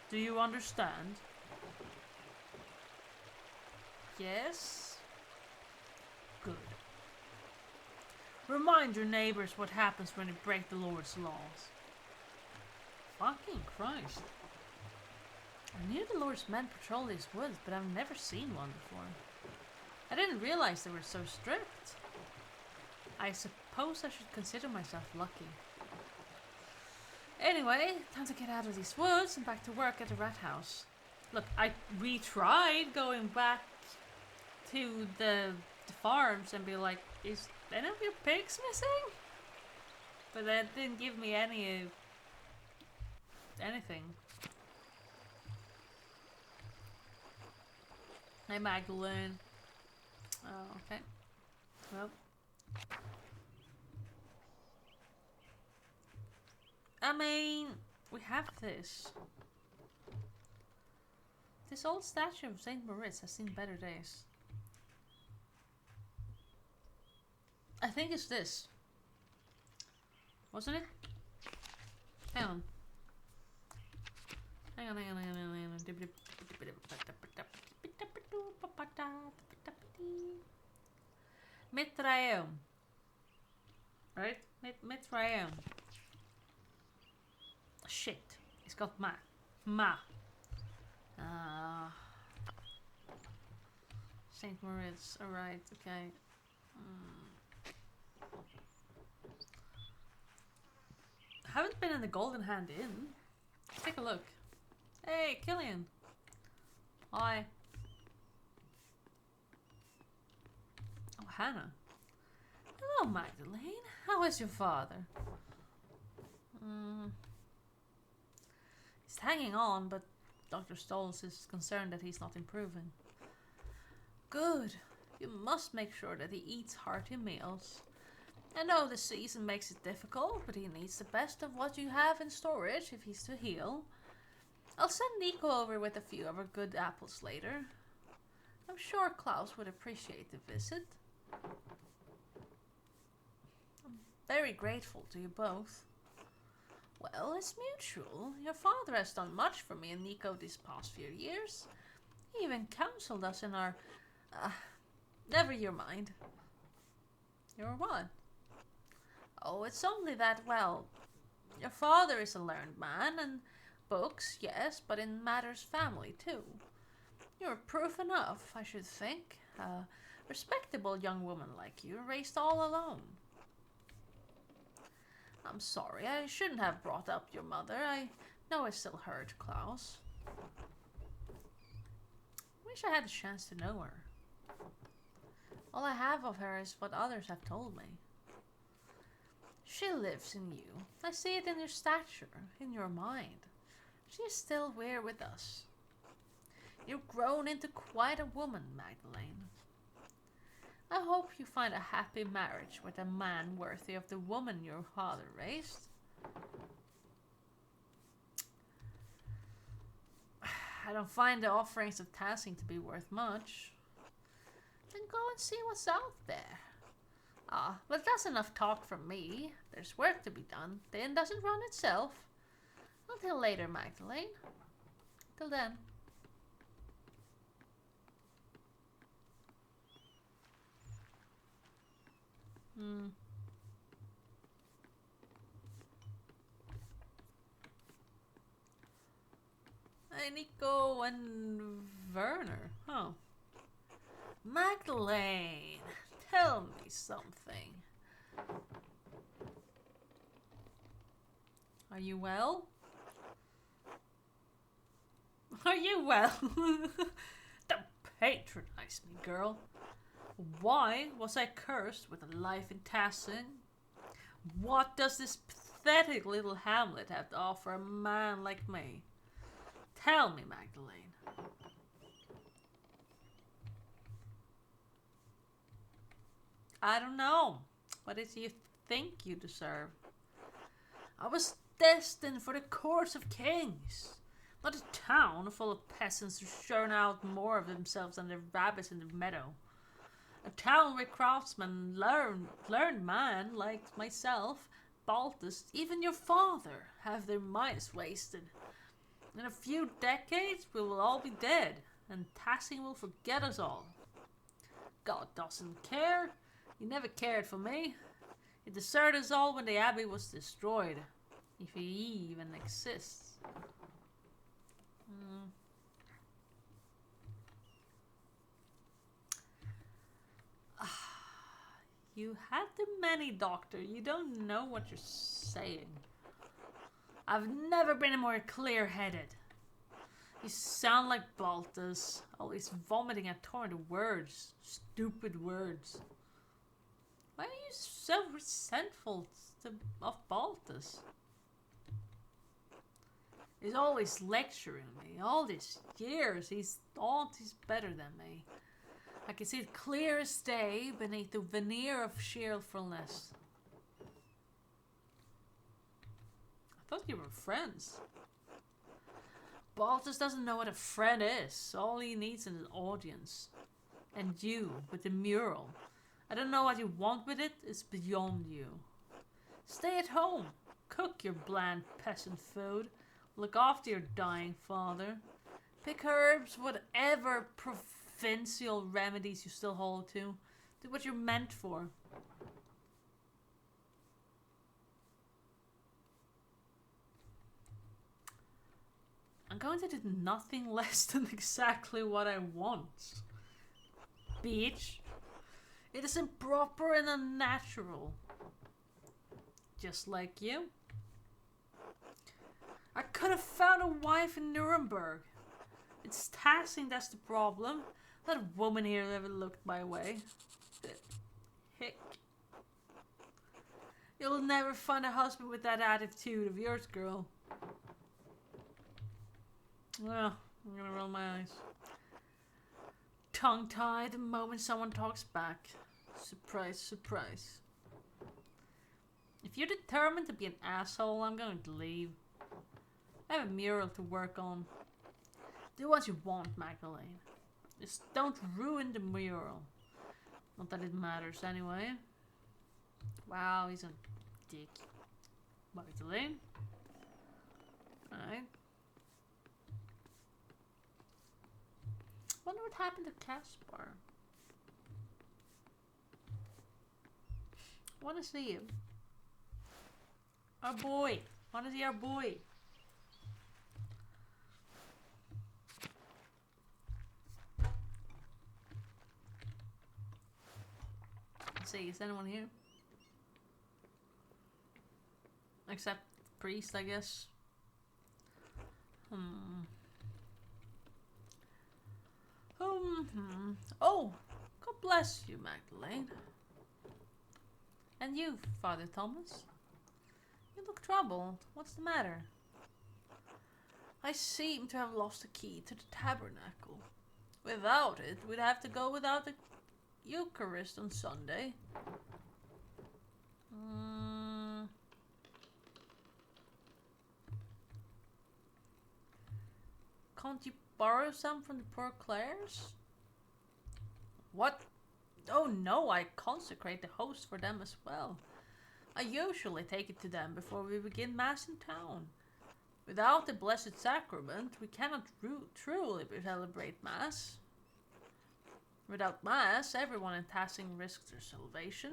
Do you understand? Yes? Good. Remind your neighbors what happens when you break the Lord's laws. Fucking Christ. I knew the Lord's men patrol these woods, but I've never seen one before. I didn't realize they were so strict. I suppose I should consider myself lucky. Anyway, time to get out of these woods and back to work at the rat house. Look, we tried going back to the farms and be like, is any of your pigs missing? But that didn't give me anything. Hey Magdalene. Oh, okay. Well. I mean, we have this. This old statue of Saint Moritz has seen better days. I think it's this. Wasn't it? Hang on. Hang on. Mitraeum. Right? Mitraeum. Shit. It's got ma. Saint Moritz. Alright, okay. Haven't been in the Golden Hand Inn. Let's take a look. Hey, Killian. Hi. Oh, Hannah. Hello, Magdalene. How is your father? He's hanging on, but Dr. Stolz is concerned that he's not improving. Good. You must make sure that he eats hearty meals. I know the season makes it difficult, but he needs the best of what you have in storage if he's to heal. I'll send Nico over with a few of our good apples later. I'm sure Klaus would appreciate the visit. I'm very grateful to you both. Well, it's mutual. Your father has done much for me and Nico these past few years. He even counseled us in our... never you mind. Your what? Oh, it's only that, well, your father is a learned man, and books, yes, but in matters family, too. You're proof enough, I should think. A respectable young woman like you, raised all alone. I'm sorry, I shouldn't have brought up your mother. I know I still hurt Klaus. Wish I had a chance to know her. All I have of her is what others have told me. She lives in you. I see it in your stature, in your mind. She is still here with us. You've grown into quite a woman, Magdalene. I hope you find a happy marriage with a man worthy of the woman your father raised. I don't find the offerings of Tassing to be worth much. Then go and see what's out there. Ah, but that's enough talk from me. There's work to be done. The inn doesn't run itself. Until later, Magdalene. Till then. Hey, Nico and Werner. Huh. Magdalene, tell me something. Are you well? Are you well? Don't patronize me, girl. Why was I cursed with a life in Tassing? What does this pathetic little hamlet have to offer a man like me? Tell me, Magdalene. I don't know. What do you think you deserve? I was destined for the courts of kings, not a town full of peasants who churn out more of themselves than the rabbits in the meadow. A town where craftsmen, learned men like myself, Baltus, even your father, have their minds wasted. In a few decades we will all be dead, and Tassing will forget us all. God doesn't care. He never cared for me. He deserted us all when the abbey was destroyed, if he even exists. You had the many, Doctor. You don't know what you're saying. I've never been more clear-headed. You sound like Baltus, always vomiting at torrent words, stupid words. Why are you so resentful of Baltus? He's always lecturing me. All these years, he's thought he's better than me. I can see it clear as day beneath the veneer of cheerfulness. I thought you were friends. Baltus doesn't know what a friend is. All he needs is an audience. And you, with the mural. I don't know what you want with it. It's beyond you. Stay at home. Cook your bland peasant food. Look after your dying father. Pick herbs, whatever provincial remedies you still hold to. Do what you're meant for. I'm going to do nothing less than exactly what I want. Bitch. It is improper and unnatural. Just like you. I could have found a wife in Nuremberg. It's Tassing that's the problem. Not a woman here ever looked my way. Hick. You'll never find a husband with that attitude of yours, girl. Well, I'm gonna roll my eyes. Tongue-tied the moment someone talks back. Surprise, surprise. If you're determined to be an asshole, I'm going to leave. I have a mural to work on. Do what you want, Magdalene. Just don't ruin the mural. Not that it matters anyway. Wow, he's a dick. Magdalene. Alright. Wonder what happened to Caspar. Wanna see him. Our boy. Wanna see our boy. Let's see, is anyone here? Except priest, I guess. Oh, God bless you, Magdalene. And you, Father Thomas. You look troubled. What's the matter? I seem to have lost the key to the tabernacle. Without it, we'd have to go without the Eucharist on Sunday. Can't you borrow some from the poor Clares? What? Oh no, I consecrate the host for them as well. I usually take it to them before we begin Mass in town. Without the Blessed Sacrament, we cannot truly celebrate Mass. Without Mass, everyone in Tassing risks their salvation.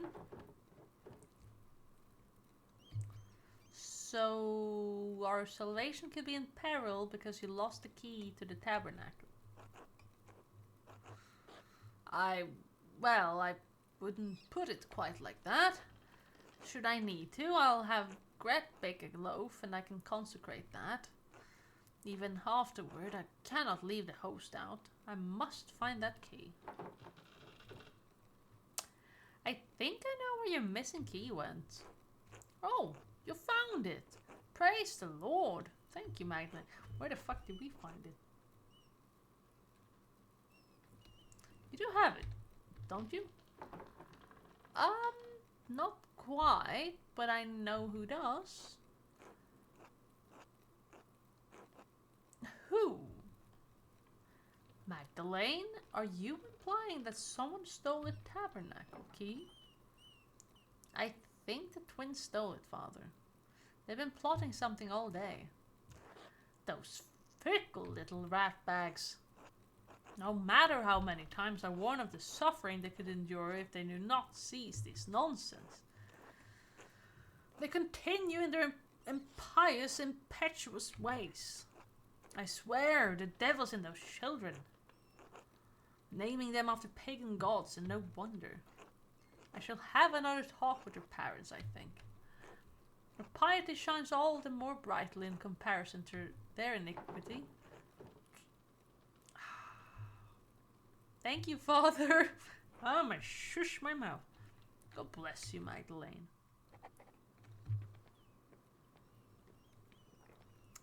So our salvation could be in peril because you lost the key to the tabernacle. I wouldn't put it quite like that. Should I need to, I'll have Gret bake a loaf and I can consecrate that. Even afterward, I cannot leave the host out. I must find that key. I think I know where your missing key went. Oh, you found it. Praise the Lord. Thank you, Magdalene. Where the fuck did we find it? You do have it, don't you? Not quite, but I know who does. Who? Magdalene, are you implying that someone stole the tabernacle key? I think the twins stole it, Father. They've been plotting something all day. Those fickle little rat bags. No matter how many times I warn of the suffering they could endure if they do not cease this nonsense. They continue in their impious, impetuous ways. I swear, the devil's in those children. Naming them after pagan gods, and no wonder. I shall have another talk with your parents, I think. Your piety shines all the more brightly in comparison to their iniquity. Thank you, Father. I'm gonna shush my mouth. God bless you, Magdalene.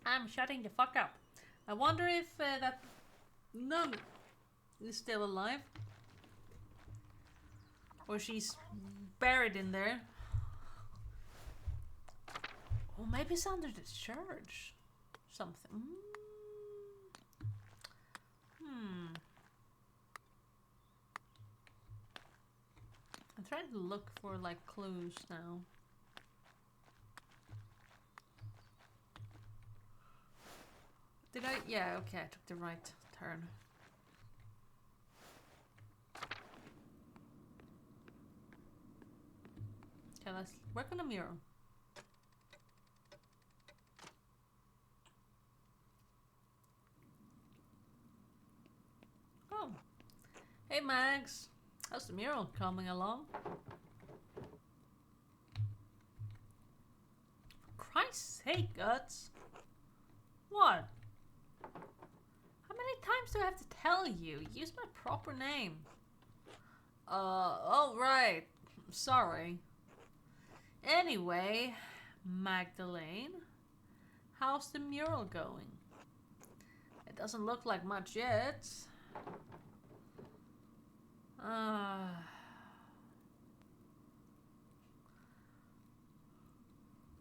I'm shutting the fuck up. I wonder if that nun is still alive. Or she's buried in there. Or maybe it's under the church. Something. I'm trying to look for like clues now. Did I? Yeah, okay, I took the right turn. Okay, let's work on the mural. Oh. Hey, Mags. How's the mural coming along? For Christ's sake, Guts. What? How many times do I have to tell you? Use my proper name. Oh right. Sorry. Anyway, Magdalene, how's the mural going? It doesn't look like much yet.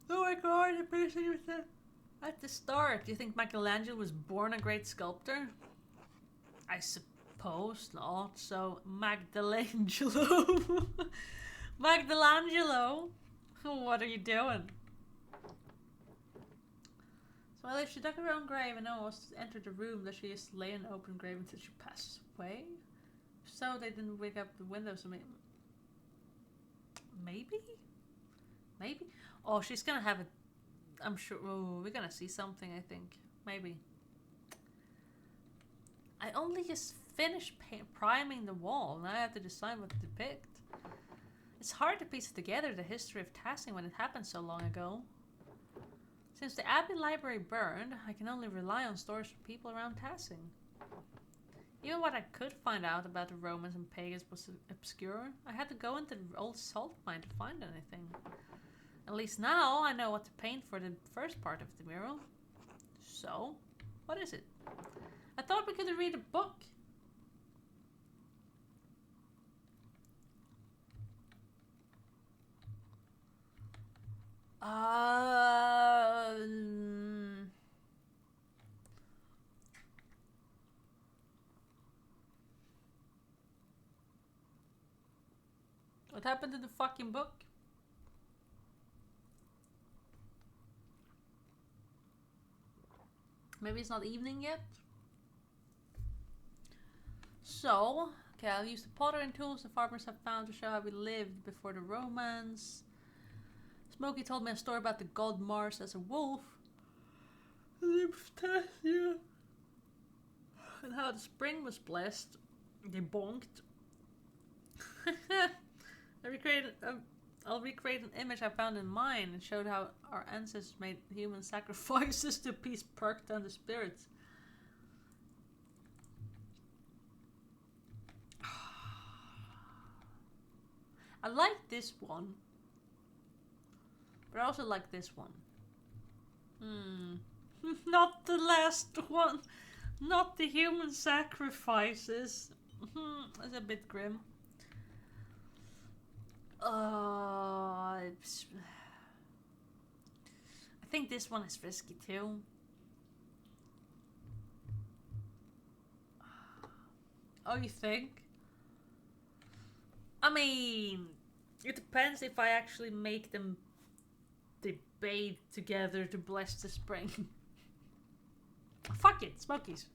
Oh my god, the person was that. At the start, do you think Michelangelo was born a great sculptor? I suppose not. So, Magdalangelo. Magdalangelo. What are you doing? So, well, if she dug her own grave and no one was to enter the room, that she just lay in an open grave until she passes away? So they didn't wake up the windows. I mean, maybe? Maybe? Oh, she's gonna have it. I'm sure. Oh, we're gonna see something, I think. Maybe. I only just finished priming the wall. Now I have to decide what to depict. It's hard to piece together the history of Tassing when it happened so long ago. Since the Abbey Library burned, I can only rely on stories from people around Tassing. Even what I could find out about the Romans and pagans was obscure. I had to go into the old salt mine to find anything. At least now I know what to paint for the first part of the mural. So, What is it? I thought we could read a book. What happened to the fucking book? Maybe it's not evening yet? So, okay, I'll use the pottery and tools the farmers have found to show how we lived before the Romans. Smokey told me a story about the god Mars as a wolf. And how the spring was blessed. They bonked. I'll recreate an image I found in mine and showed how our ancestors made human sacrifices to appease perked down the spirits. I like this one. But I also like this one. Not the last one. Not the human sacrifices. That's a bit grim. I think this one is risky too. Oh, you think? I mean, it depends if I actually make them debate together to bless the spring. Fuck it, Smokies.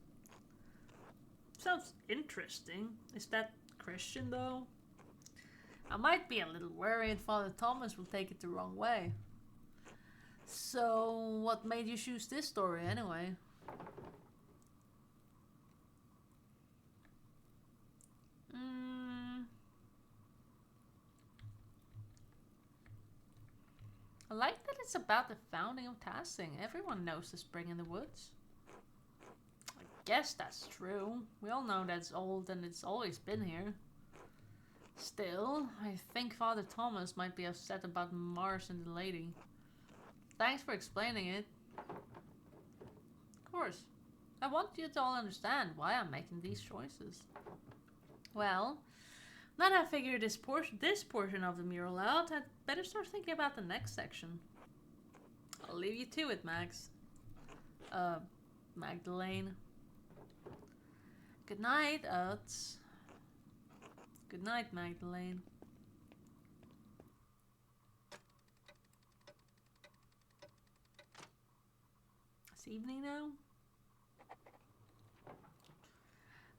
Sounds interesting. Is that Christian though? I might be a little worried Father Thomas will take it the wrong way. So, what made you choose this story anyway? I like that it's about the founding of Tassing. Everyone knows the spring in the woods. I guess that's true. We all know that's old and it's always been here. Still, I think Father Thomas might be upset about Mars and the lady. Thanks for explaining it. Of course. I want you to all understand why I'm making these choices. Well, now that I figured this portion of the mural out, I'd better start thinking about the next section. I'll leave you to it, Max. Magdalene. Good night, Oats. Good night, Magdalene. It's evening now.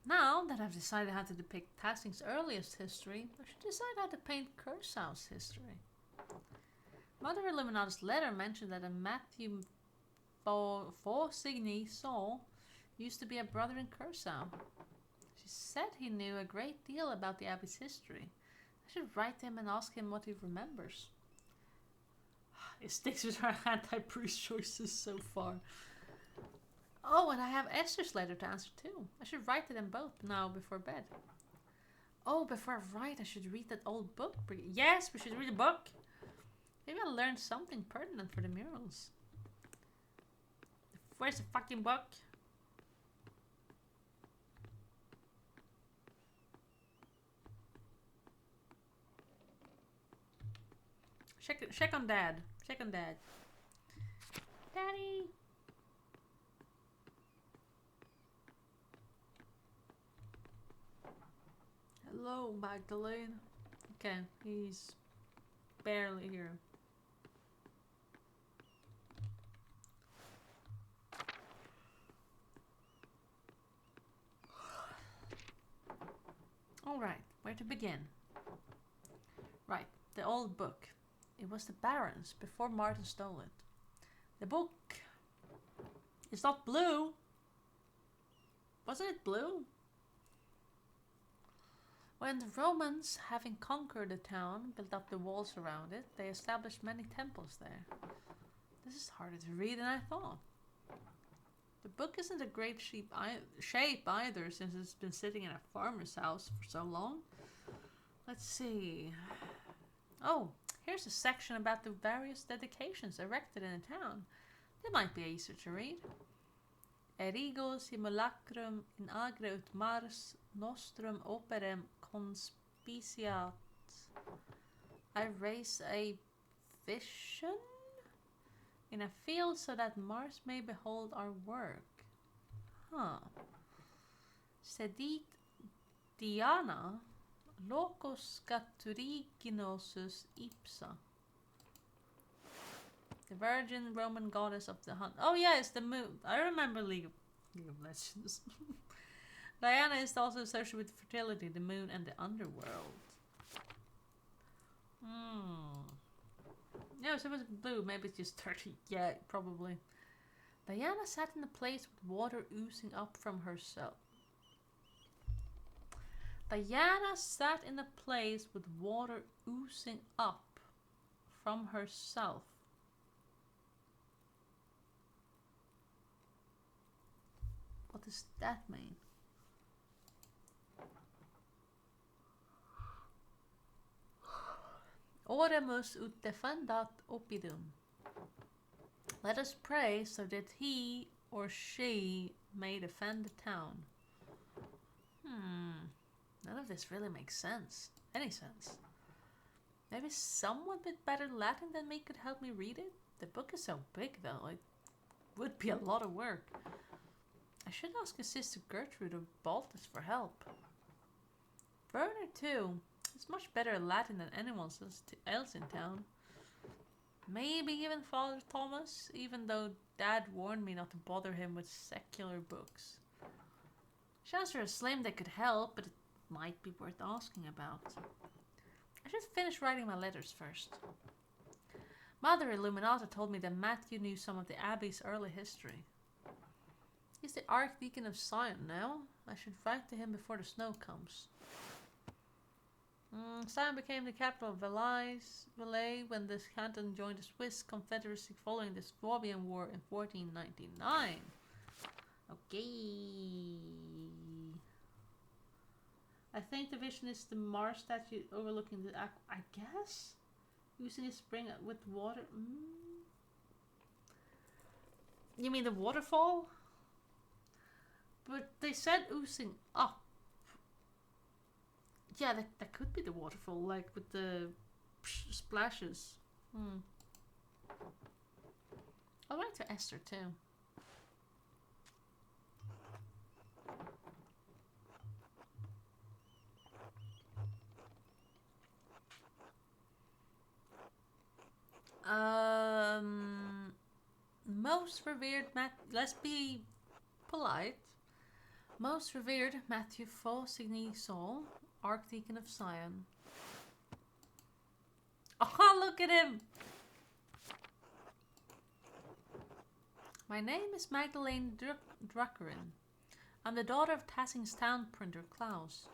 Now that I've decided how to depict Tassing's earliest history, I should decide how to paint Cursow's history. Mother Illuminati's letter mentioned that a Matthew Faucigny Saul used to be a brother in Cursow. She said he knew a great deal about the Abbey's history. I should write to him and ask him what he remembers. It sticks with her anti-priest choices so far. Oh, and I have Esther's letter to answer too. I should write to them both now before bed. Oh, before I write, I should read that old book. Yes, we should read a book. Maybe I'll learn something pertinent for the murals. Where's the fucking book? Check on Dad. Check on Dad. Daddy. Hello, Magdalene. Okay, he's barely here. Alright, where to begin? Right, the old book. It was the Baron's before Martin stole it. The book is not blue. Wasn't it blue? When the Romans, having conquered the town, built up the walls around it, they established many temples there. This is harder to read than I thought. The book isn't a great shape either, since it's been sitting in a farmer's house for so long. Let's see. Oh, here's a section about the various dedications erected in the town. That might be easier to read. Erigo simulacrum in agre ut Mars nostrum operem conspiciat. I raise a vision in a field so that Mars may behold our work. Huh. Sedit Diana locus scaturiginosus ipsa. The Virgin Roman goddess of the hunt. Oh yeah, it's the moon. I remember League of Legends. Diana is also associated with fertility, the moon, and the underworld. Yeah, so it was blue. Maybe it's just 30. Yeah, probably. Diana sat in a place with water oozing up from herself. Diana sat in a place with water oozing up from herself. What does that mean? Oremus ut defendat oppidum. Let us pray so that he or she may defend the town. None of this really makes sense. Any sense. Maybe someone with better Latin than me could help me read it? The book is so big though, it would be a lot of work. I should ask his sister Gertrude or Baltus for help. Werner too. He's much better at Latin than anyone else in town. Maybe even Father Thomas, even though Dad warned me not to bother him with secular books. Chances are slim they could help, but it might be worth asking about. I should finish writing my letters first. Mother Illuminata told me that Matthew knew some of the Abbey's early history. He's the Archdeacon of Sion now. I should write to him before the snow comes. Sion became the capital of Valais when this canton joined the Swiss Confederacy following the Swabian War in 1499. Okay. I think the vision is the Mars statue overlooking the I guess? Using a spring with water. You mean the waterfall? But they said oozing up. Yeah, that could be the waterfall, like with the splashes. I'll write to Esther too. Most revered let's be polite. Most revered Matthew Faucigny Saul, Archdeacon of Sion. Oh, look at him! My name is Magdalene Druckerin. I'm the daughter of Tassing's town printer Klaus.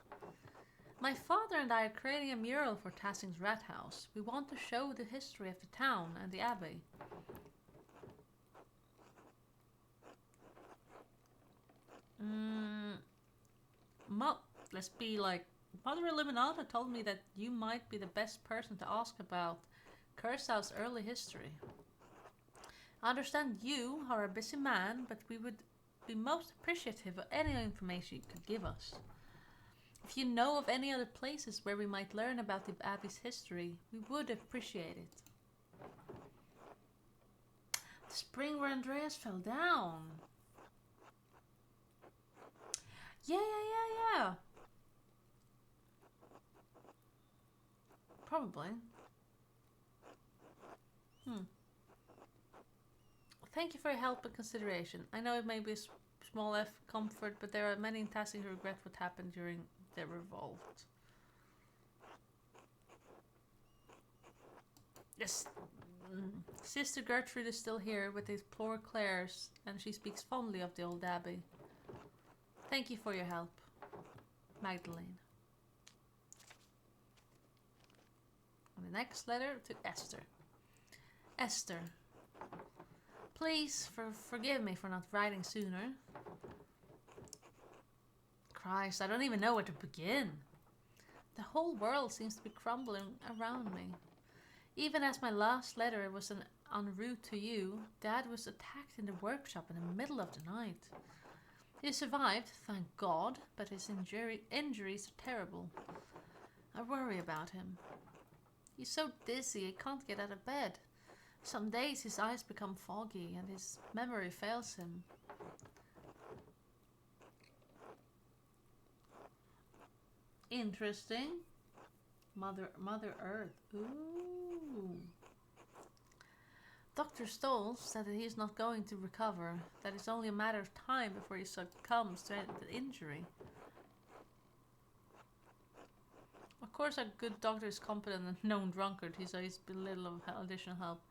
My father and I are creating a mural for Tassing's rat house. We want to show the history of the town and the abbey. Let's be like, Mother Illuminata told me that you might be the best person to ask about Kursaw's early history. I understand you are a busy man, but we would be most appreciative of any information you could give us. If you know of any other places where we might learn about the Abbey's history, we would appreciate it. The spring where Andreas fell down. Yeah. Probably. Thank you for your help and consideration. I know it may be a small F comfort, but there are many in Tassing who regret what happened during their revolt. Yes. Sister Gertrude is still here with these poor Clares, and she speaks fondly of the old abbey. Thank you for your help, Magdalene. And the next letter to Esther. Esther, please forgive me for not writing sooner. Christ, I don't even know where to begin. The whole world seems to be crumbling around me. Even as my last letter was an en route to you, Dad was attacked in the workshop in the middle of the night. He survived, thank God, but his injuries are terrible. I worry about him. He's so dizzy he can't get out of bed. Some days his eyes become foggy and his memory fails him. Interesting. Mother Earth. Ooh. Dr. Stoll said that he's not going to recover, that it's only a matter of time before he succumbs to the injury. Of course, a good doctor is competent and known drunkard. He's always been little of additional help.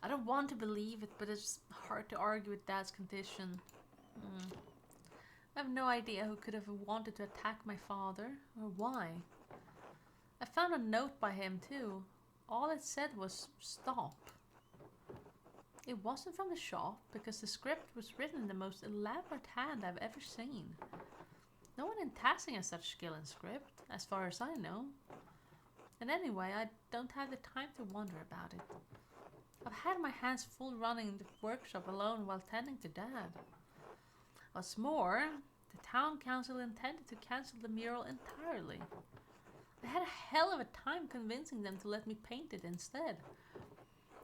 I don't want to believe it, but it's hard to argue with Dad's condition. I have no idea who could have wanted to attack my father, or why. I found a note by him too. All it said was, "Stop." It wasn't from the shop, because the script was written in the most elaborate hand I've ever seen. No one in Tassing has such skill in script, as far as I know. And anyway, I don't have the time to wonder about it. I've had my hands full running the workshop alone while tending to Dad. What's more, the town council intended to cancel the mural entirely. I had a hell of a time convincing them to let me paint it instead.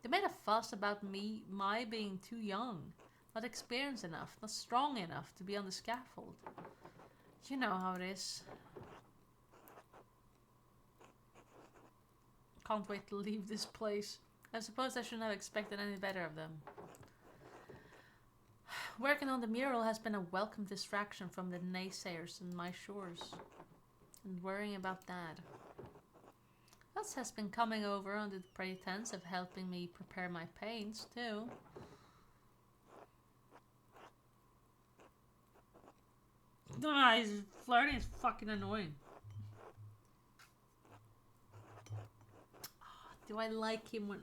They made a fuss about my being too young, not experienced enough, not strong enough to be on the scaffold. You know how it is. Can't wait to leave this place. I suppose I shouldn't have expected any better of them. Working on the mural has been a welcome distraction from the naysayers on my shores. And worrying about Dad. Gus has been coming over under the pretense of helping me prepare my paints too. He's flirting is fucking annoying. Do I like him when...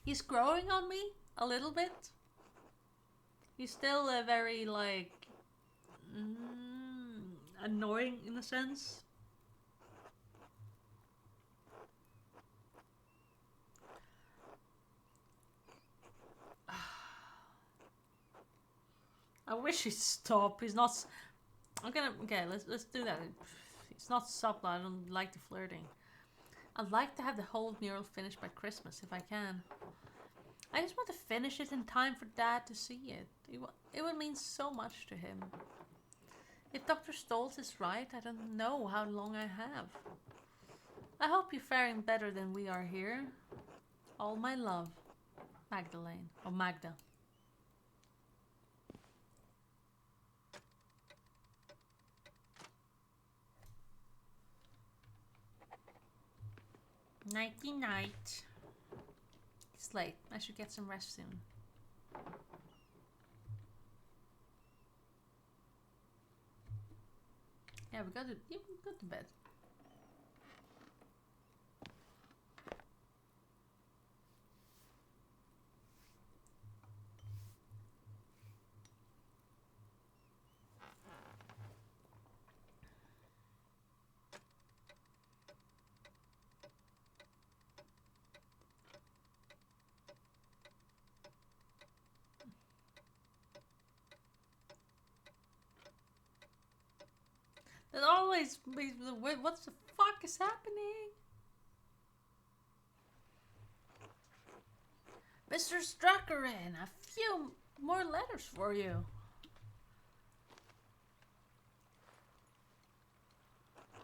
He's growing on me a little bit. He's still a very, like... annoying in a sense. I wish he'd stop. He's not... Okay, let's do that. It's not subtle. I don't like the flirting. I'd like to have the whole mural finished by Christmas if I can. I just want to finish it in time for Dad to see it. It would mean so much to him. If Dr. Stoltz is right, I don't know how long I have. I hope you're faring better than we are here. All my love, Magdalene. Or Magda. Nighty night. It's late. I should get some rest soon. Yeah, we can go to bed. That always makes me, what the fuck is happening? Mr. Struckerin, a few more letters for you.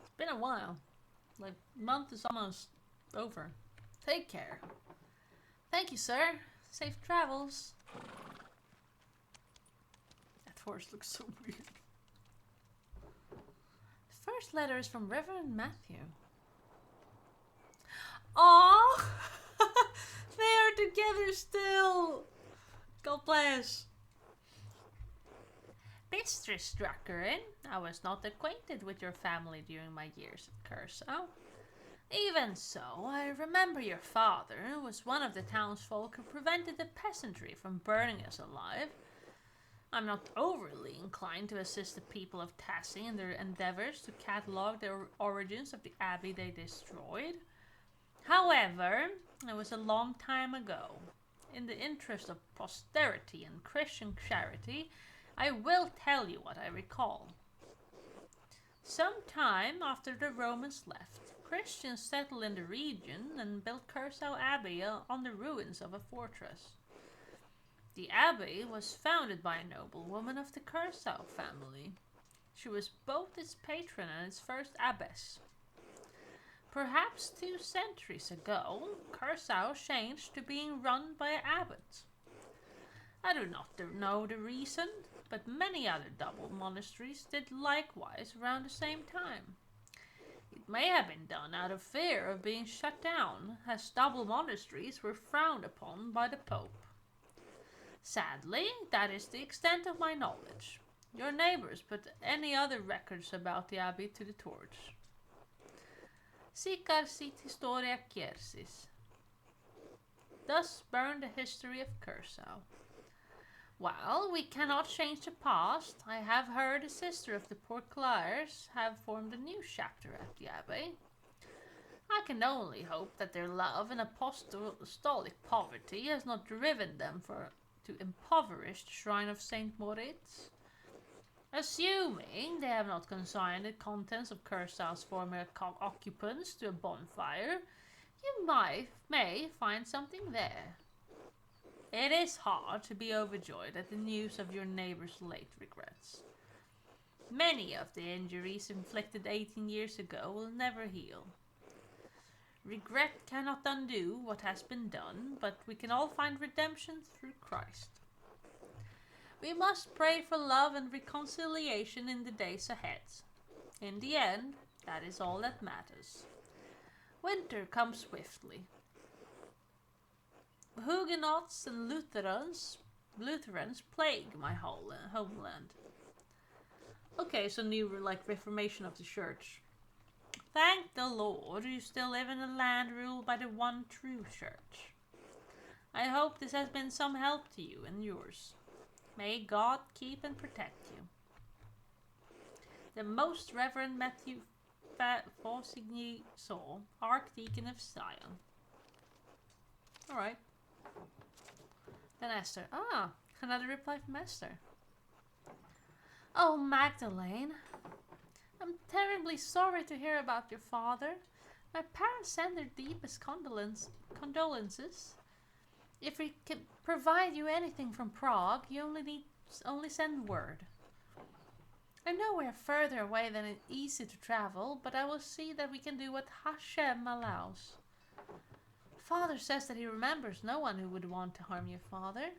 It's been a while. Like, month is almost over. Take care. Thank you, sir. Safe travels. That horse looks so weird. First letter is from Reverend Matthew. Aww! They are together still! God bless. Mistress Struckerin, I was not acquainted with your family during my years at Curacao. Even so, I remember your father was one of the townsfolk who prevented the peasantry from burning us alive. I'm not overly inclined to assist the people of Tassing in their endeavors to catalogue the origins of the abbey they destroyed. However, it was a long time ago, in the interest of posterity and Christian charity, I will tell you what I recall. Some time after the Romans left, Christians settled in the region and built Curacao Abbey on the ruins of a fortress. The abbey was founded by a noblewoman of the Curacao family. She was both its patron and its first abbess. Perhaps 2 centuries ago, Curacao changed to being run by an abbot. I do not know the reason, but many other double monasteries did likewise around the same time. It may have been done out of fear of being shut down, as double monasteries were frowned upon by the Pope. Sadly, that is the extent of my knowledge. Your neighbors put any other records about the abbey to the torch. Sic sit historia quersis. Thus burned the history of Curacao. While we cannot change the past, I have heard the sister of the Portclairs have formed a new chapter at the abbey. I can only hope that their love and apostolic poverty has not driven them to impoverish the shrine of Saint Moritz. Assuming they have not consigned the contents of Curaçao's former occupants to a bonfire, you may find something there. It is hard to be overjoyed at the news of your neighbor's late regrets. Many of the injuries inflicted 18 years ago will never heal. Regret cannot undo what has been done, but we can all find redemption through Christ. We must pray for love and reconciliation in the days ahead. In the end, that is all that matters. Winter comes swiftly. Huguenots and Lutherans plague my homeland. Okay, so new reformation of the church. Thank the Lord you still live in a land ruled by the one true church. I hope this has been some help to you and yours. May God keep and protect you. The Most Reverend Matthew Fausigny Saul, Archdeacon of Sion. Alright. Then Esther. Another reply from Esther. Oh, Magdalene. I'm terribly sorry to hear about your father. My parents send their deepest condolences. If we can provide you anything from Prague, you only send word. I know we are further away than it's easy to travel, but I will see that we can do what Hashem allows. Father says that he remembers no one who would want to harm your father.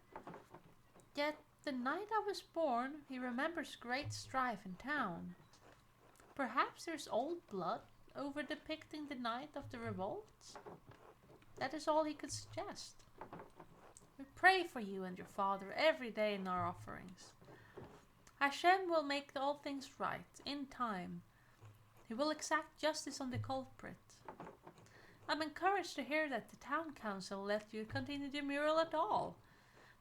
Yet, the night I was born, he remembers great strife in town. Perhaps there's old blood over depicting the night of the revolts? That is all he could suggest. We pray for you and your father every day in our offerings. Hashem will make all things right, in time. He will exact justice on the culprit. I'm encouraged to hear that the town council let you continue the mural at all.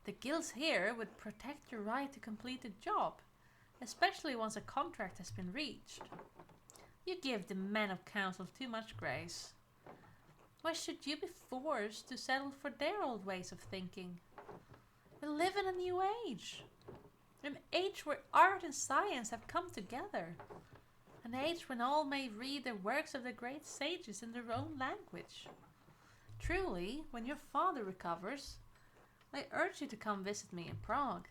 The guilds here would protect your right to complete the job, especially once a contract has been reached. You give the men of council too much grace. Why should you be forced to settle for their old ways of thinking? We live in a new age. An age where art and science have come together. An age when all may read the works of the great sages in their own language. Truly, when your father recovers, I urge you to come visit me in Prague.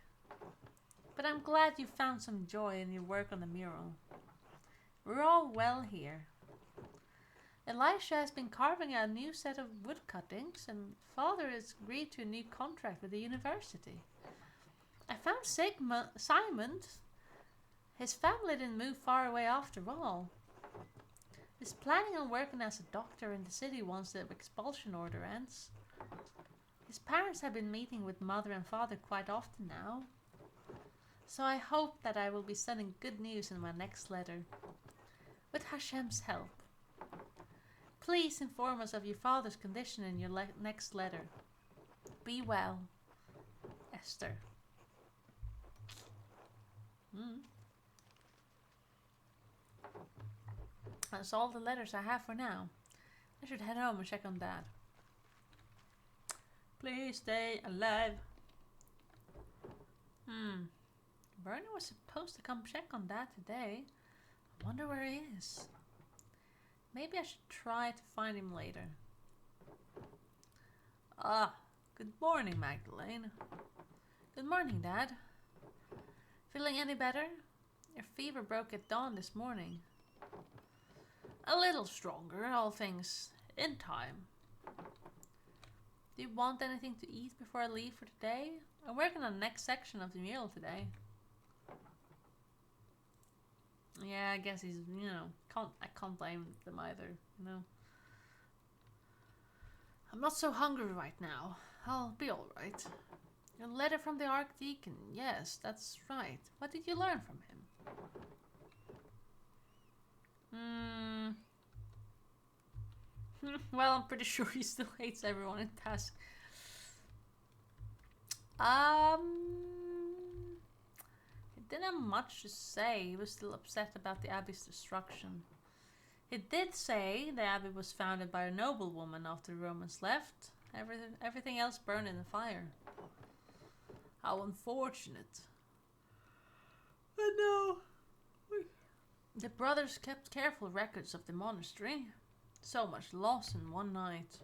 But I'm glad you found some joy in your work on the mural. We're all well here. Elisha has been carving a new set of wood cuttings, and father has agreed to a new contract with the university. I found Simon. His family didn't move far away after all. He's planning on working as a doctor in the city once the expulsion order ends. His parents have been meeting with mother and father quite often now. So I hope that I will be sending good news in my next letter. With Hashem's help. Please inform us of your father's condition in your next letter. Be well, Esther. That's all the letters I have for now. I should head home and check on Dad. Please stay alive. Bernie was supposed to come check on Dad today. I wonder where he is. Maybe I should try to find him later. Good morning, Magdalene. Good morning, Dad. Feeling any better? Your fever broke at dawn this morning. A little stronger, all things in time. Do you want anything to eat before I leave for today? I'm working on the next section of the mural today. Yeah, I guess he's, I can't blame them either, I'm not so hungry right now. I'll be alright. A letter from the Archdeacon. Yes, that's right. What did you learn from him? Well, I'm pretty sure he still hates everyone in task. He didn't have much to say. He was still upset about the Abbey's destruction. He did say the Abbey was founded by a noblewoman after the Romans left. Everything else burned in the fire. How unfortunate. I know. The brothers kept careful records of the monastery. So much loss in one night.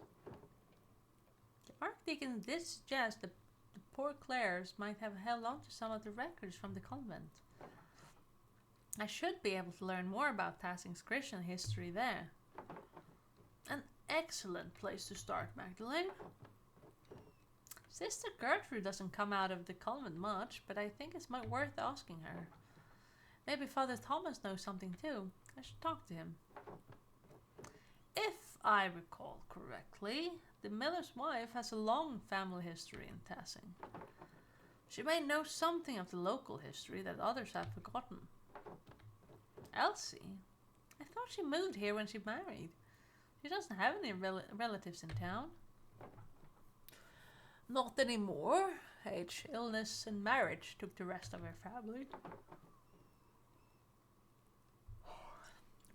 The Archdeacon did suggest that the poor Clares might have held on to some of the records from the convent. I should be able to learn more about Tassing's Christian history there. An excellent place to start, Magdalene. Sister Gertrude doesn't come out of the convent much, but I think it's worth asking her. Maybe Father Thomas knows something too. I should talk to him. If I recall correctly, the miller's wife has a long family history in Tassing. She may know something of the local history that others have forgotten. Elsie? I thought she moved here when she married. She doesn't have any relatives in town. Not anymore. Age, illness, and marriage took the rest of her family.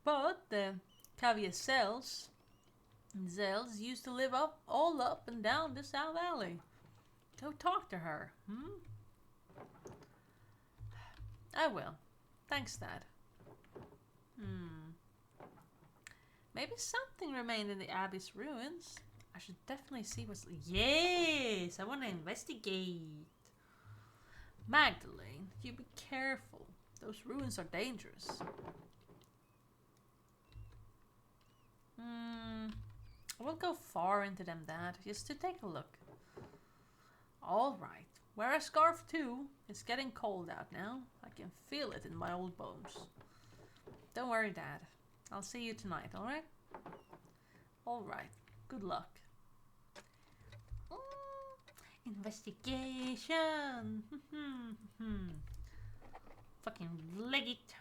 But the Caviar Zels used to live all up and down the South Alley. Go talk to her, I will. Thanks, Dad. Maybe something remained in the Abbey's ruins. I should definitely see what's... Yes! I want to investigate. Magdalene, you be careful. Those ruins are dangerous. I won't go far into them, Dad. Just to take a look. Alright. Wear a scarf too. It's getting cold out now. I can feel it in my old bones. Don't worry, Dad. I'll see you tonight, alright? Alright. Good luck. Investigation. Fucking leg it.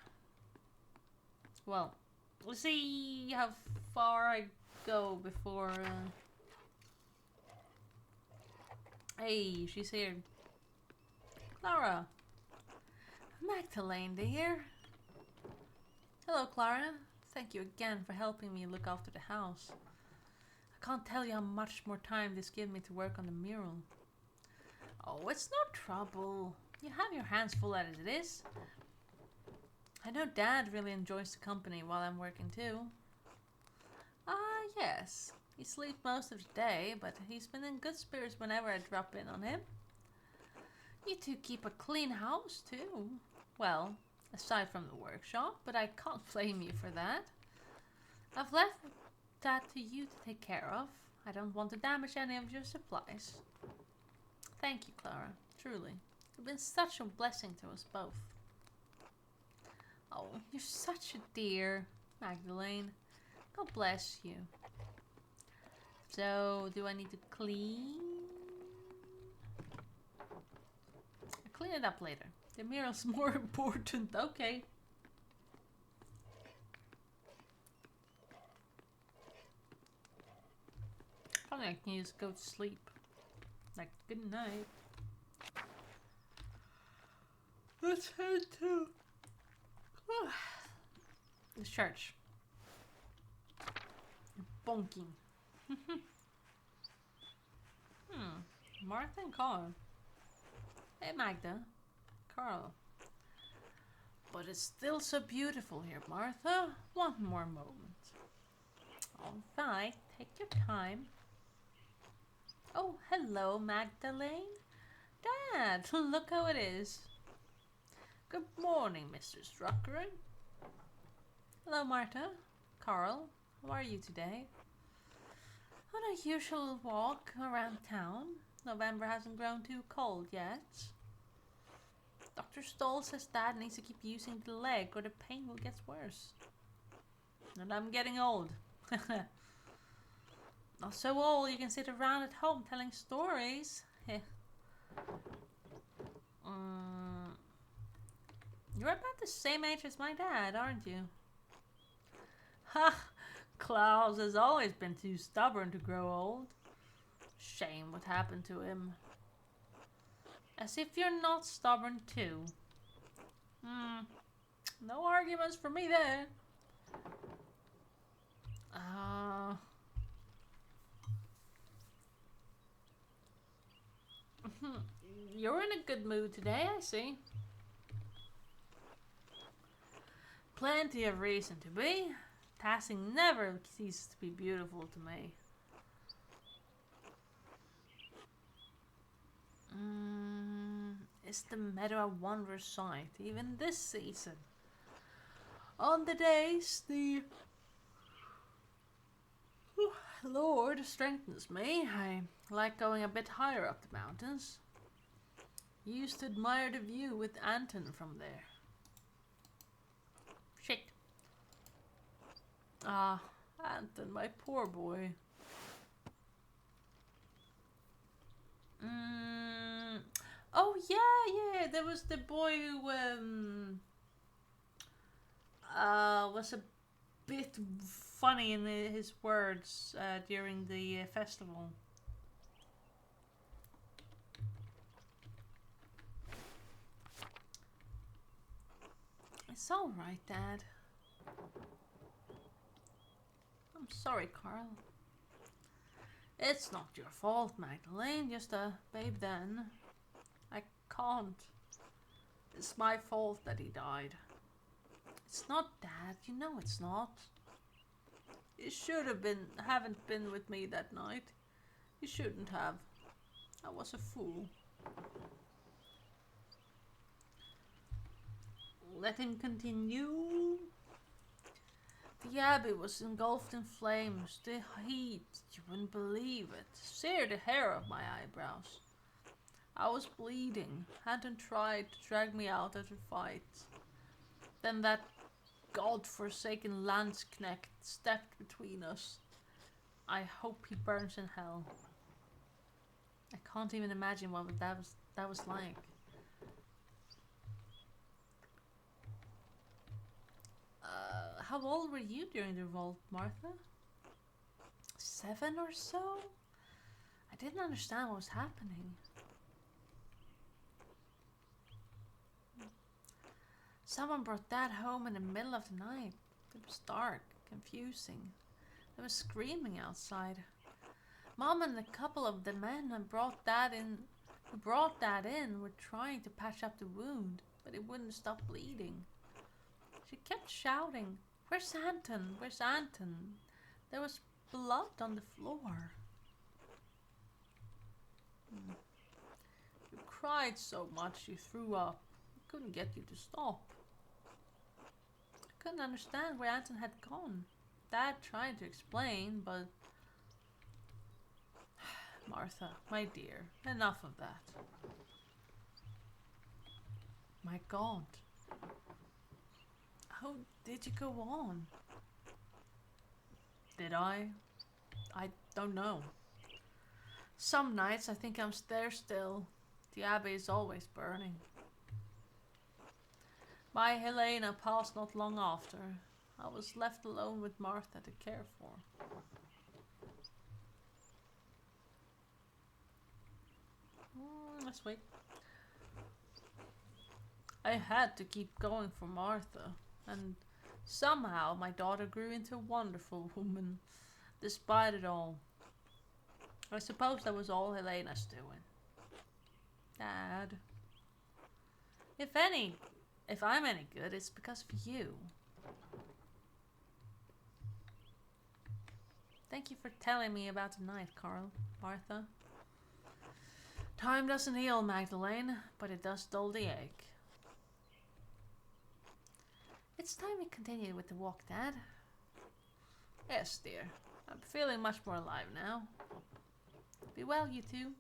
Well, we'll see how far I go before... Hey, she's here. Clara. Magdalene, dear. Hello, Clara. Thank you again for helping me look after the house. I can't tell you how much more time this gives me to work on the mural. Oh, it's no trouble. You have your hands full as it is. I know Dad really enjoys the company while I'm working too. Yes. He sleeps most of the day, but he's been in good spirits whenever I drop in on him. You two keep a clean house too. Well, aside from the workshop, but I can't blame you for that. I've left that to you to take care of. I don't want to damage any of your supplies. Thank you, Clara. Truly. You've been such a blessing to us both. Oh, you're such a dear, Magdalene. God bless you. So, do I need to clean? I'll clean it up later. The mural's more important. Okay. Probably I can just go to sleep. Like, good night. Let's head to the church. You're bonking. Martha and Carl. Hey Magda. Carl. But it's still so beautiful here, Martha. One more moment. Alright, take your time. Oh, hello, Magdalene. Dad, look how it is. Good morning, Mr. Struckering. Hello, Martha. Carl, how are you today? On a usual walk around town. November hasn't grown too cold yet. Dr. Stoll says Dad needs to keep using the leg or the pain will get worse. And I'm getting old. Not so old you can sit around at home telling stories. You're about the same age as my dad, aren't you? Ha! Klaus has always been too stubborn to grow old. Shame what happened to him. As if you're not stubborn too. No arguments for me there. You're in a good mood today, I see. Plenty of reason to be. Passing never ceases to be beautiful to me. Is the meadow a wondrous sight, even this season? On the days the Lord strengthens me, I like going a bit higher up the mountains. Used to admire the view with Anton from there. Shit. Ah, Anton, my poor boy. Oh yeah, there was the boy who was a bit funny in his words during the festival. It's all right, Dad. I'm sorry, Carl. It's not your fault, Magdalene. Just a babe then. I can't. It's my fault that he died. It's not, Dad. You know it's not. You should have haven't been with me that night. You shouldn't have. I was a fool. Let him continue. The abbey was engulfed in flames. The heat, you wouldn't believe it, seared the hair off my eyebrows. I was bleeding. Anton tried to drag me out of the fight. Then that god-forsaken Landsknecht stepped between us. I hope he burns in hell. I can't even imagine what that was like. How old were you during the revolt, Martha? 7 or so? I didn't understand what was happening. Someone brought Dad home in the middle of the night. It was dark, confusing. There was screaming outside. Mom and a couple of the men who brought Dad in were trying to patch up the wound, but it wouldn't stop bleeding. She kept shouting, "Where's Anton? Where's Anton?" There was blood on the floor. You cried so much you threw up. I couldn't get you to stop. I couldn't understand where Anton had gone. Dad tried to explain, but... Martha, my dear, enough of that. My God. How did you go on? Did I? I don't know. Some nights I think I'm there still. The abbey is always burning. My Helena passed not long after. I was left alone with Martha to care for. Let's wait. I had to keep going for Martha, and somehow my daughter grew into a wonderful woman, despite it all. I suppose that was all Helena's doing. Dad. If I'm any good, it's because of you. Thank you for telling me about the night, Carl. Martha. Time doesn't heal, Magdalene, but it does dull the ache. It's time we continue with the walk, Dad. Yes, dear. I'm feeling much more alive now. Be well, you two.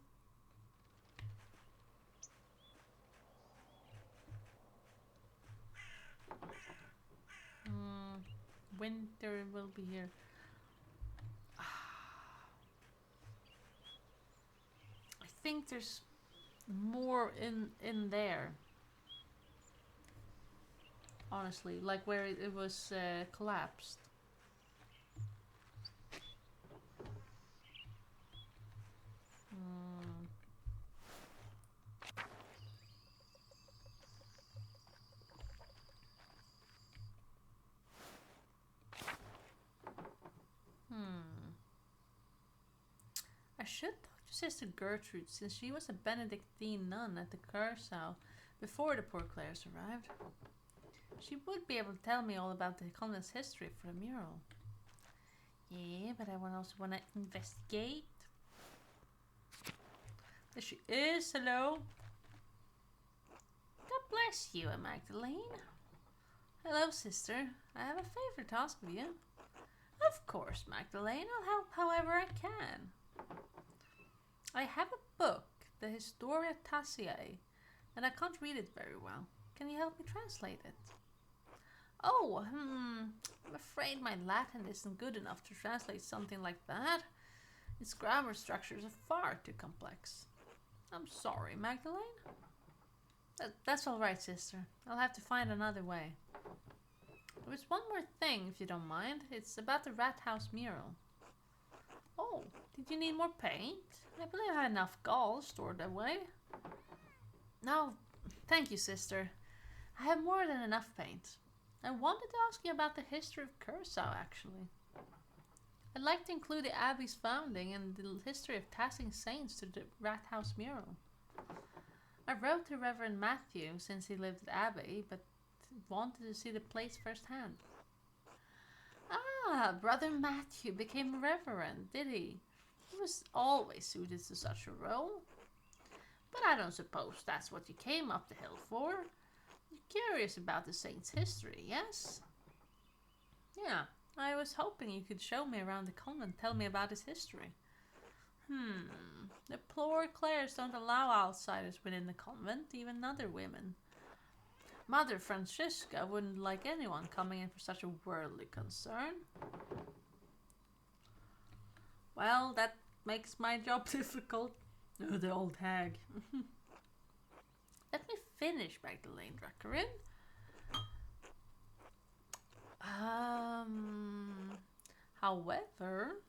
Winter will be here. I think there's more in there. Honestly, like where it was collapsed. I should talk to Sister Gertrude, since she was a Benedictine nun at the Curacao before the poor Clares arrived. She would be able to tell me all about the convent's history for the mural. Yeah, but I also want to investigate. There she is. Hello. God bless you, Magdalene. Hello, sister. I have a favor to ask of you. Of course, Magdalene. I'll help however I can. I have a book, the Historia Taciae, and I can't read it very well. Can you help me translate it? Oh, I'm afraid my Latin isn't good enough to translate something like that. Its grammar structures are far too complex. I'm sorry, Magdalene. That's all right, sister. I'll have to find another way. There's one more thing, if you don't mind. It's about the rat house mural. Oh, did you need more paint? I believe I had enough gall stored away. No, thank you, sister. I have more than enough paint. I wanted to ask you about the history of Curacao, actually. I'd like to include the Abbey's founding and the history of tassing saints to the rat house mural. I wrote to Reverend Matthew since he lived at Abbey, but wanted to see the place firsthand. Ah, Brother Matthew became a reverend, did he? He was always suited to such a role. But I don't suppose that's what you came up the hill for. You're curious about the saint's history, yes? Yeah, I was hoping you could show me around the convent, tell me about his history. The poor Clares don't allow outsiders within the convent, even other women. Mother Francisca wouldn't like anyone coming in for such a worldly concern. Well, that makes my job difficult. Oh, the old hag. Let me finish, Magdalene Druckerin. However,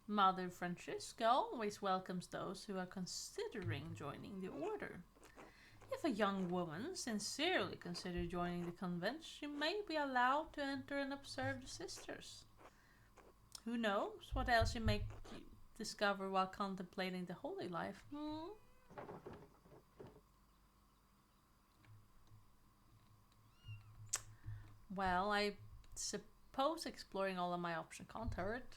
Mother Francisca always welcomes those who are considering joining the order. If a young woman sincerely considers joining the convent, she may be allowed to enter and observe the sisters. Who knows what else you may discover while contemplating the holy life? Well, I suppose exploring all of my options can't hurt.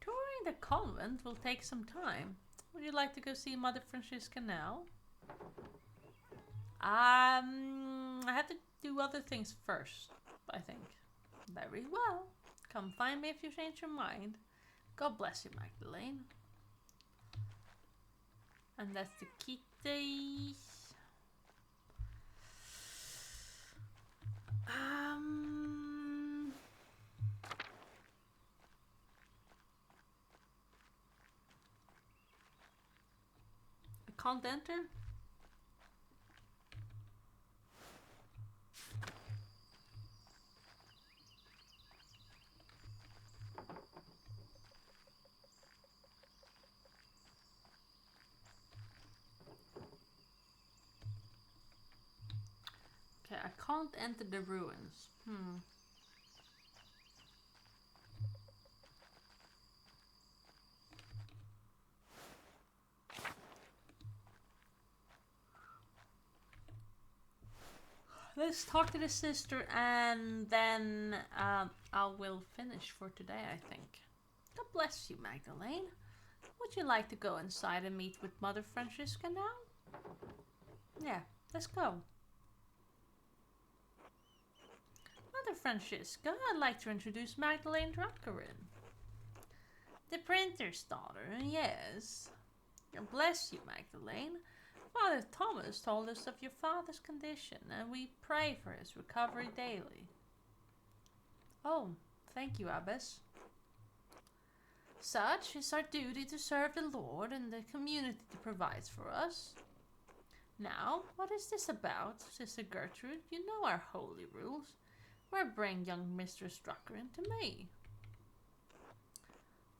Touring the convent will take some time. Would you like to go see Mother Francisca now? I have to do other things first, I think. Very well. Come find me if you change your mind. God bless you, Magdalene. And that's the kitty. I can't enter. Okay, I can't enter the ruins. Let's talk to the sister and then I will finish for today, I think. God bless you, Magdalene. Would you like to go inside and meet with Mother Francisca now? Yeah, let's go. Mother Francisca, I'd like to introduce Magdalene Druckerin. The printer's daughter, yes. God bless you, Magdalene. Father Thomas told us of your father's condition, and we pray for his recovery daily. Oh, thank you, Abbess. Such is our duty to serve the Lord and the community that provides for us. Now, what is this about, Sister Gertrude? You know our holy rules. Why bring young Mistress Druckerin to me?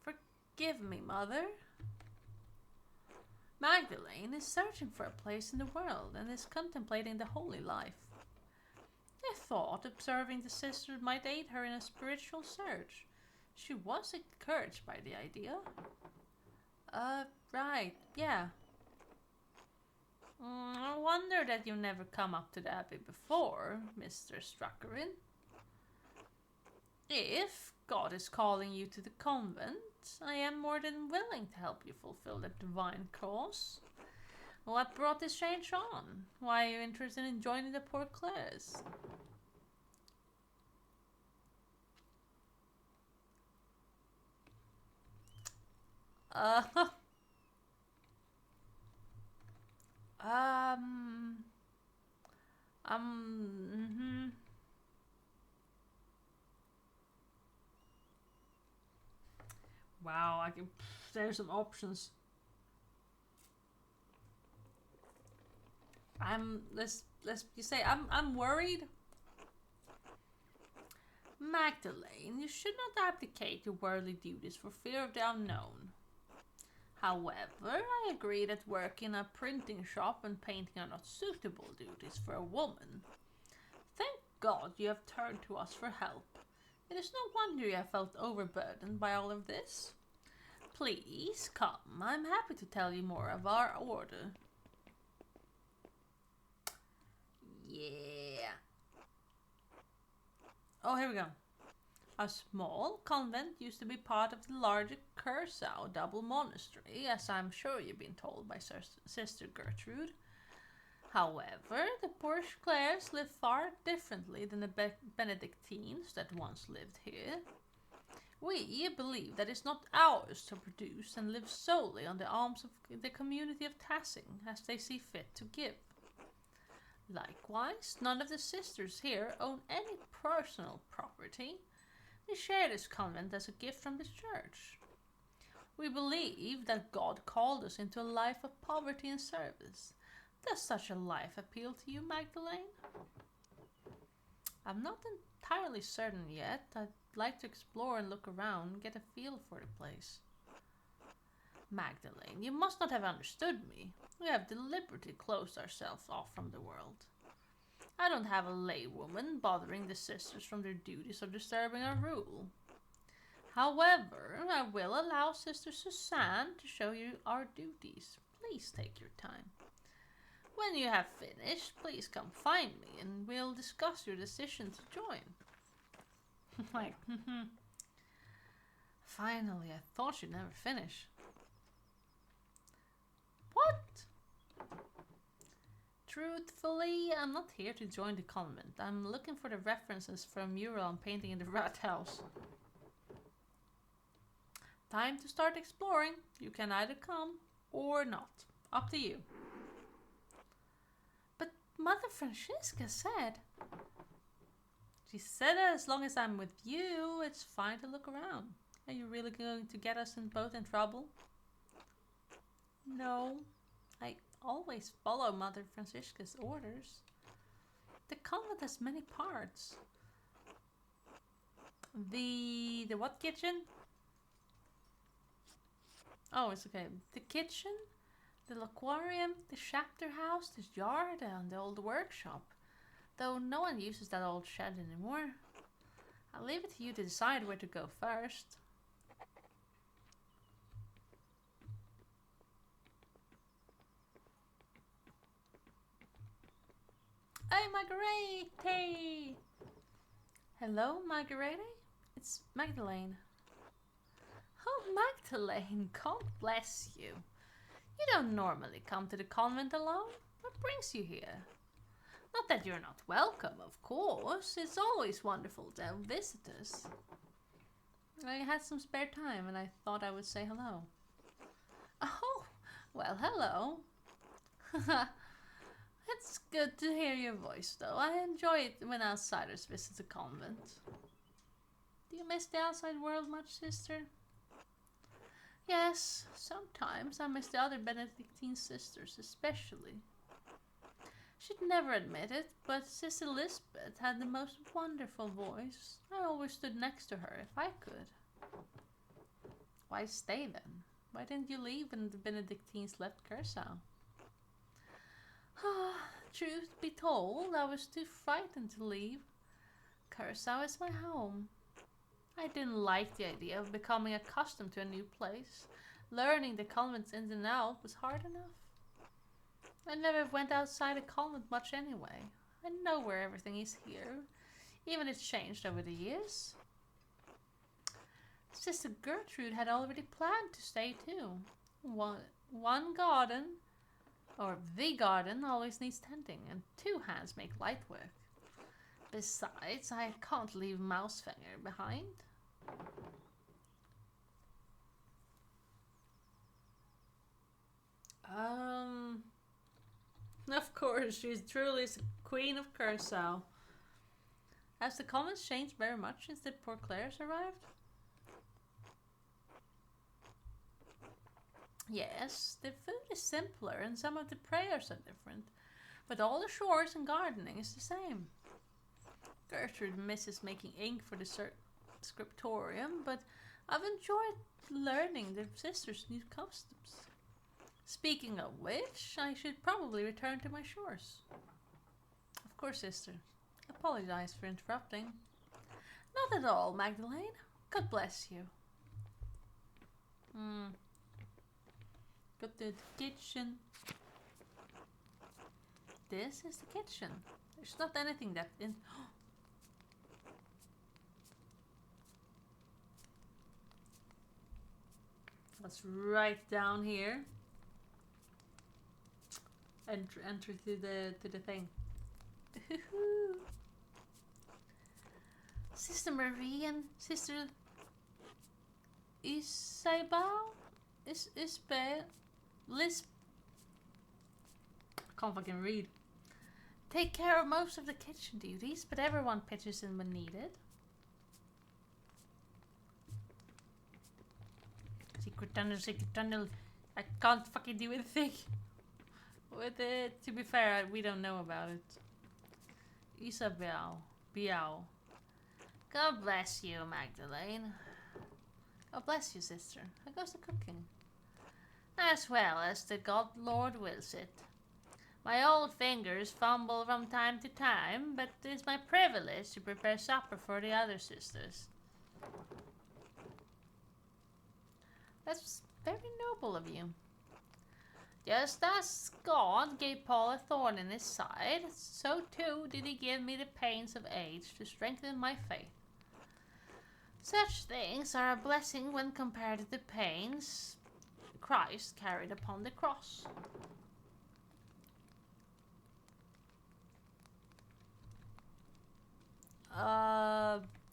Forgive me, Mother. Magdalene is searching for a place in the world and is contemplating the holy life. I thought observing the sister might aid her in a spiritual search. She was encouraged by the idea. Right, yeah. I wonder that you've never come up to the Abbey before, Mr. Druckerin. If God is calling you to the convent, I am more than willing to help you fulfill that divine cause. What brought this change on? Why are you interested in joining the poor class? Mm-hmm. Wow, there's some options. I'm worried. Magdalene, you should not abdicate your worldly duties for fear of the unknown. However, I agree that work in a printing shop and painting are not suitable duties for a woman. Thank God you have turned to us for help. It is no wonder you have felt overburdened by all of this. Please come, I'm happy to tell you more of our order. Yeah. Oh, here we go. A small convent used to be part of the larger Curacao double monastery, as I'm sure you've been told by Sister Gertrude. However, the poor Clares live far differently than the Benedictines that once lived here. We believe that it's not ours to produce and live solely on the alms of the community of Tassing as they see fit to give. Likewise, none of the sisters here own any personal property. We share this convent as a gift from the church. We believe that God called us into a life of poverty and service. Does such a life appeal to you, Magdalene? I'm not entirely certain yet. I'd like to explore and look around and get a feel for the place. Magdalene, you must not have understood me. We have deliberately closed ourselves off from the world. I don't have a laywoman bothering the sisters from their duties or disturbing our rule. However, I will allow Sister Suzanne to show you our duties. Please take your time. When you have finished, please come find me and we'll discuss your decision to join. Like, finally, I thought you'd never finish. What? Truthfully, I'm not here to join the convent. I'm looking for the references for a mural I'm painting in the rat house. Time to start exploring. You can either come or not. Up to you. But Mother Francisca said... She said that as long as I'm with you, it's fine to look around. Are you really going to get us both in trouble? No. I always follow Mother Francisca's orders. The convent has many parts. The what kitchen? Oh, it's okay. The kitchen, the aquarium, the chapter house, the yard, and the old workshop. Though no one uses that old shed anymore. I'll leave it to you to decide where to go first. Hey, Margarete! Hello, Margarete? It's Magdalene. Oh, Magdalene, God bless you. You don't normally come to the convent alone. What brings you here? Not that you're not welcome, of course. It's always wonderful to have visitors. I had some spare time and I thought I would say hello. Oh, well, hello. It's good to hear your voice, though. I enjoy it when outsiders visit the convent. Do you miss the outside world much, sister? Yes, sometimes I miss the other Benedictine sisters, especially. She'd never admit it, but Sister Lisbeth had the most wonderful voice. I always stood next to her if I could. Why stay then? Why didn't you leave when the Benedictines left Curacao? Truth be told, I was too frightened to leave. Curacao is my home. I didn't like the idea of becoming accustomed to a new place. Learning the convent's ins and outs was hard enough. I never went outside a convent much anyway. I know where everything is here, even it's changed over the years. Sister Gertrude had already planned to stay too. One garden, or the garden, always needs tending, and 2 hands make light work. Besides, I can't leave Mousefinger behind. Of course, she's truly the queen of Curacao. Has the convent changed very much since the poor Clares arrived? Yes, the food is simpler and some of the prayers are different, but all the chores and gardening is the same. Gertrude misses making ink for the scriptorium, but I've enjoyed learning the sisters' new customs. Speaking of which, I should probably return to my chores. Of course, sister. Apologize for interrupting. Not at all, Magdalene. God bless you. Go to the kitchen. This is the kitchen. There's not anything that in. Let's right down here. Enter to the thing. Sister Marie and Sister Isabel? Lisp. I can't fucking read. Take care of most of the kitchen duties, but everyone pitches in when needed. Secret tunnel. I can't fucking do anything with it. To be fair, we don't know about it. Isabel. Biao. God bless you, Magdalene. God bless you, sister. How goes the cooking? As well as the God Lord wills it. My old fingers fumble from time to time, but it's my privilege to prepare supper for the other sisters. That's very noble of you. Just as God gave Paul a thorn in his side, so too did he give me the pains of age to strengthen my faith. Such things are a blessing when compared to the pains Christ carried upon the cross.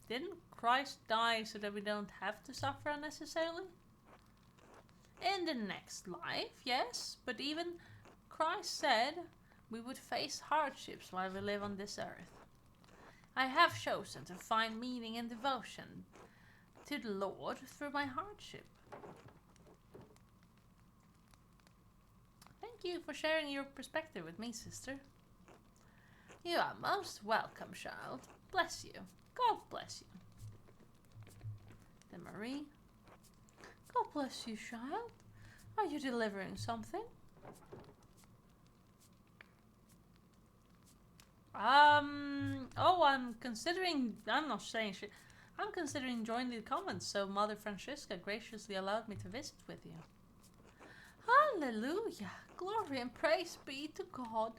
Didn't Christ die so that we don't have to suffer unnecessarily? In the next life, yes, but even Christ said we would face hardships while we live on this earth. I have chosen to find meaning and devotion to the Lord through my hardship. Thank you for sharing your perspective with me, sister. You are most welcome, child. Bless you. God bless you. Then Marie. God bless you, child. Are you delivering something? I'm considering, I'm not saying shit. I'm considering joining the convent, so Mother Francisca graciously allowed me to visit with you. Hallelujah! Glory and praise be to God.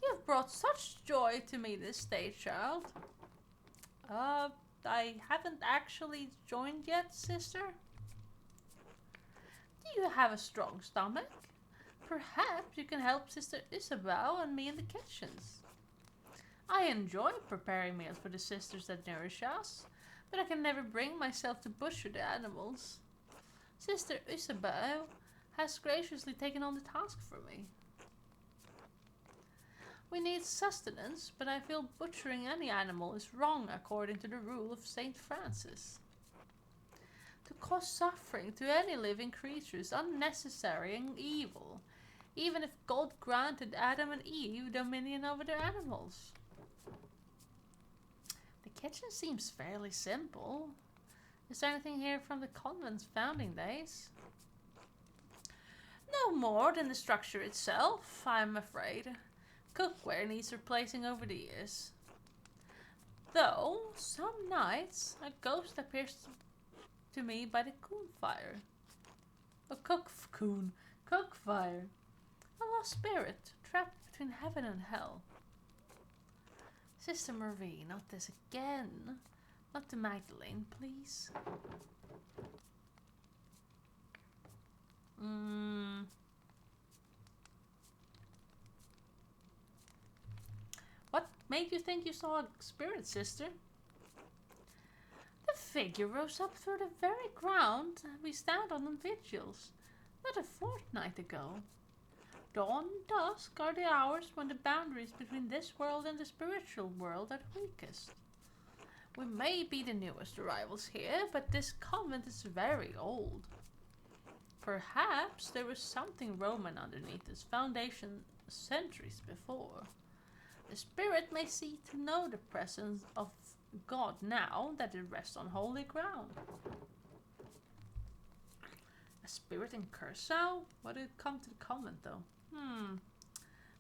You've brought such joy to me this day, child. I haven't actually joined yet, sister. Do you have a strong stomach? Perhaps you can help Sister Isabel and me in the kitchens. I enjoy preparing meals for the sisters that nourish us, but I can never bring myself to butcher the animals. Sister Isabel has graciously taken on the task for me. We need sustenance, but I feel butchering any animal is wrong according to the rule of Saint Francis. To cause suffering to any living creature is unnecessary and evil, even if God granted Adam and Eve dominion over their animals. The kitchen seems fairly simple. Is there anything here from the convent's founding days? No more than the structure itself, I'm afraid. Cookware needs replacing over the years. Though, some nights, a ghost appears to me by the coon fire. A cook fire. A lost spirit, trapped between heaven and hell. Sister Marie, not this again. Not to Magdalene, please. What made you think you saw a spirit, sister? The figure rose up through the very ground we stand on vigils, not a fortnight ago. Dawn and dusk are the hours when the boundaries between this world and the spiritual world are weakest. We may be the newest arrivals here, but this convent is very old. Perhaps there was something Roman underneath its foundation centuries before. The spirit may seek to know the presence of God now that it rests on holy ground. A spirit in Curacao? Why did it come to the convent though?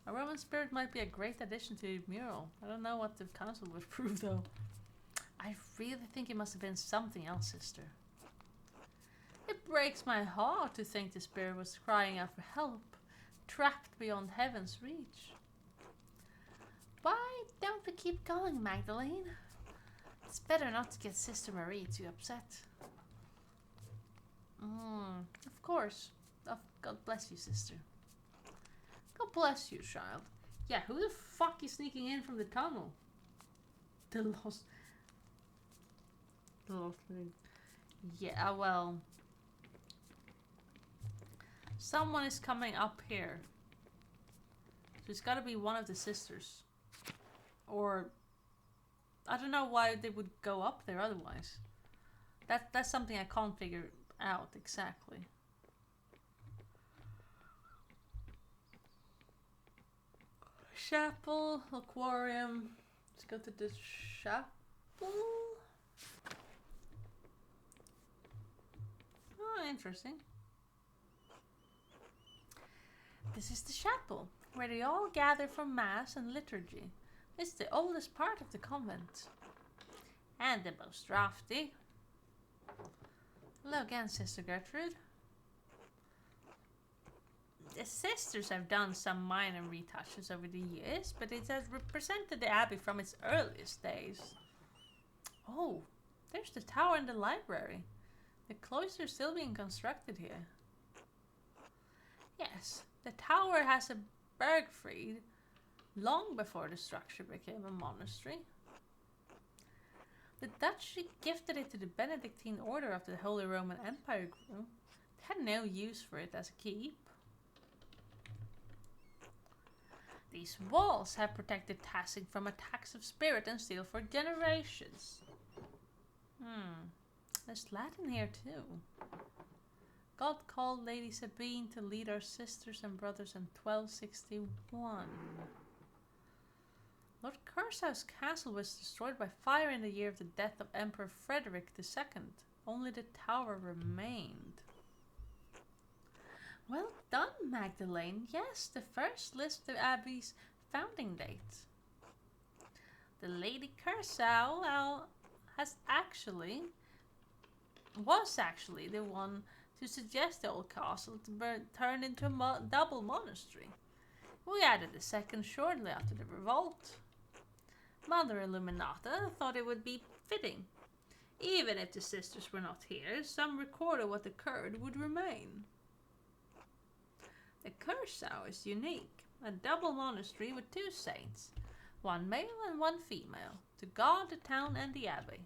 A Roman spirit might be a great addition to the mural. I don't know what the council would prove though. I really think it must have been something else, sister. It breaks my heart to think the spirit was crying out for help, trapped beyond heaven's reach. Why don't we keep going, Magdalene? It's better not to get Sister Marie too upset. Of course. Oh, God bless you, sister. God bless you, child. Yeah, who the fuck is sneaking in from the tunnel? The lost... Yeah, well... Someone is coming up here. So it's gotta be one of the sisters. Or... I don't know why they would go up there otherwise. That's something I can't figure out exactly. Chapel, aquarium. Let's go to the chapel. Oh, interesting. This is the chapel, where they all gather for mass and liturgy. It's the oldest part of the convent. And the most drafty. Hello again, Sister Gertrude. The sisters have done some minor retouches over the years, but it has represented the abbey from its earliest days. Oh, there's the tower and the library. The cloister is still being constructed here. Yes, the tower has a bergfried long before the structure became a monastery. The Dutch gifted it to the Benedictine order of the Holy Roman Empire grew. They had no use for it as a keep. These walls have protected Tassing from attacks of spirit and steel for generations. There's Latin here too. God called Lady Sabine to lead our sisters and brothers in 1261. Lord Cursao's castle was destroyed by fire in the year of the death of Emperor Frederick II. Only the tower remained. Well done, Magdalene. Yes, the first list of Abbey's founding date. The Lady Curacao was actually the one to suggest the old castle to be turned into a double monastery. We added a second shortly after the revolt. Mother Illuminata thought it would be fitting. Even if the sisters were not here, some record of what occurred would remain. The Kursaw is unique, a double monastery with two saints, one male and one female, to guard the town and the abbey.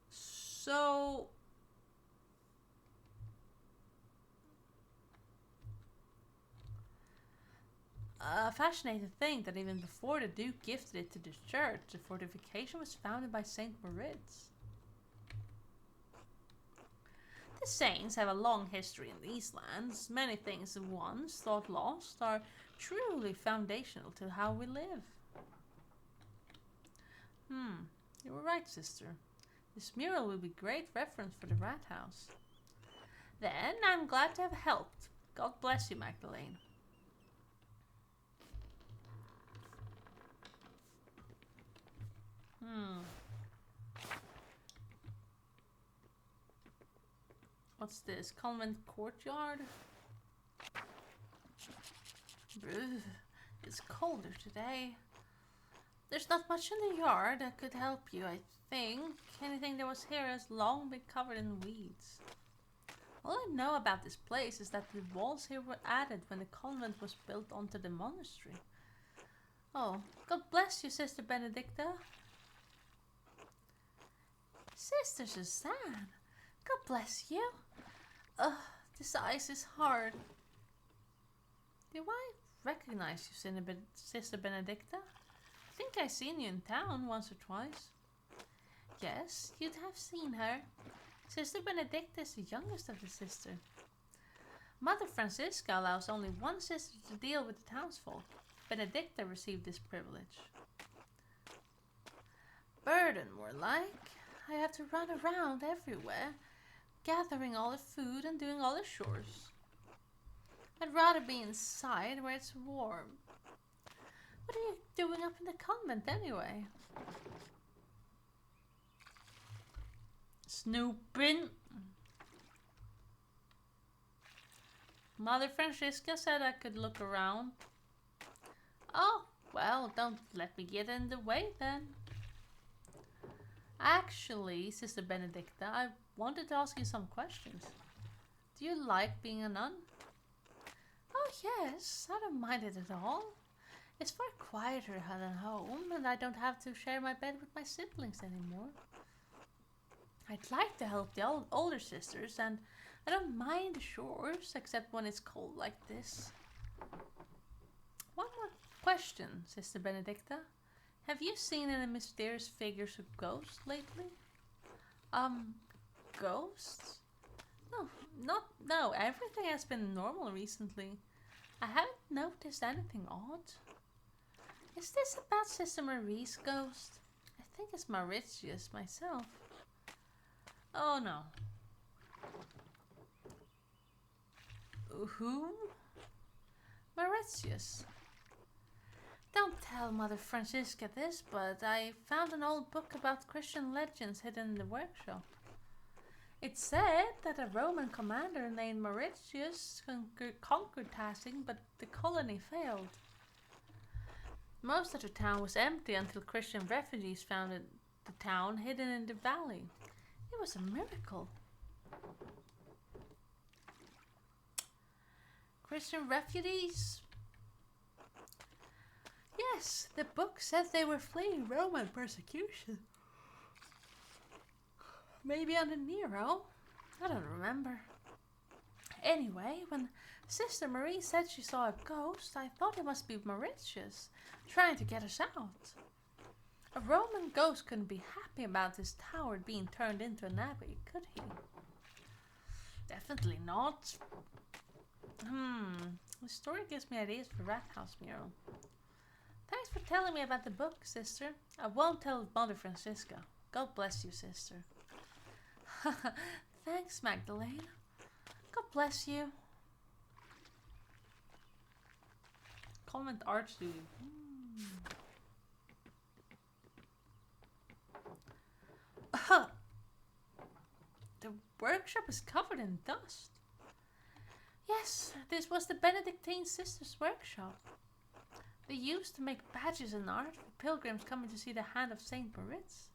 So, a fascinating thing that even before the Duke gifted it to the church, the fortification was founded by Saint Moritz. The saints have a long history in these lands. Many things once thought lost are truly foundational to how we live. You were right, sister. This mural will be great reference for the rat house. Then I'm glad to have helped. God bless you, Magdalene. What's this? Convent courtyard? Ugh, it's colder today. There's not much in the yard that could help you, I think. Anything that was here has long been covered in weeds. All I know about this place is that the walls here were added when the convent was built onto the monastery. Oh, God bless you, Sister Benedicta. Sister Suzanne, God bless you. This ice is hard. Do I recognize you, Sister Benedicta? I think I've seen you in town once or twice. Yes, you'd have seen her. Sister Benedicta is the youngest of the sisters. Mother Francisca allows only one sister to deal with the townsfolk. Benedicta received this privilege. Burden, more like. I have to run around everywhere, gathering all the food and doing all the chores. I'd rather be inside where it's warm. What are you doing up in the convent anyway? Snooping. Mother Francisca said I could look around. Oh, well, don't let me get in the way then. Actually, Sister Benedicta, I wanted to ask you some questions. Do you like being a nun? Oh yes, I don't mind it at all. It's far quieter than home, and I don't have to share my bed with my siblings anymore. I'd like to help the older sisters, and I don't mind the chores, except when it's cold like this. One more question, Sister Benedicta. Have you seen any mysterious figures or ghosts lately? Ghosts? No, everything has been normal recently. I haven't noticed anything odd. Is this about Sister Marie's ghost? I think it's Mauritius myself. Oh no. Who? Mauritius. Don't tell Mother Francisca this, but I found an old book about Christian legends hidden in the workshop. It said that a Roman commander named Mauritius conquered Tassing, but the colony failed. Most of the town was empty until Christian refugees founded the town hidden in the valley. It was a miracle. Christian refugees? Yes, the book said they were fleeing Roman persecution. Maybe under Nero? I don't remember. Anyway, when Sister Marie said she saw a ghost, I thought it must be Mauritius, trying to get us out. A Roman ghost couldn't be happy about this tower being turned into an abbey, could he? Definitely not. The story gives me ideas for Rat House mural. Thanks for telling me about the book, sister. I won't tell Mother Francisca. God bless you, sister. Thanks, Magdalene. God bless you. Convent Art Studio. The workshop is covered in dust. Yes, this was the Benedictine sisters' workshop. They used to make badges and art for pilgrims coming to see the hand of Saint Moritz.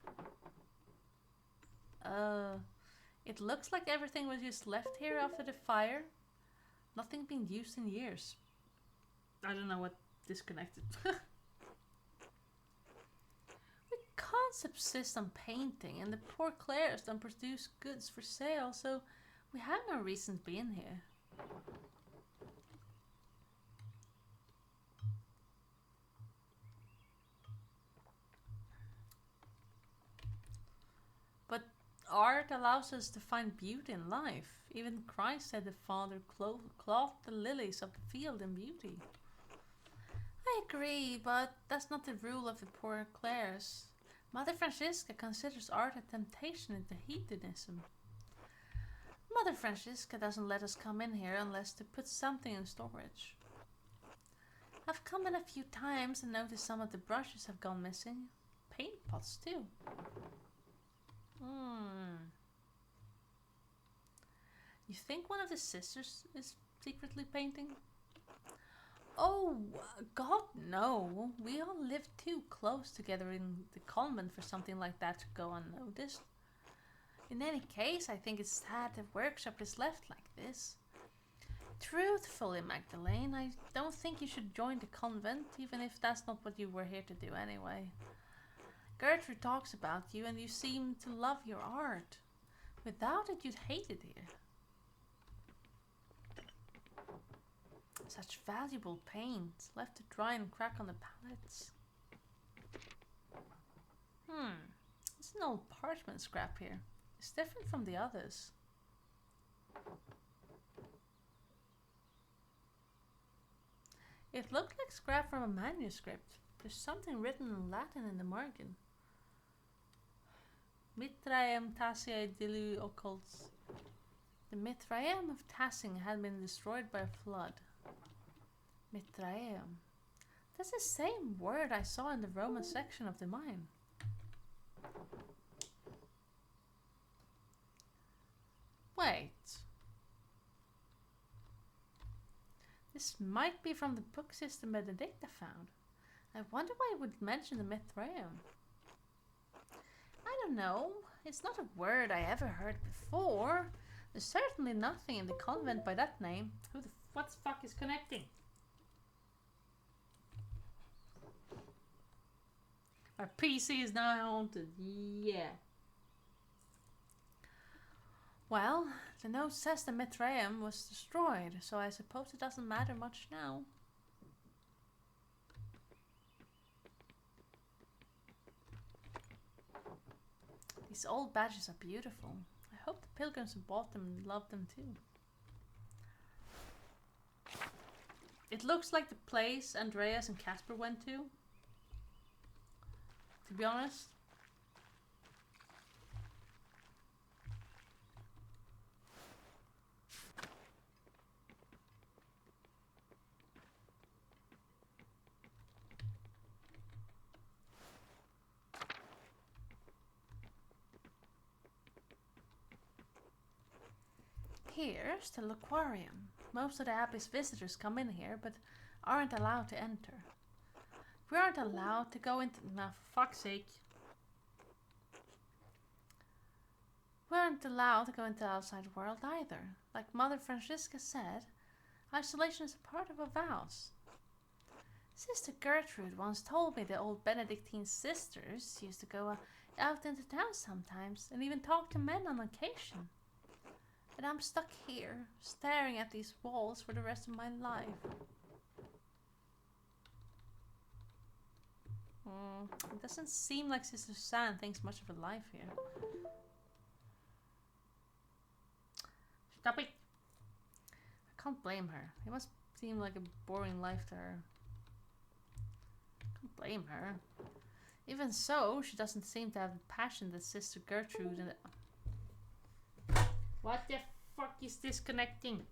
It looks like everything was just left here after the fire. Nothing been used in years. I don't know what disconnected. We can't subsist on painting, and the poor Clares don't produce goods for sale, so we have no reason being here. But art allows us to find beauty in life. Even Christ said the Father clothed the lilies of the field in beauty. I agree, but that's not the rule of the poor Clares. Mother Francisca considers art a temptation into hedonism. Mother Francisca doesn't let us come in here unless to put something in storage. I've come in a few times and noticed some of the brushes have gone missing. Paint pots too. You think one of the sisters is secretly painting? Oh, God, no. We all live too close together in the convent for something like that to go unnoticed. In any case, I think it's sad the workshop is left like this. Truthfully, Magdalene, I don't think you should join the convent, even if that's not what you were here to do anyway. Gertrude talks about you, and you seem to love your art. Without it, you'd hate it here. Such valuable paint, left to dry and crack on the palettes. It's an old parchment scrap here. It's different from the others. It looked like scrap from a manuscript. There's something written in Latin in the margin. Mithraeum Tassiae Dilu Occults. The Mithraeum of Tassing had been destroyed by a flood. Mithraeum. That's the same word I saw in the Roman section of the mine. Wait. This might be from the book Sister Benedicta found. I wonder why it would mention the Mithraeum. I don't know. It's not a word I ever heard before. There's certainly nothing in the convent by that name. What the fuck is connecting? Our PC is now haunted. Yeah. Well, the note says the Mithraeum was destroyed, so I suppose it doesn't matter much now. These old badges are beautiful. I hope the pilgrims who bought them loved them too. It looks like the place Andreas and Casper went to be honest. Here's the aquarium. Most of the Abbey's visitors come in here, but aren't allowed to enter. We aren't allowed to go into... Nah, for fuck's sake. We aren't allowed to go into the outside world either. Like Mother Francisca said, isolation is a part of our vows. Sister Gertrude once told me the old Benedictine sisters used to go out into town sometimes and even talk to men on occasion. And I'm stuck here, staring at these walls for the rest of my life. It doesn't seem like Sister Suzanne thinks much of her life here. Stop it! I can't blame her. It must seem like a boring life to her. I can't blame her. Even so, she doesn't seem to have the passion that Sister Gertrude and... What the fuck is disconnecting?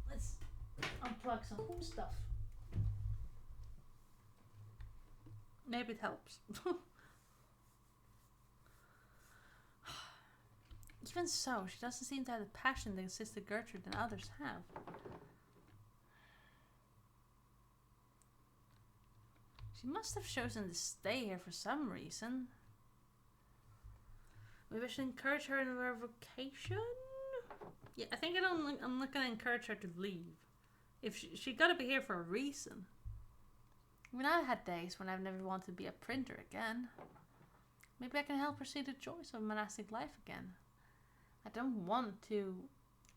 Let's unplug some stuff. Maybe it helps. Even so, she doesn't seem to have the passion that Sister Gertrude and others have. She must have chosen to stay here for some reason. Maybe I should encourage her in her vocation? Yeah, I think I'm not going to encourage her to leave. If she got to be here for a reason. I mean, I've had days when I've never wanted to be a printer again. Maybe I can help her see the joys of monastic life again. I don't want to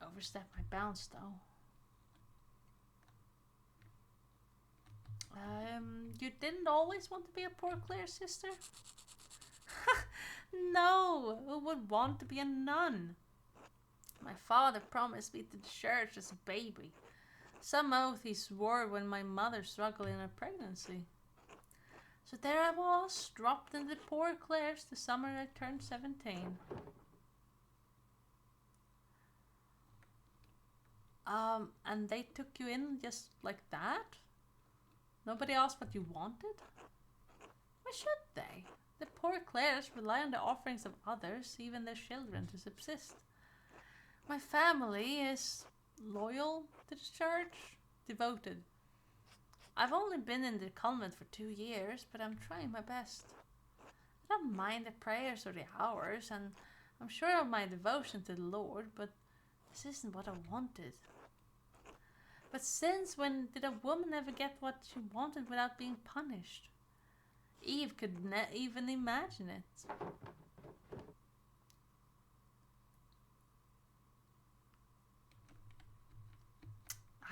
overstep my bounds, though. You didn't always want to be a poor Clare sister? No, who would want to be a nun? My father promised me to the church as a baby. Some oath he swore when my mother struggled in her pregnancy. So there I was, dropped into poor Clare's the summer I turned 17. And they took you in just like that? Nobody asked what you wanted? Why should they? The poor Clares rely on the offerings of others, even their children, to subsist. My family is loyal to the church, devoted. I've only been in the convent for 2 years, but I'm trying my best. I don't mind the prayers or the hours, and I'm sure of my devotion to the Lord, but this isn't what I wanted. But since when did a woman ever get what she wanted without being punished? Eve could even imagine it.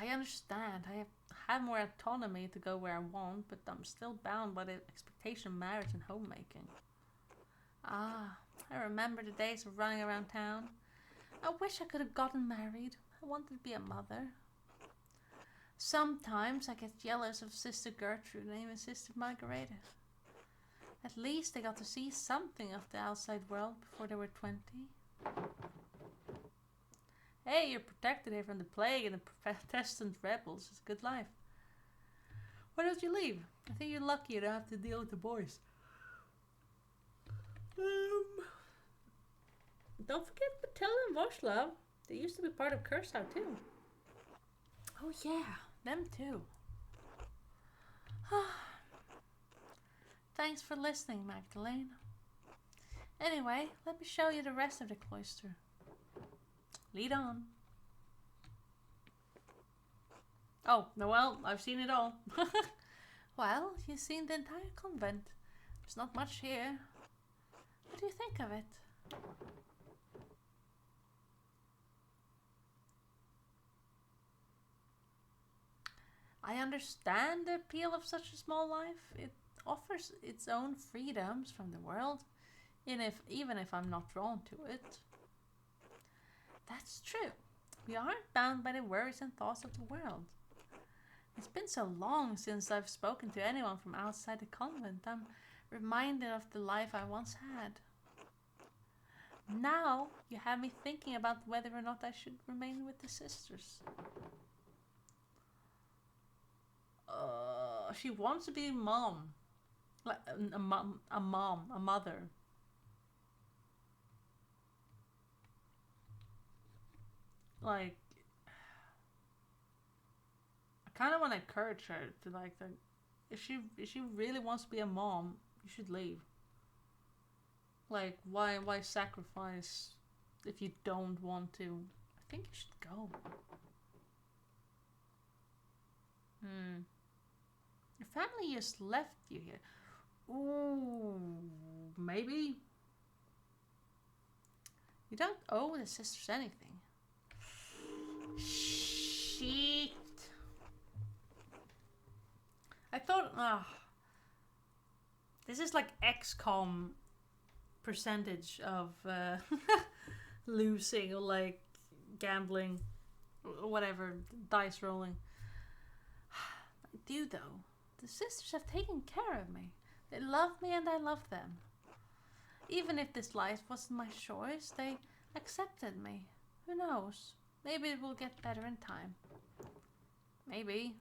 I understand. I have more autonomy to go where I want, but I'm still bound by the expectation of marriage and homemaking. Ah, I remember the days of running around town. I wish I could have gotten married. I wanted to be a mother. Sometimes I get jealous of Sister Gertrude and even Sister Margareta. At least they got to see something of the outside world before they were 20. Hey, you're protected here from the plague and the Protestant rebels. It's a good life. Why don't you leave? I think you're lucky you don't have to deal with the boys. Don't forget Matilda and Voslav. They used to be part of Cursow too. Oh yeah, them too. Thanks for listening, Magdalene. Anyway, let me show you the rest of the cloister. Lead on. Oh, well, I've seen it all. Well, you've seen the entire convent. There's not much here. What do you think of it? I understand the appeal of such a small life. It offers its own freedoms from the world, even if I'm not drawn to it. That's true. We aren't bound by the worries and thoughts of the world. It's been so long since I've spoken to anyone from outside the convent. I'm reminded of the life I once had. Now you have me thinking about whether or not I should remain with the sisters. She wants to be a mom. Like a mother. Like, I kind of want to encourage her to like that. If she really wants to be a mom, you should leave. Like, why sacrifice if you don't want to? I think you should go. Your family just left you here. Ooh, maybe. You don't owe the sisters anything. Shit. I thought, this is like XCOM percentage of losing or like gambling or whatever, dice rolling. I do though. The sisters have taken care of me. They love me and I love them. Even if this life wasn't my choice, they accepted me. Who knows? Maybe it will get better in time. Maybe.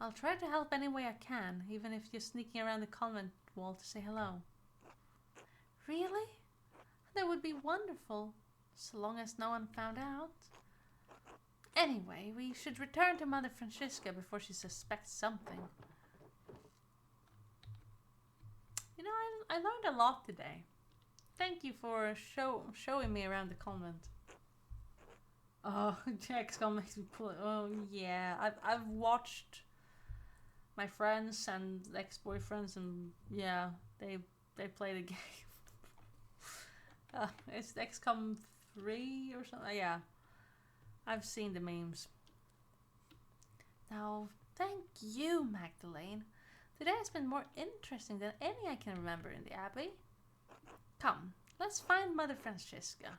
I'll try to help any way I can, even if you're sneaking around the convent wall to say hello. Really? That would be wonderful. so long as no one found out. Anyway, we should return to Mother Francisca before she suspects something. You know, I learned a lot today. Thank you for showing me around the convent. Oh, XCOM makes me pull. Oh yeah, I've watched my friends and ex-boyfriends, and yeah, they play the game. It's XCOM 3 or something. Yeah, I've seen the memes. Now, thank you, Magdalene. Today has been more interesting than any I can remember in the Abbey. Come, let's find Mother Francisca.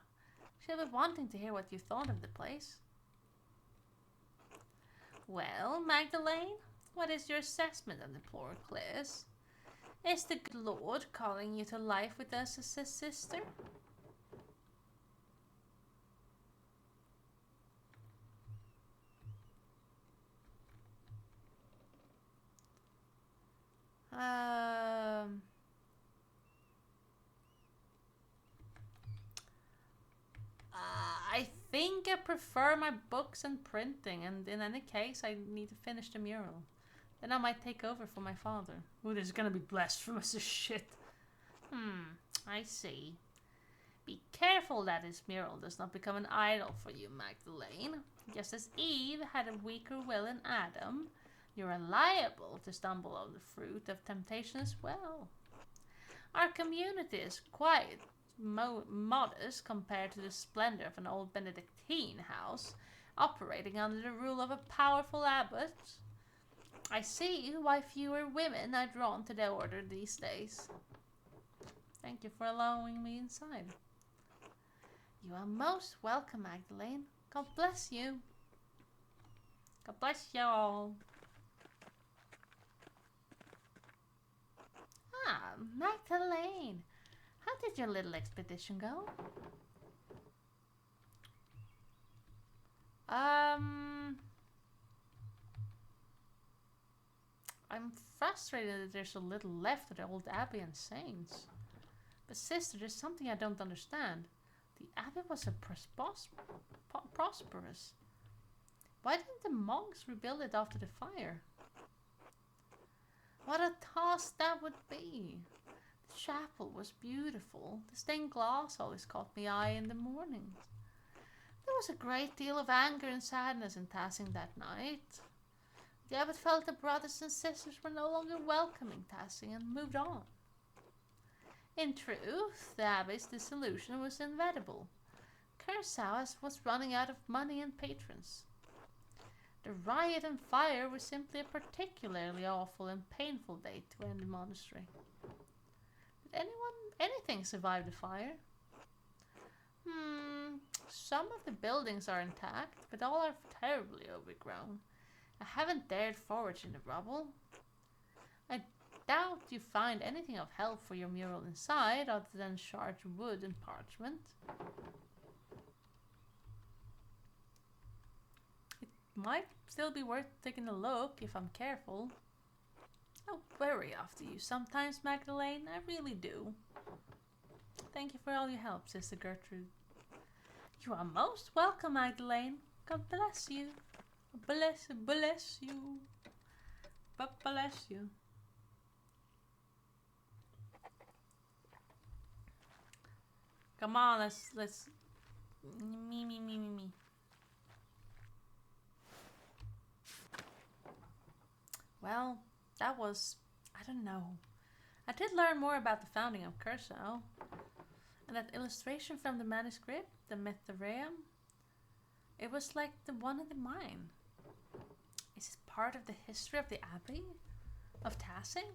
She'll be wanting to hear what you thought of the place. Well, Magdalene, what is your assessment of the poor Clears? Is the good Lord calling you to life with us as his sister? I think I prefer my books and printing, and in any case, I need to finish the mural. Then I might take over for my father. Ooh, this is gonna be blasphemous as shit. I see. Be careful that this mural does not become an idol for you, Magdalene. Just as Eve had a weaker will than Adam, you are liable to stumble on the fruit of temptation as well. Our community is quite modest compared to the splendor of an old Benedictine house operating under the rule of a powerful abbot. I see why fewer women are drawn to the order these days. Thank you for allowing me inside. You are most welcome, Magdalene. God bless you. God bless you all. Ah, Magdalene. How did your little expedition go? I'm frustrated that there's so little left of the old Abbey and Saints. But sister, there's something I don't understand. The Abbey was a prosperous. Why didn't the monks rebuild it after the fire? What a task that would be. The chapel was beautiful. The stained glass always caught my eye in the mornings. There was a great deal of anger and sadness in Tassing that night. The abbot felt the brothers and sisters were no longer welcoming Tassing and moved on. In truth, the abbey's dissolution was inevitable. Curacao was running out of money and patrons. The riot and fire were simply a particularly awful and painful day to end the monastery. Did anything survive the fire? Some of the buildings are intact, but all are terribly overgrown. I haven't dared forage in the rubble. I doubt you find anything of help for your mural inside other than charred wood and parchment. It might still be worth taking a look if I'm careful. I worry after you sometimes, Magdalene. I really do. Thank you for all your help, Sister Gertrude. You are most welcome, Magdalene. God bless you. Bless you. Bless you. Come on, let's me. Well, that was, I don't know. I did learn more about the founding of Curacao. And that illustration from the manuscript, the Mythereum, it was like the one in the mine. Is it part of the history of the Abbey? Of Tassing?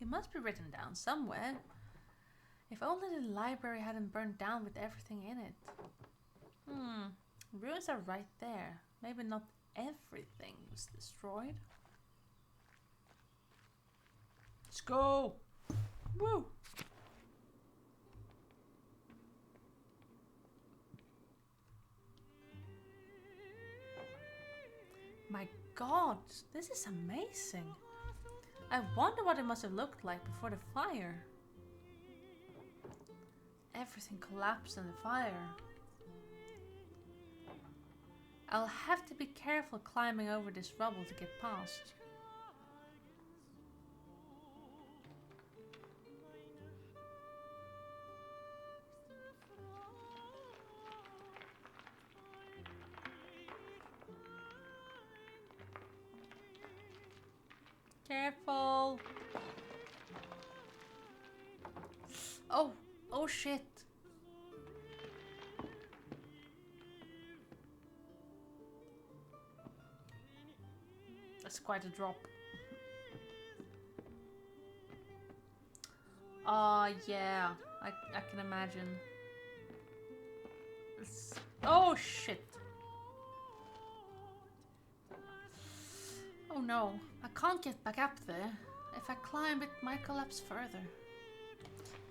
It must be written down somewhere. If only the library hadn't burned down with everything in it. Ruins are right there. Maybe not everything was destroyed. Let's go! Woo! My God, this is amazing. I wonder what it must have looked like before the fire. Everything collapsed in the fire. I'll have to be careful climbing over this rubble to get past. Careful. Oh, oh shit. That's quite a drop. Yeah, I can imagine. Oh shit. Oh no, I can't get back up there. If I climb, it might collapse further.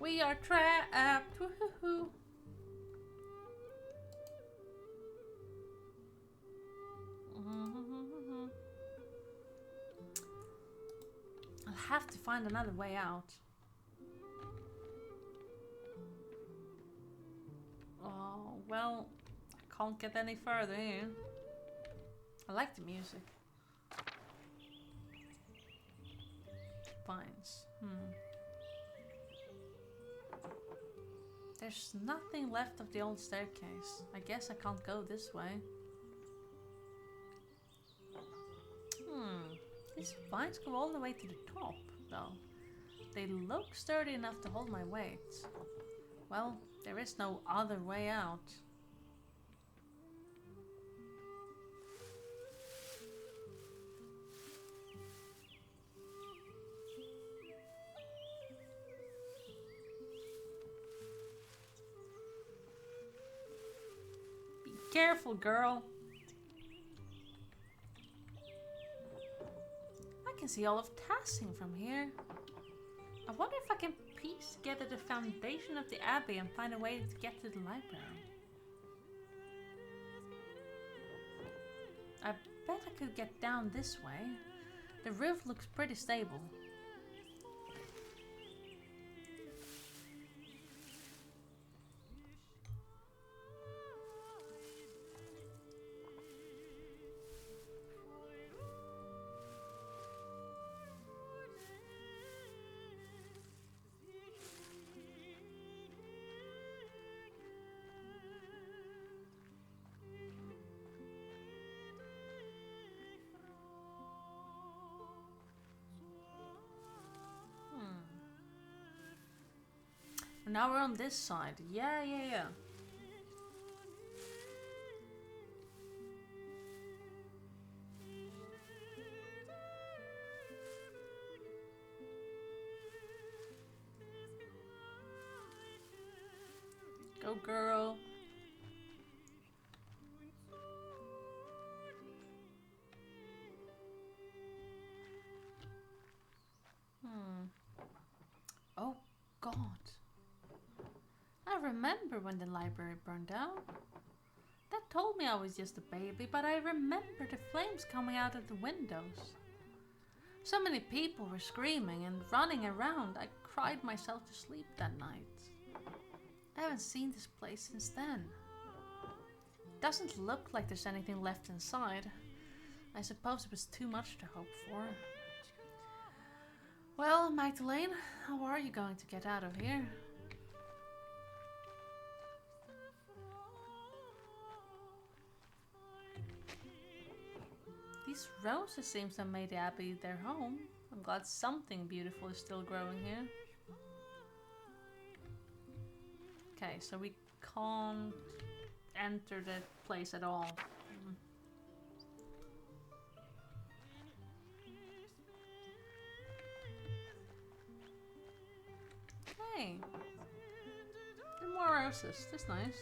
We are trapped. Woohoo. I'll have to find another way out. Oh, well, I can't get any further here. I like the music. Vines. There's nothing left of the old staircase. I guess I can't go this way. These vines go all the way to the top, though. They look sturdy enough to hold my weight. Well, there is no other way out. Be careful, girl. I can see all of Tassing from here. I wonder if I can piece together the foundation of the abbey and find a way to get to the library. I bet I could get down this way. The roof looks pretty stable. Now we're on this side. Yeah. Go, girl. Oh, God. I remember when the library burned down. That told me I was just a baby, but I remember the flames coming out of the windows. So many people were screaming and running around, I cried myself to sleep that night. I haven't seen this place since then. It doesn't look like there's anything left inside. I suppose it was too much to hope for. Well, Magdalene, how are you going to get out of here? These roses seem to have made the abbey their home. I'm glad something beautiful is still growing here. Okay, so we can't enter the place at all. Okay. There are more roses. That's nice.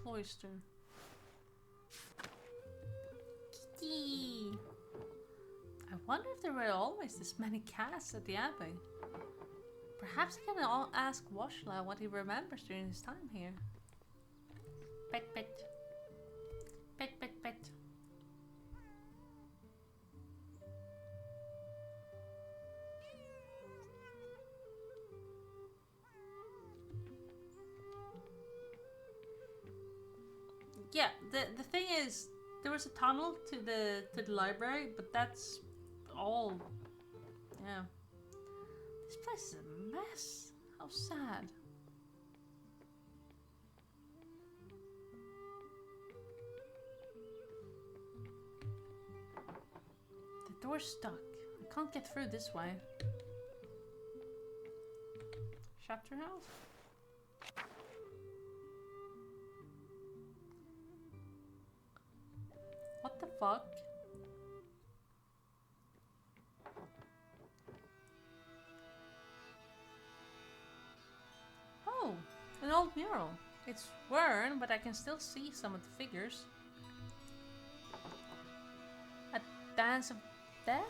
Cloister. Kiki. I wonder if there were always this many cats at the abbey. Perhaps I can ask Washla what he remembers during his time here. pet, pet. Pet, pet, pet. Yeah, the thing is, there was a tunnel to the library, but that's all. Yeah. This place is a mess. How sad. The door's stuck. I can't get through this way. Chapter house? What the fuck? Oh, an old mural. It's worn, but I can still see some of the figures. A dance of death?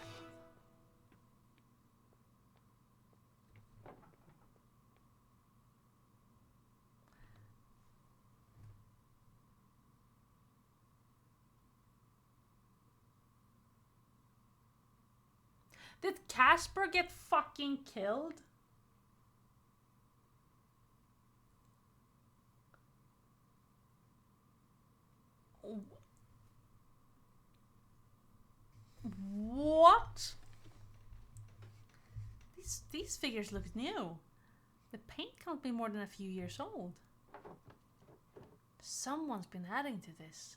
Did Casper get fucking killed? What? These figures look new. The paint can't be more than a few years old. Someone's been adding to this.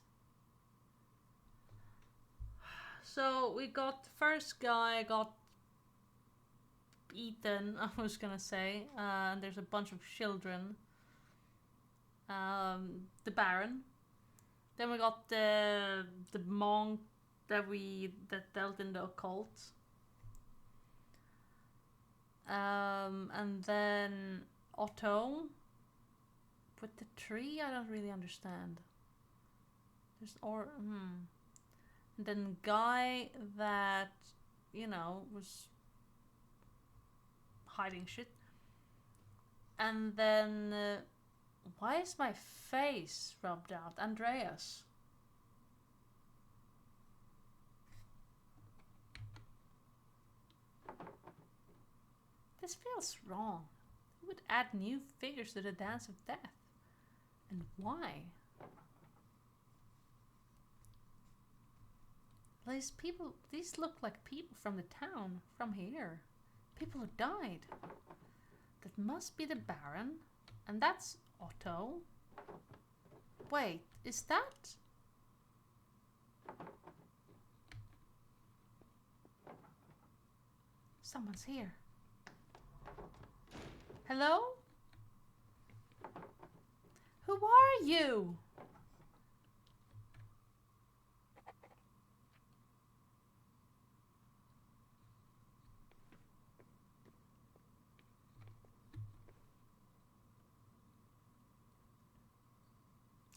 So we got the first guy got eaten, I was gonna say. And there's a bunch of children. The Baron. Then we got the monk that dealt in the occult. And then Otto with the tree. I don't really understand. There's And then guy that was hiding shit. And then why is my face rubbed out? Andreas. This feels wrong. Who would add new figures to the Dance of Death? And why? These look like people from the town, from here. People who died. That must be the Baron. And that's Otto. Wait, is that? Someone's here. Hello? Who are you?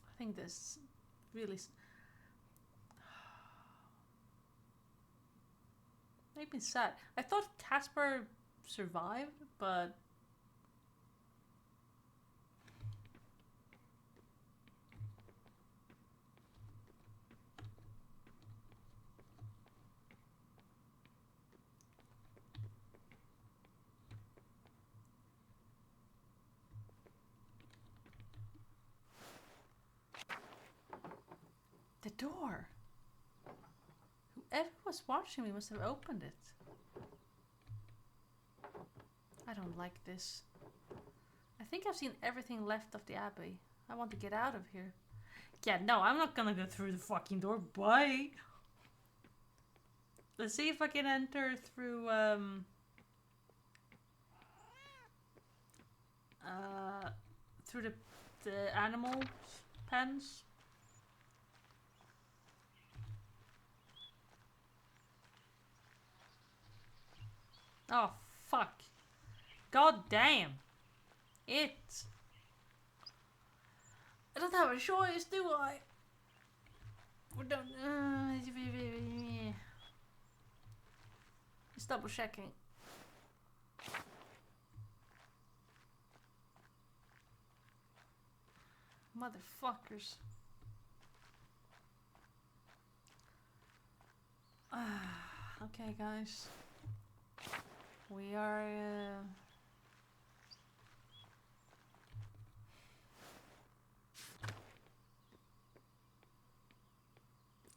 I think this really made me sad. I thought Casper survived, but the door. Whoever was watching me must have opened it. I don't like this. I think I've seen everything left of the Abbey. I want to get out of here. Yeah, no, I'm not gonna go through the fucking door. Bye. Let's see if I can enter through through the animal pens. Oh, fuck. God damn. It. I don't have a choice, do I? We don't. Just double checking. Motherfuckers. Okay, guys. We are...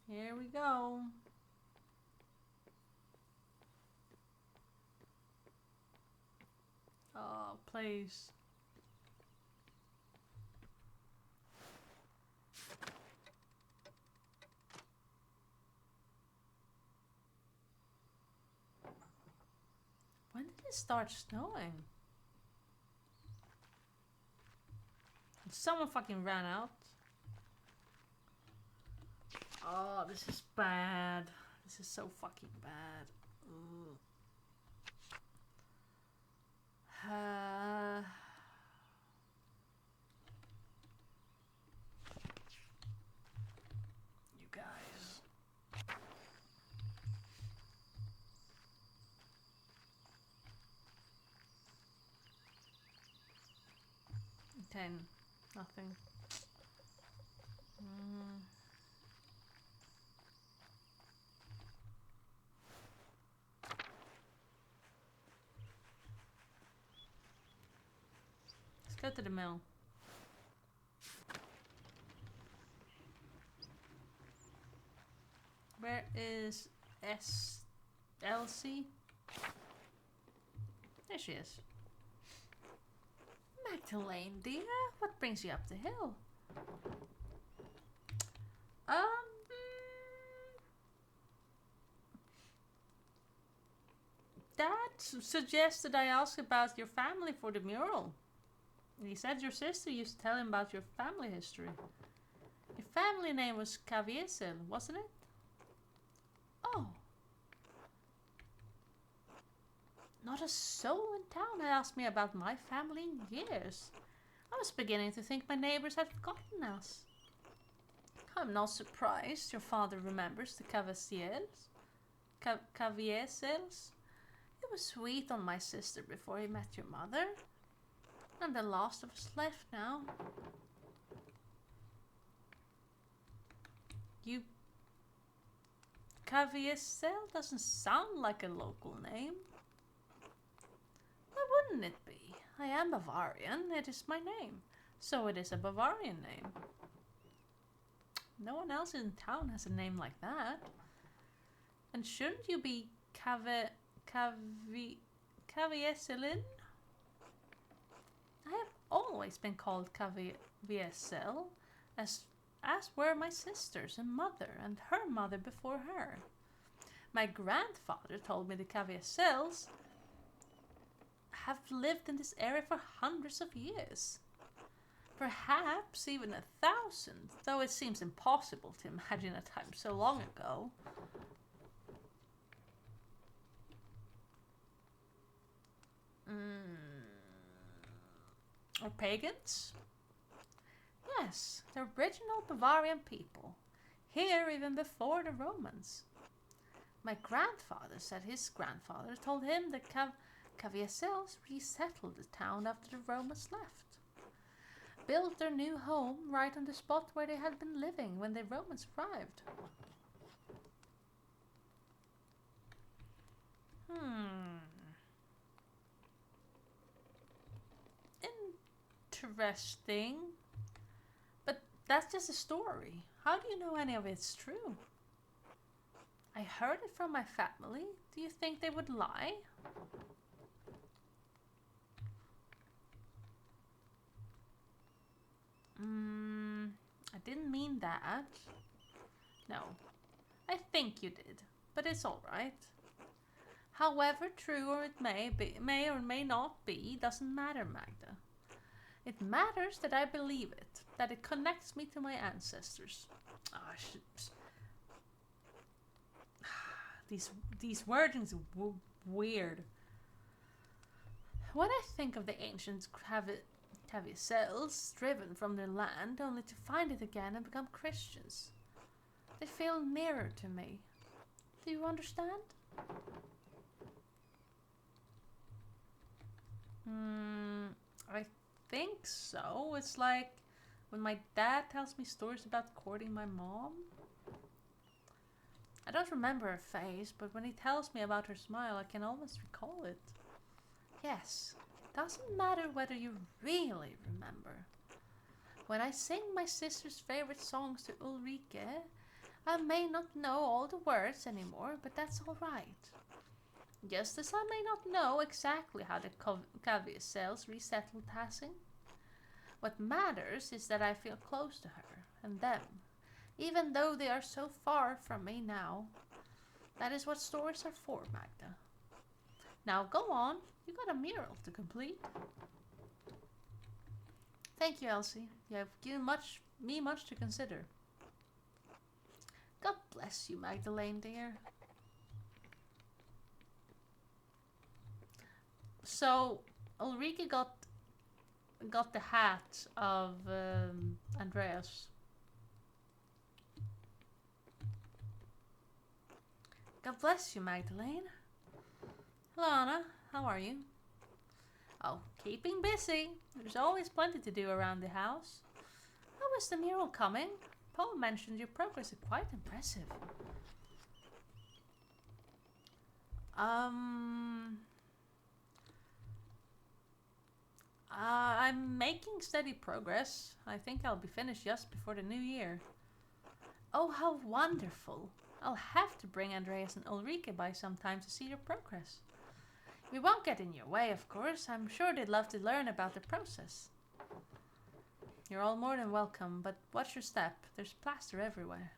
Here we go. Oh, please. When did it start snowing? Someone fucking ran out. Oh, this is bad. This is so fucking bad. Ugh. You guys. Ten. Nothing. Let's go to the mill. Where is Elsie? There she is. Magdalene, dear, what brings you up the hill? Dad suggested I ask about your family for the mural. He said your sister used to tell him about your family history. Your family name was Kaviesel, wasn't it? Oh. Not a soul in town had asked me about my family in years. I was beginning to think my neighbors had forgotten us. I'm not surprised your father remembers the Kaviesels. Kaviesels. He was sweet on my sister before he met your mother. And the last of us left now. You... Kaviesel doesn't sound like a local name. Why wouldn't it be? I am Bavarian, it is my name. So it is a Bavarian name. No one else in town has a name like that. And shouldn't you be Kavieselin? I have always been called Kaviesel, as were my sisters and mother and her mother before her. My grandfather told me the Kaviesels have lived in this area for hundreds of years. Perhaps even 1,000, though it seems impossible to imagine a time so long ago. Or pagans? Yes, the original Bavarian people. Here even before the Romans. My grandfather said his grandfather told him that Kaviesels resettled the town after the Romans left. Built their new home right on the spot where they had been living when the Romans arrived. Interesting. But that's just a story. How do you know any of it's true? I heard it from my family. Do you think they would lie? I didn't mean that. No, I think you did, but it's all right. However true or it may or may not be, doesn't matter, Magda. It matters that I believe it, that it connects me to my ancestors. These wordings are weird. When I think of the ancient Kaviesels driven from their land only to find it again and become Christians, they feel nearer to me. Do you understand? I think so. It's like When my dad tells me stories about courting my mom? I don't remember her face, but when he tells me about her smile, I can almost recall it. Yes, it doesn't matter whether you really remember. When I sing my sister's favorite songs to Ulrike, I may not know all the words anymore, but that's alright. Just as I may not know exactly how the caviar cells resettled Tassing. What matters is that I feel close to her and them, even though they are so far from me now. That is what stories are for, Magda. Now go on, you got a mural to complete. Thank you, Elsie. You have given me much to consider. God bless you, Magdalene, dear. So, Ulrike got the hat of Andreas. God bless you, Magdalene. Hello, Anna. How are you? Oh, keeping busy. There's always plenty to do around the house. How is the mural coming? Paul mentioned your progress is quite impressive. I'm making steady progress. I think I'll be finished just before the new year. Oh, how wonderful. I'll have to bring Andreas and Ulrike by sometime to see your progress. We won't get in your way, of course. I'm sure they'd love to learn about the process. You're all more than welcome, but watch your step. There's plaster everywhere.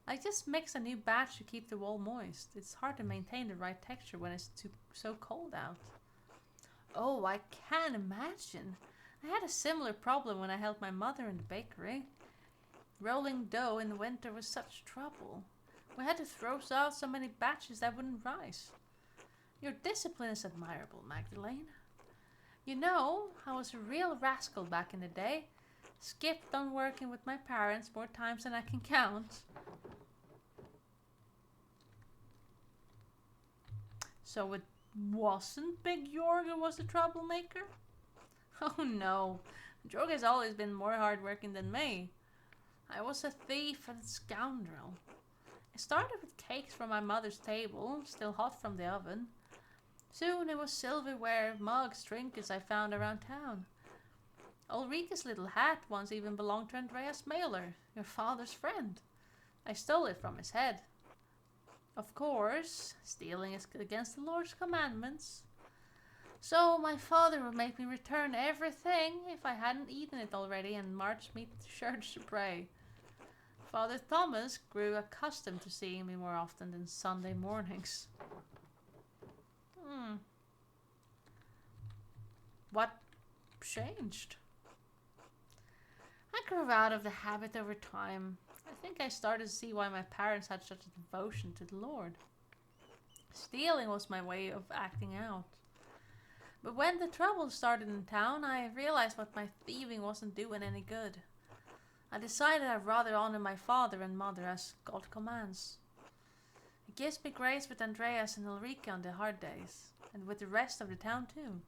I just mixed a new batch to keep the wall moist. It's hard to maintain the right texture when it's so cold out. Oh, I can imagine. I had a similar problem when I helped my mother in the bakery. Rolling dough in the winter was such trouble. We had to throw out so many batches that wouldn't rise. Your discipline is admirable, Magdalene. You know, I was a real rascal back in the day. Skipped on working with my parents more times than I can count. So it wasn't Big Jorg who was the troublemaker? Oh no, Jorg has always been more hardworking than me. I was a thief and a scoundrel. I started with cakes from my mother's table, still hot from the oven. Soon it was silverware, mugs, trinkets I found around town. Ulrike's little hat once even belonged to Andreas Mailer, your father's friend. I stole it from his head. Of course, stealing is against the Lord's commandments. So my father would make me return everything if I hadn't eaten it already and marched me to church to pray. Father Thomas grew accustomed to seeing me more often than Sunday mornings. What changed? I grew out of the habit over time. I think I started to see why my parents had such a devotion to the Lord. Stealing was my way of acting out. But when the trouble started in town, I realized what my thieving wasn't doing any good. I decided I'd rather honor my father and mother as God commands. It gives me grace with Andreas and Ulrike on the hard days, and with the rest of the town too.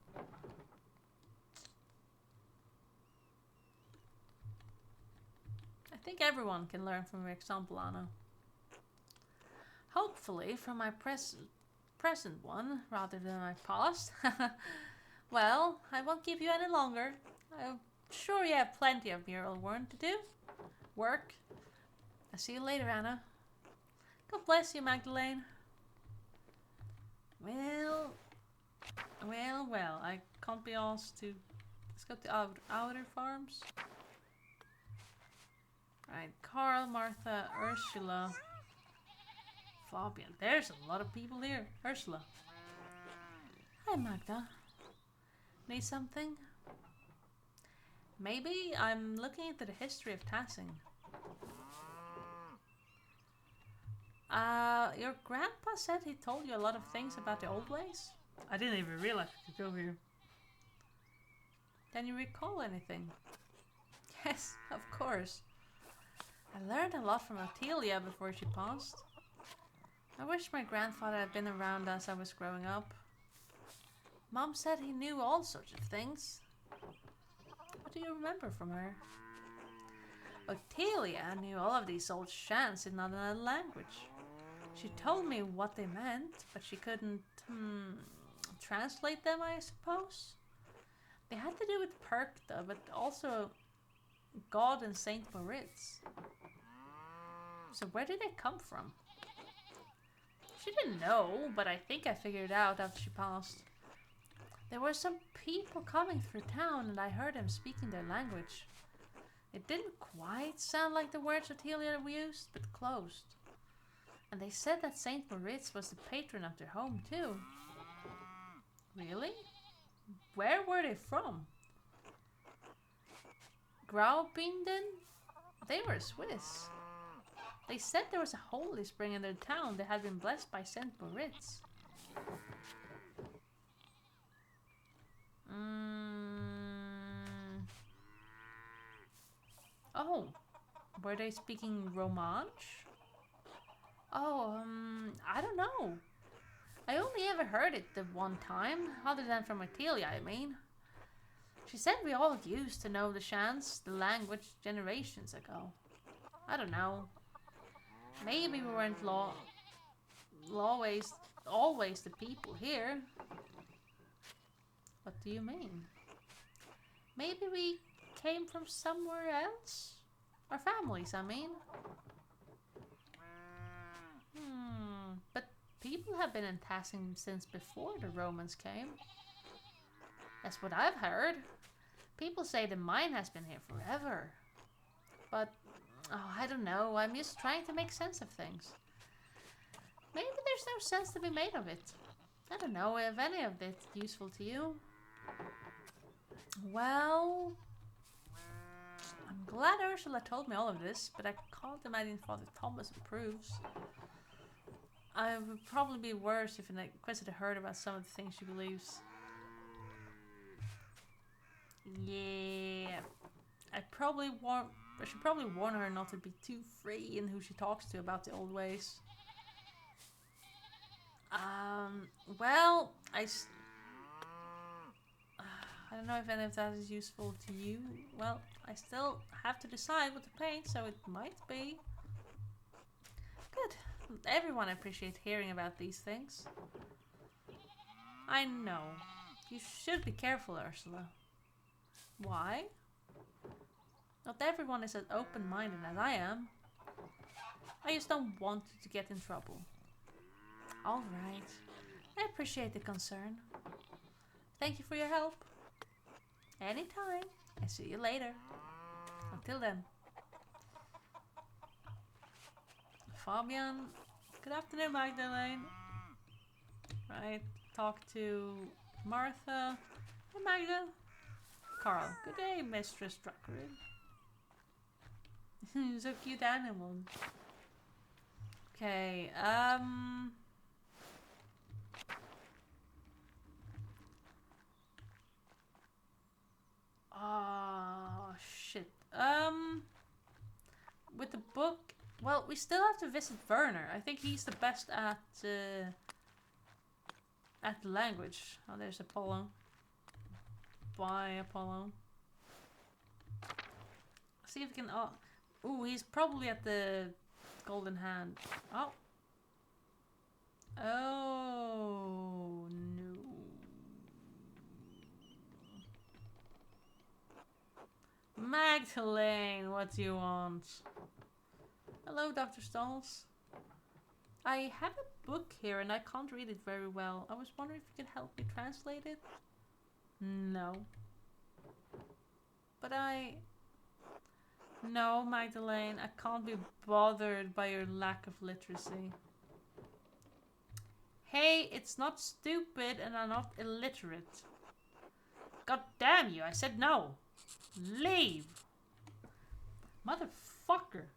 I think everyone can learn from your example, Anna. Hopefully from my present one, rather than my past. Well, I won't keep you any longer. I'm sure you have plenty of mural work to do. Work. I'll see you later, Anna. God bless you, Magdalene. Well, I can't be asked to... Let's go to outer farms. Right, Carl, Martha, Ursula, Fabian. There's a lot of people here. Ursula. Hi, Magda. Need something? Maybe I'm looking into the history of Tassing. Your grandpa said he told you a lot of things about the old ways? I didn't even realize you could go here. Can you recall anything? Yes, of course. I learned a lot from Otelia before she passed. I wish my grandfather had been around as I was growing up. Mom said he knew all sorts of things. What do you remember from her? Otelia knew all of these old chants in another language. She told me what they meant, but she couldn't, translate them, I suppose? They had to do with Perkta, but also God and Saint Moritz. So where did they come from? She didn't know, but I think I figured it out after she passed. There were some people coming through town and I heard them speaking their language. It didn't quite sound like the words Otelia used, but close. And they said that Saint Moritz was the patron of their home too. Really? Where were they from? Graubünden? They were Swiss. They said there was a holy spring in their town that had been blessed by Saint Moritz. Oh, were they speaking Romansh? Oh, I don't know. I only ever heard it the one time, other than from Otelia, I mean. She said we all used to know the chants, the language, generations ago. I don't know. Maybe we weren't always the people here. What do you mean? Maybe we came from somewhere else? Our families, I mean. But people have been in Tassim since before the Romans came. That's what I've heard. People say the mine has been here forever. But, I don't know. I'm just trying to make sense of things. Maybe there's no sense to be made of it. I don't know if any of it's useful to you. Well, I'm glad Ursula told me all of this, but I can't imagine Father Thomas approves. I would probably be worse if an Inquisitor heard about some of the things she believes. Yeah, I should probably warn her not to be too free in who she talks to about the old ways. Well, I don't know if any of that is useful to you. Well, I still have to decide what to paint, so it might be. Good. Everyone appreciates hearing about these things. I know. You should be careful, Ursula. Why? Not everyone is as open-minded as I am. I just don't want you to get in trouble. Alright. I appreciate the concern. Thank you for your help. Anytime. I see you later. Until then. Fabian. Good afternoon, Magdalene. Right. Talk to Martha. Hey, Magda. Carl. Good day, Mistress Druckrid. So cute animal. Okay, oh, shit. With the book, well, we still have to visit Werner. I think he's the best at the language. Oh, there's Apollo. Bye, Apollo. See if we can, ooh, he's probably at the Golden Hand. Oh. Oh, no. Magdalene, what do you want? Hello, Dr. Stalls. I have a book here and I can't read it very well. I was wondering if you could help me translate it? No. But No, Magdalene, I can't be bothered by your lack of literacy. Hey, it's not stupid and I'm not illiterate. God damn you, I said no. Leave. Motherfucker.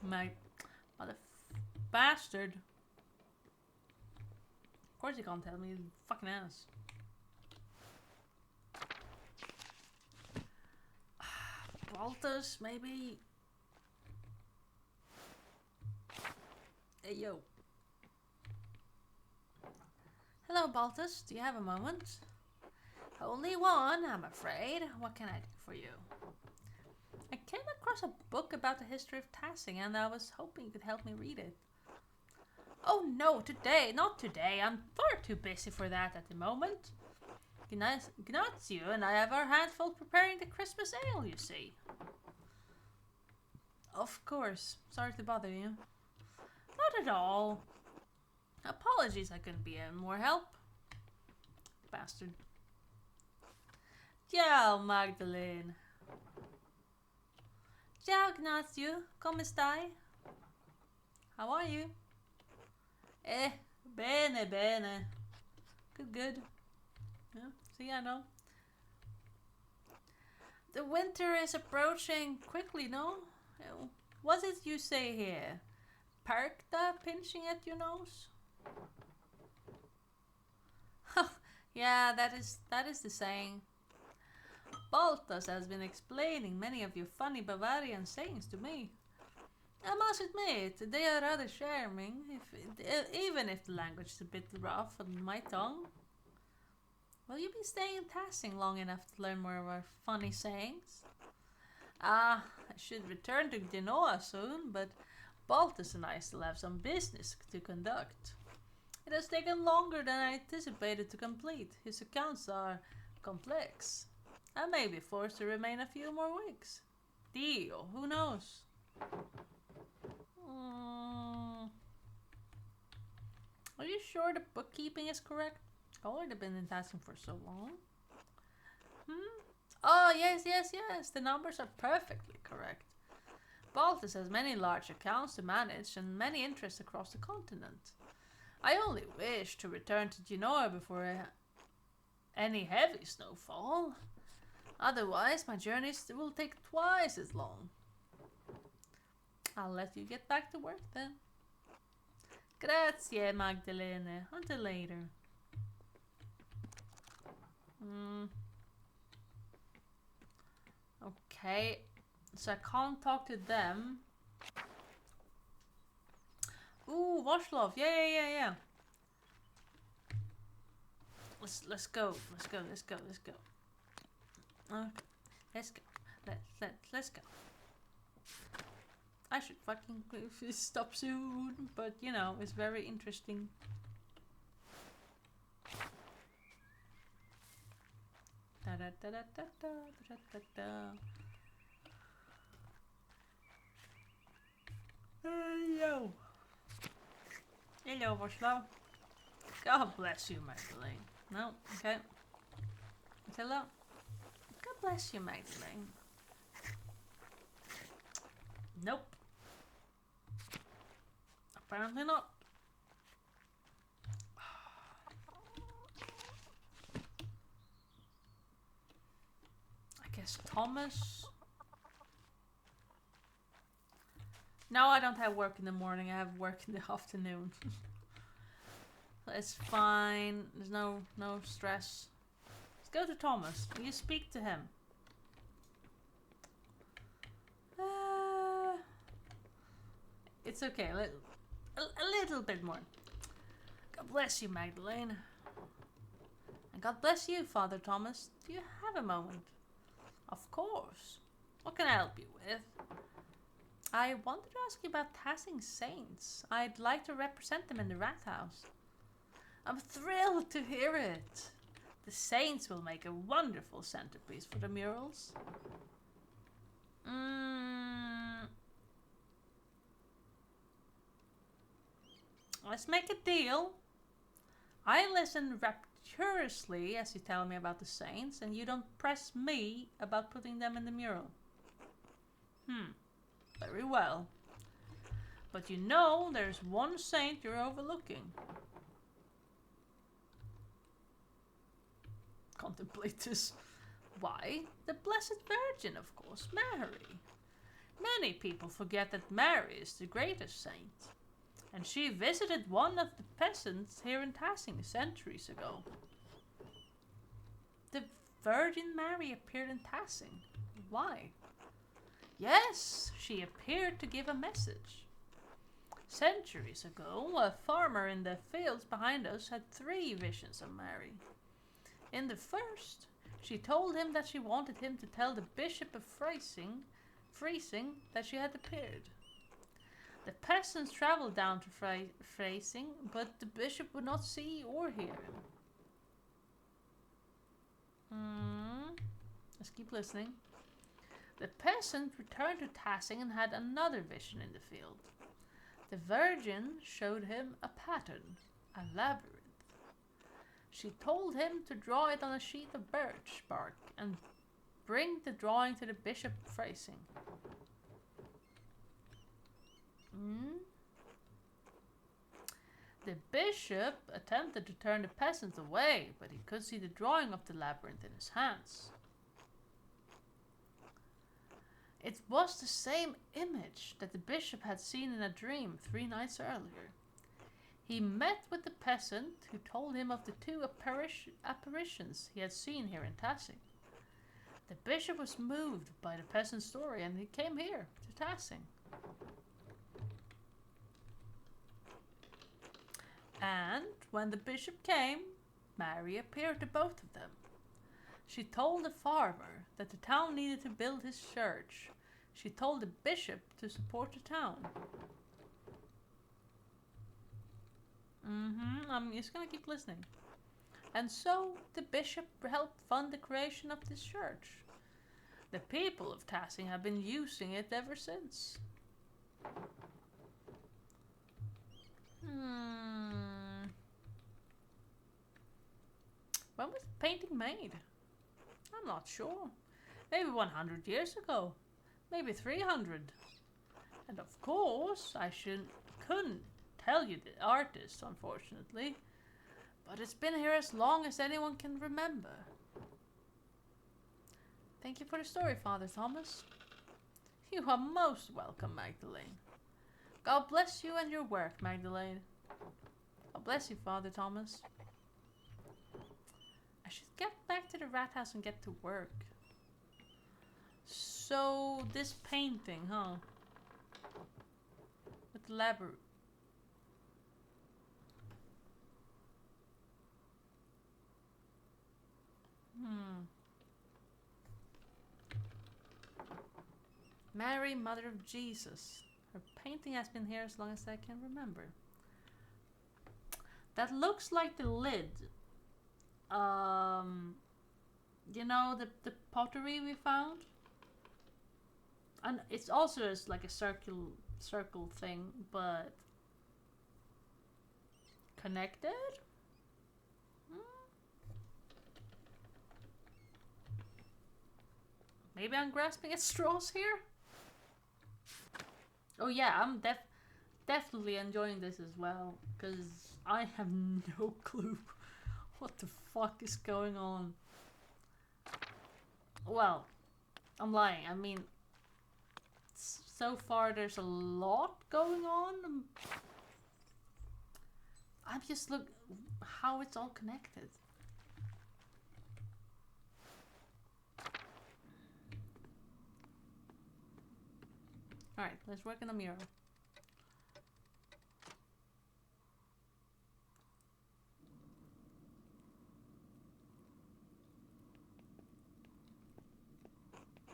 My bastard. Of course you can't tell me, you fucking ass. Baltus, maybe? Hey, yo. Hello, Baltus. Do you have a moment? Only one, I'm afraid. What can I do for you? I came across a book about the history of Tassing, and I was hoping you could help me read it. Oh no, not today. I'm far too busy for that at the moment. Ignazio and I have our hands full preparing the Christmas ale, you see. Of course. Sorry to bother you. Not at all. Apologies I couldn't be of more help. Bastard. Ciao, Magdalene. Ciao, Ignazio. Come stai? How are you? Bene, bene. Good. Yeah, see, I know. The winter is approaching quickly, no? What did you say here? Perkta pinching at your nose? Yeah, that is the saying. Baltas has been explaining many of your funny Bavarian sayings to me. I must admit, they are rather charming, even if the language is a bit rough on my tongue. Will you be staying in Tassing long enough to learn more of our funny sayings? I should return to Genoa soon, but Baltus and I still have some business to conduct. It has taken longer than I anticipated to complete. His accounts are complex. I may be forced to remain a few more weeks. Dio, who knows? Are you sure the bookkeeping is correct? I've already been in Tassing for so long. Oh, yes. The numbers are perfectly correct. Baltus has many large accounts to manage and many interests across the continent. I only wish to return to Genoa before any heavy snowfall. Otherwise, my journeys will take twice as long. I'll let you get back to work then. Grazie, Magdalene. Until later. Okay, so I can't talk to them. Ooh, Washlov. Yeah. Let's go. Okay, let's go. Let's go. I should fucking stop soon, but you know, it's very interesting. Hello, Washlaw. God bless you, Magdalene. No, okay. Hello. God bless you, Magdalene. Nope. Apparently not. I guess Thomas. No, I don't have work in the morning. I have work in the afternoon. It's fine. There's no stress. Let's go to Thomas. Will you speak to him? It's okay. A little bit more. God bless you, Magdalene. And God bless you, Father Thomas. Do you have a moment? Of course. What can I help you with? I wanted to ask you about Tassing Saints. I'd like to represent them in the Rat House. I'm thrilled to hear it. The Saints will make a wonderful centerpiece for the murals. Let's make a deal. I listen rapturously as you tell me about the Saints, and you don't press me about putting them in the mural. Very well. But you know there's one saint you're overlooking. Contemplate this. Why? The Blessed Virgin, of course, Mary. Many people forget that Mary is the greatest saint. And she visited one of the peasants here in Tassing centuries ago. The Virgin Mary appeared in Tassing. Why? Yes, she appeared to give a message. Centuries ago, a farmer in the fields behind us had 3 visions of Mary. In the first, she told him that she wanted him to tell the Bishop of Freising that she had appeared. The peasants travelled down to Freising, but the bishop would not see or hear him. Let's keep listening. The peasant returned to Tassing and had another vision in the field. The Virgin showed him a pattern, a labyrinth. She told him to draw it on a sheet of birch bark and bring the drawing to the Bishop of Freising. The bishop attempted to turn the peasant away, but he could see the drawing of the labyrinth in his hands. It was the same image that the bishop had seen in a dream 3 nights earlier. He met with the peasant who told him of the 2 apparitions he had seen here in Tassing. The bishop was moved by the peasant's story and he came here to Tassing. And when the bishop came, Mary appeared to both of them. She told the farmer that the town needed to build his church. She told the bishop to support the town. I'm just gonna keep listening. And so the bishop helped fund the creation of this church. The people of Tassing have been using it ever since. When was the painting made? I'm not sure. Maybe 100 years ago. Maybe 300. And of course, I couldn't tell you the artist, unfortunately. But it's been here as long as anyone can remember. Thank you for the story, Father Thomas. You are most welcome, Magdalene. God bless you and your work, Magdalene. God bless you, Father Thomas. I should get back to the rat house and get to work. So, this painting, huh? With the labyrinth. Mary, Mother of Jesus. Her painting has been here as long as I can remember. That looks like the lid. You know, the pottery we found? And it's also just like a circle thing, but connected? Maybe I'm grasping at straws here? Oh yeah, I'm definitely enjoying this as well, because I have no clue what the fuck is going on. Well, I'm lying. I mean, so far there's a lot going on. I'm just look how it's all connected. Alright, let's work on the mural.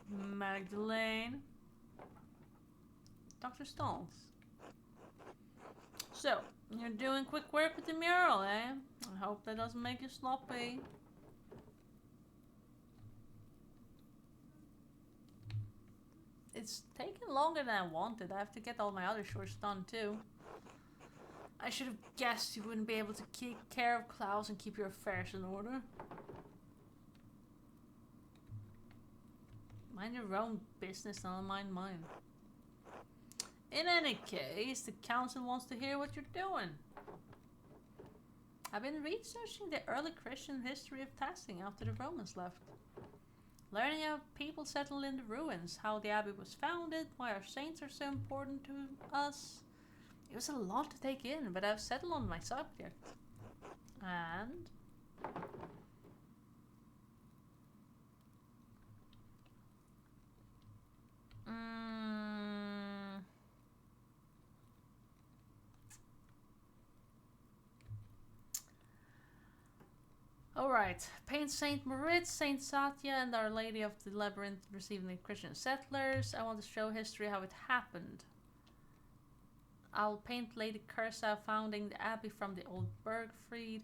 Magdalene. Dr. Stalls. So, you're doing quick work with the mural, eh? I hope that doesn't make you sloppy. It's taking longer than I wanted. I have to get all my other chores done too. I should have guessed you wouldn't be able to take care of Klaus and keep your affairs in order. Mind your own business, and I'll mind mine. In any case, the council wants to hear what you're doing. I've been researching the early Christian history of Tassing after the Romans left. Learning how people settled in the ruins, how the abbey was founded, why our saints are so important to us. It was a lot to take in, but I've settled on my subject. And Alright. Paint Saint Moritz, Saint Satya, and Our Lady of the Labyrinth receiving the Christian settlers. I want to show history how it happened. I'll paint Lady Cursa founding the abbey from the old Bergfried.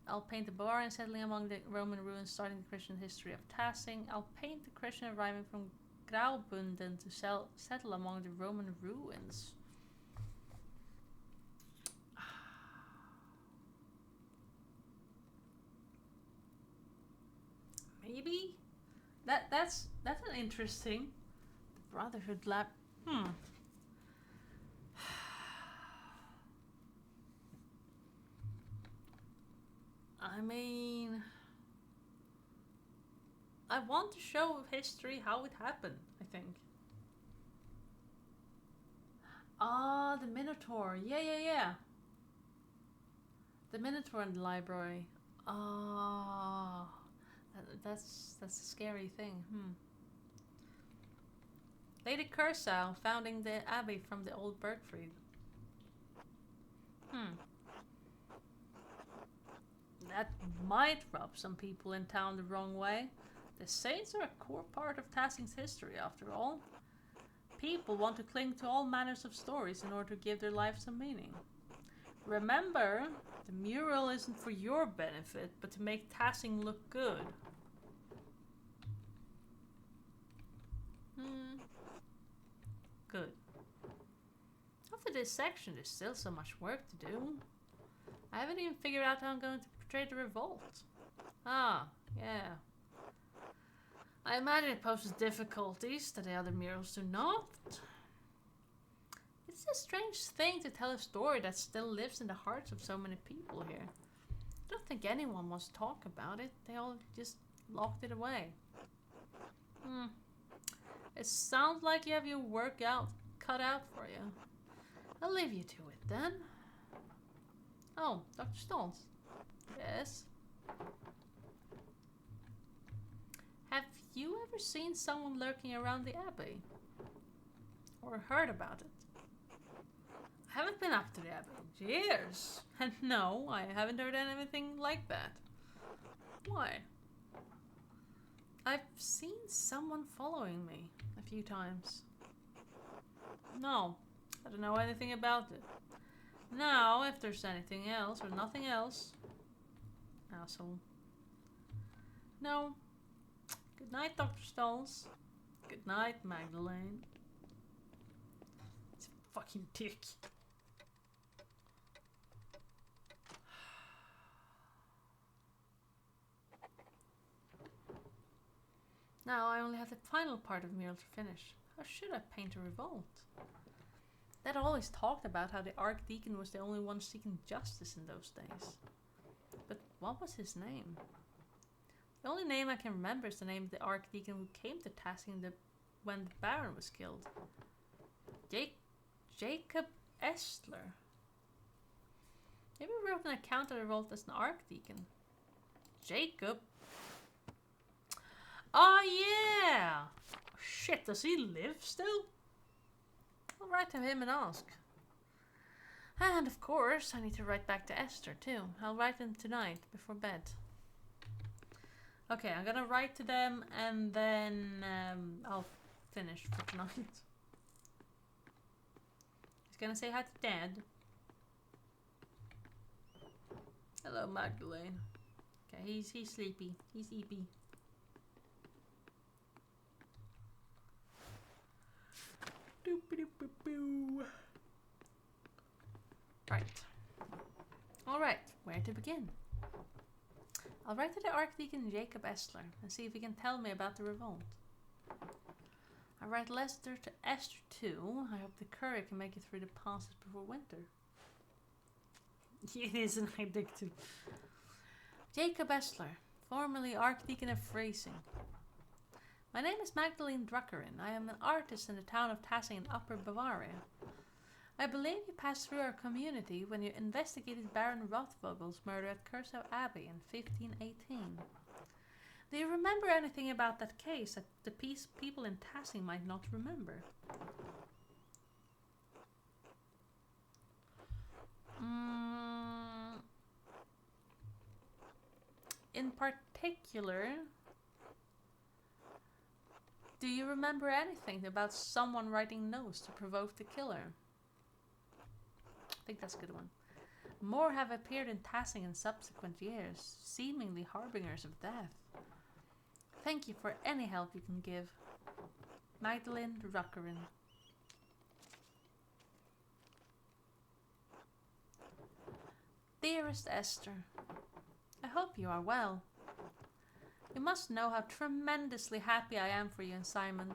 I'll paint the Bavarian settling among the Roman ruins, starting the Christian history of Tassing. I'll paint the Christian arriving from Graubunden to settle among the Roman ruins. Maybe that's an interesting. The Brotherhood Lab. I mean, I want to show history how it happened, I think. Ah, the Minotaur. Yeah. The Minotaur in the library. Ah, that's a scary thing. Lady Cursa founding the abbey from the old Bergfried. That might rub some people in town the wrong way. The saints are a core part of Tassing's history, after all. People want to cling to all manners of stories in order to give their life some meaning. Remember, the mural isn't for your benefit, but to make Tassing look good. Good. After this section, there's still so much work to do. I haven't even figured out how I'm going to portray the revolt. Ah, yeah. I imagine it poses difficulties that the other murals do not. It's a strange thing to tell a story that still lives in the hearts of so many people here. I don't think anyone wants to talk about it. They all just locked it away. It sounds like you have your work cut out for you. I'll leave you to it then. Oh, Dr. Stones. Yes? Have you ever seen someone lurking around the abbey? Or heard about it? I haven't been up to the abbey in years. And no, I haven't heard anything like that. Why? I've seen someone following me a few times. No, I don't know anything about it. Now, if there's anything else or nothing else... Asshole. No. Good night, Dr. Stones. Good night, Magdalene. It's a fucking dick. Now I only have the final part of the mural to finish. How should I paint a revolt? Dad always talked about how the Archdeacon was the only one seeking justice in those days. But what was his name? The only name I can remember is the name of the Archdeacon who came to Tassing when the Baron was killed. Jacob Estler. Maybe he wrote an account of the revolt as an Archdeacon. Jacob? Oh yeah! Shit, does he live still? I'll write to him and ask. And of course, I need to write back to Esther too. I'll write them tonight before bed. Okay, I'm gonna write to them and then I'll finish for tonight. He's gonna say hi to Dad. Hello, Magdalene. Okay, he's sleepy. He's eepy. Right. Alright, where to begin? I'll write to the Archdeacon Jacob Estler and see if he can tell me about the revolt. I'll write Lester to Esther too. I hope the courier can make it through the passes before winter. It is an addictive. Jacob Estler, formerly Archdeacon of Freising. My name is Magdalene Druckerin. I am an artist in the town of Tassing in Upper Bavaria. I believe you passed through our community when you investigated Baron Rothvogel's murder at Cursow Abbey in 1518. Do you remember anything about that case that the people in Tassing might not remember? in particular, do you remember anything about someone writing notes to provoke the killer? I think that's a good one. More have appeared in passing in subsequent years, seemingly harbingers of death. Thank you for any help you can give. Magdalene Ruckerin. Dearest Esther, I hope you are well. You must know how tremendously happy I am for you and Simon.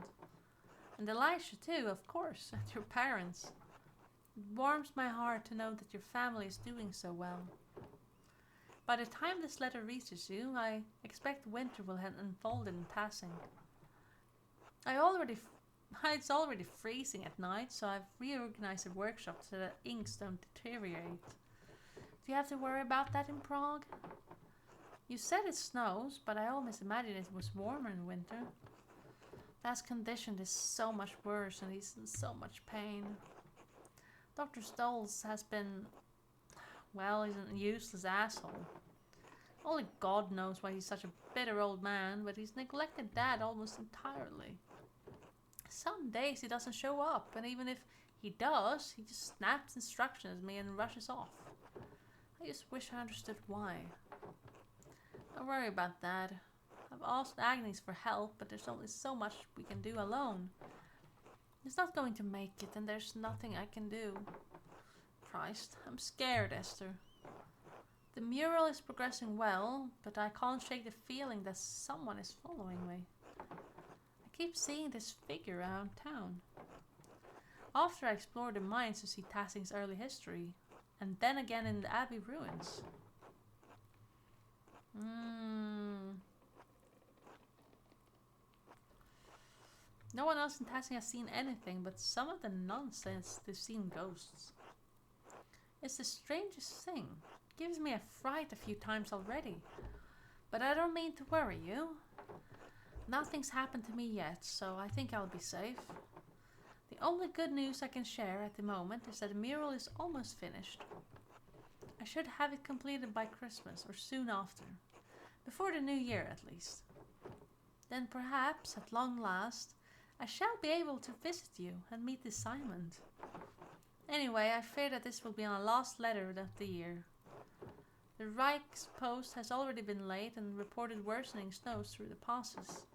And Elisha too, of course, and your parents. It warms my heart to know that your family is doing so well. By the time this letter reaches you, I expect winter will have unfolded in passing. It's already freezing at night, so I've reorganized the workshop so that inks don't deteriorate. Do you have to worry about that in Prague? You said it snows, but I always imagined it was warmer in winter. Dad's condition is so much worse and he's in so much pain. Dr. Stolz has been, well, he's a useless asshole. Only God knows why he's such a bitter old man, but he's neglected Dad almost entirely. Some days he doesn't show up, and even if he does, he just snaps instructions at me and rushes off. I just wish I understood why. Don't worry about that. I've asked Agnes for help, but there's only so much we can do alone. He's not going to make it, and there's nothing I can do. Christ, I'm scared, Esther. The mural is progressing well, but I can't shake the feeling that someone is following me. I keep seeing this figure around town. After I explore the mines to see Tassing's early history, and then again in the Abbey ruins. No one else in Tassing has seen anything, but some of the nuns says they've seen ghosts. It's the strangest thing. It gives me a fright a few times already. But I don't mean to worry you. Nothing's happened to me yet, so I think I'll be safe. The only good news I can share at the moment is that the mural is almost finished. I should have it completed by Christmas or soon after. Before the new year at least. Then perhaps, at long last, I shall be able to visit you and meet the Simon. Anyway, I fear that this will be our last letter of the year. The Reichspost has already been laid and reported worsening snows through the passes.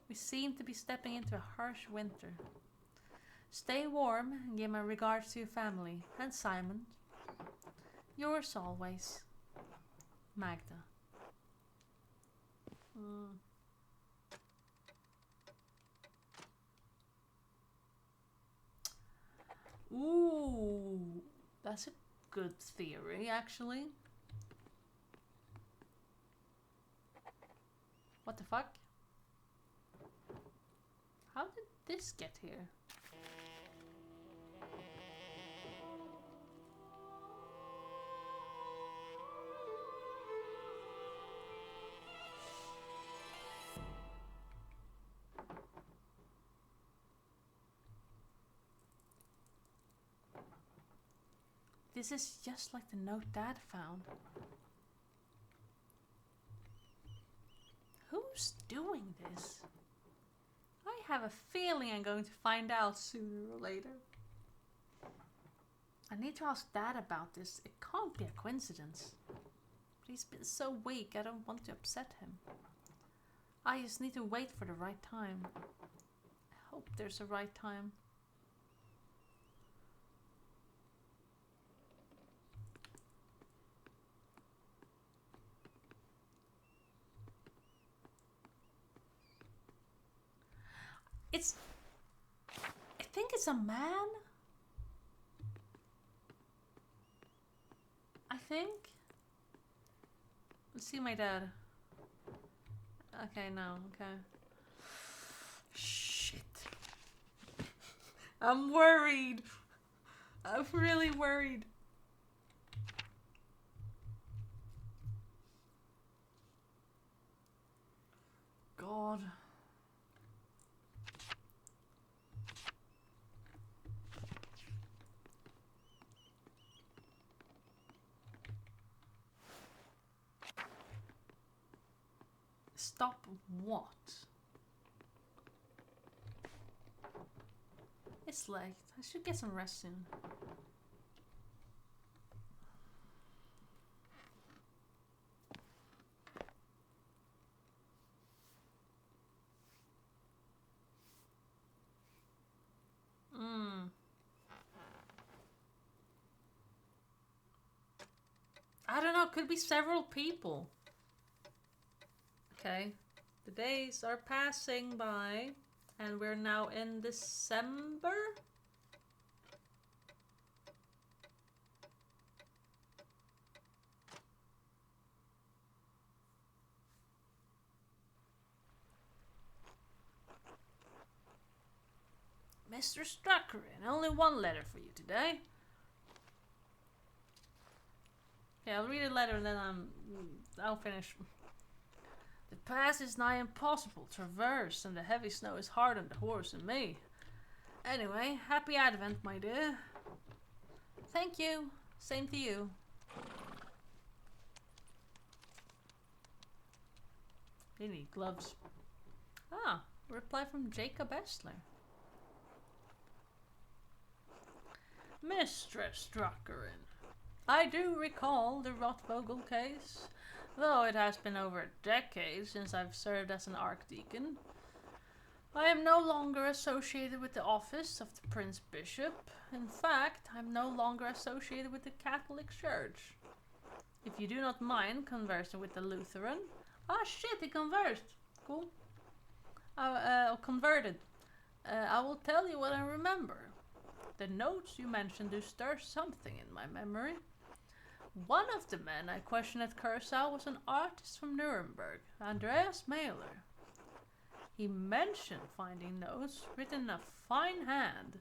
We seem to be stepping into a harsh winter. Stay warm and give my regards to your family and Simon. Yours always, Magda. Ooh, that's a good theory, actually. What the fuck? How did this get here? This is just like the note Dad found. Who's doing this? I have a feeling I'm going to find out sooner or later. I need to ask Dad about this. It can't be a coincidence. But he's been so weak, I don't want to upset him. I just need to wait for the right time. I hope there's a right time. I think it's a man. I think. Let's see my dad. Okay, no, okay. Shit. I'm worried. I'm really worried. God. Stop what? It's late. I should get some rest soon. I don't know, could be several people. Okay. The days are passing by and we're now in December? Mr. Struckerin, only one letter for you today. Okay, I'll read a letter and then I'll finish. The pass is nigh impossible to traverse, and the heavy snow is hard on the horse and me. Anyway, happy Advent, my dear. Thank you. Same to you. They need gloves. Ah, a reply from Jacob Estler. Mistress Struckerin, I do recall the Rotvogel case, though it has been over a decade since I've served as an archdeacon. I am no longer associated with the office of the Prince Bishop. In fact, I'm no longer associated with the Catholic Church. If you do not mind conversing with the Lutheran... Ah shit, he conversed! Cool. Converted. I will tell you what I remember. The notes you mentioned do stir something in my memory. One of the men I questioned at Curacao was an artist from Nuremberg, Andreas Mahler. He mentioned finding notes written in a fine hand,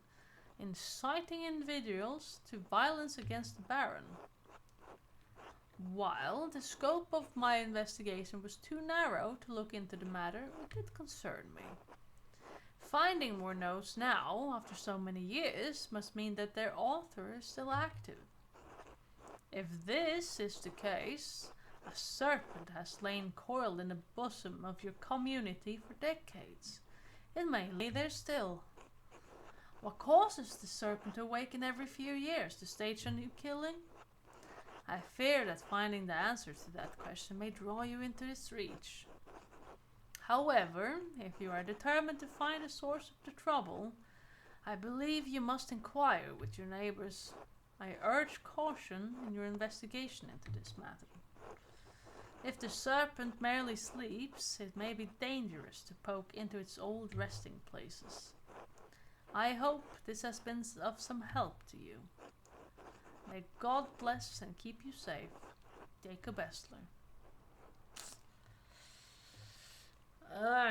inciting individuals to violence against the Baron. While the scope of my investigation was too narrow to look into the matter, it did concern me. Finding more notes now, after so many years, must mean that their author is still active. If this is the case, a serpent has lain coiled in the bosom of your community for decades. It may lay there still. What causes the serpent to awaken every few years to stage a new killing? I fear that finding the answer to that question may draw you into its reach. However, if you are determined to find the source of the trouble, I believe you must inquire with your neighbors. I urge caution in your investigation into this matter. If the serpent merely sleeps, it may be dangerous to poke into its old resting places. I hope this has been of some help to you. May God bless and keep you safe. Jacob Estler.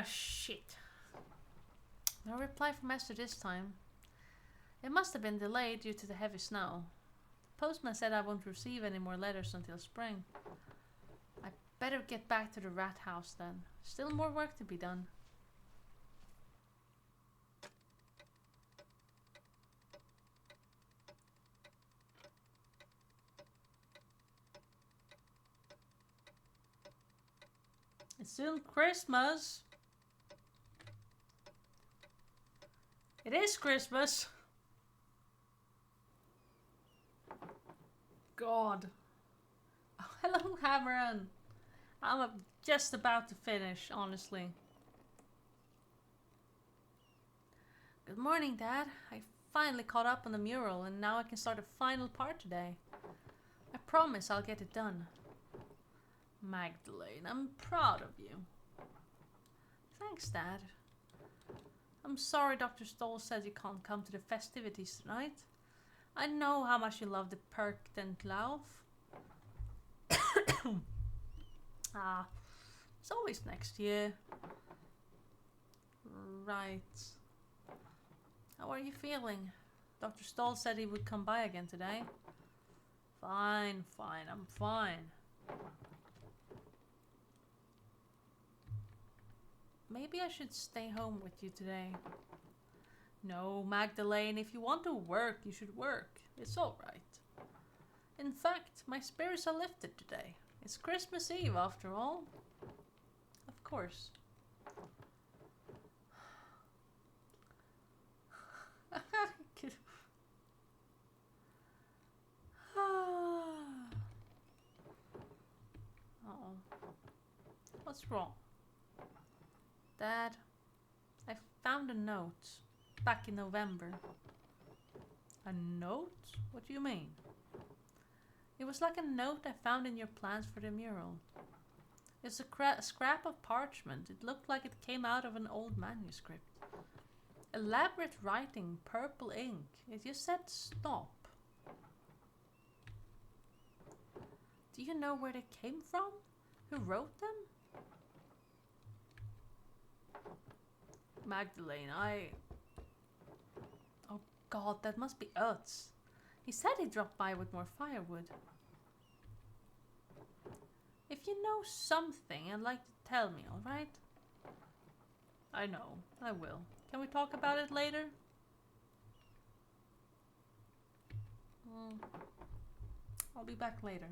Shit. No reply from Esther this time. It must have been delayed due to the heavy snow. The postman said I won't receive any more letters until spring. I better get back to the rat house then. Still more work to be done. It's soon Christmas. It is Christmas. God. Oh, hello, Cameron. I'm just about to finish, honestly. Good morning, Dad. I finally caught up on the mural and now I can start the final part today. I promise I'll get it done. Magdalene, I'm proud of you. Thanks, Dad. I'm sorry Dr. Stoll said you can't come to the festivities tonight. I know how much you love the Perk den Lauf. It's always next year. Right. How are you feeling? Dr. Stoll said he would come by again today. Fine, I'm fine. Maybe I should stay home with you today. No, Magdalene, if you want to work, you should work. It's alright. In fact, my spirits are lifted today. It's Christmas Eve after all. Of course. Uh-oh. What's wrong? Dad, I found a note back in November. A note? What do you mean? It was like a note I found in your plans for the mural. It's a scrap of parchment. It looked like it came out of an old manuscript. Elaborate writing, purple ink. It just said stop. Do you know where they came from? Who wrote them? Magdalene, Oh god, that must be Utz. He said he dropped by with more firewood. If you know something, I'd like to tell me, alright? I know, I will. Can we talk about it later? I'll be back later.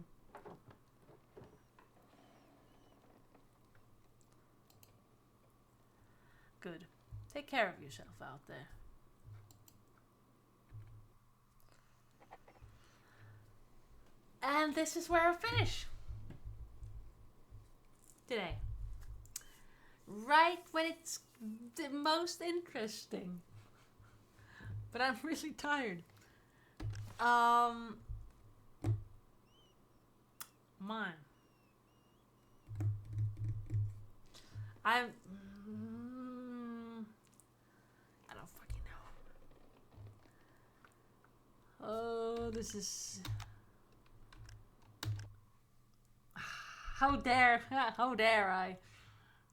Good. Take care of yourself out there. And this is where I finish. Today. Right when it's the most interesting. But I'm really tired. Mine. I don't fucking know. Oh, this is... How dare I?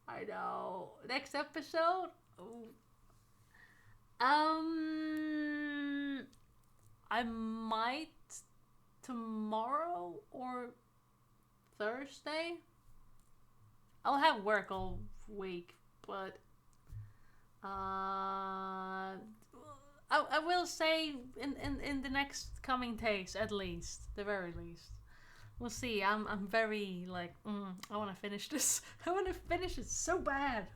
I know. Next episode? Ooh. I might tomorrow or Thursday. I'll have work all week, but I will say in the next coming days, at least, the very least. We'll see. I'm very like I want to finish this. I want to finish it so bad.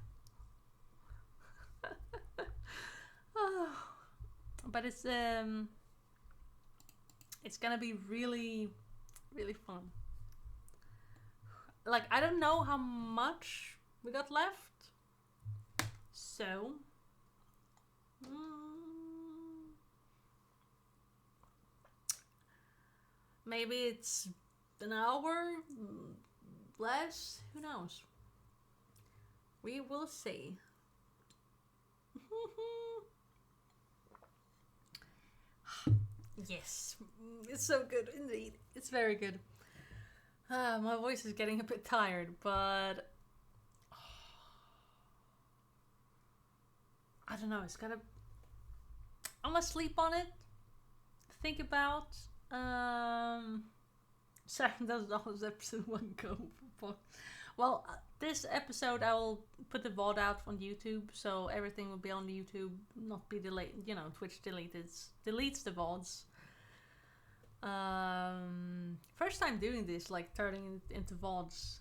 But it's gonna be really, really fun. Like, I don't know how much we got left, so maybe it's an hour less. Who knows? We will see. Yes, it's so good indeed. It's very good. My voice is getting a bit tired, but I don't know. It's gotta. I'm gonna sleep on it. Think about. Sorry, that was episode 1 go. Well, this episode I will put the VOD out on YouTube, so everything will be on YouTube, not be delayed. You know, Twitch deletes the VODs. First time doing this, like turning it into VODs,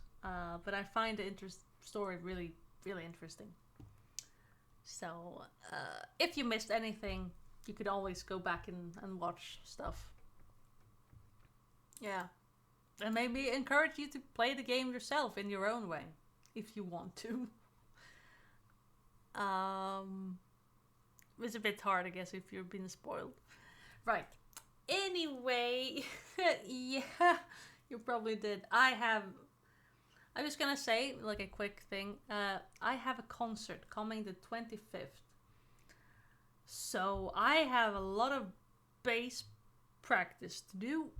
but I find the story really, really interesting. So, if you missed anything, you could always go back and watch stuff. Yeah. And maybe encourage you to play the game yourself in your own way, if you want to. It's a bit hard, I guess, if you're being spoiled. Right. Anyway, yeah, you probably did. I'm just gonna say, like a quick thing, I have a concert coming the 25th. So I have a lot of bass practice to do.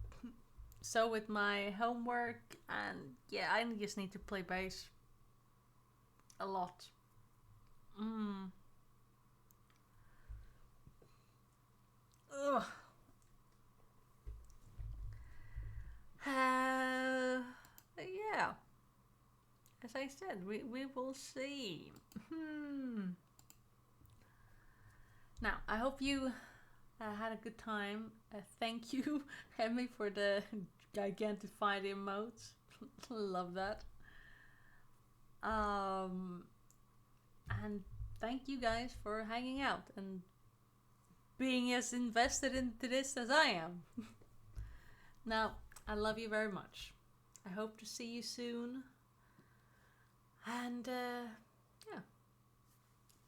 So with my homework, and yeah, I just need to play bass a lot. Ugh. Yeah. As I said, we will see. Now, I hope you had a good time. Thank you, Emmy, for the gigantified emotes. Love that. And thank you guys for hanging out and being as invested into this as I am. Now, I love you very much. I hope to see you soon. And yeah,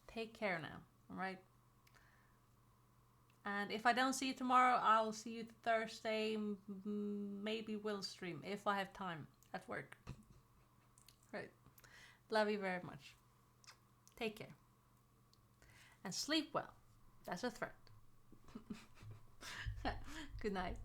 take care now, alright? And if I don't see you tomorrow, I'll see you Thursday. Maybe we'll stream if I have time at work. Right. Love you very much. Take care. And sleep well. That's a threat. Good night.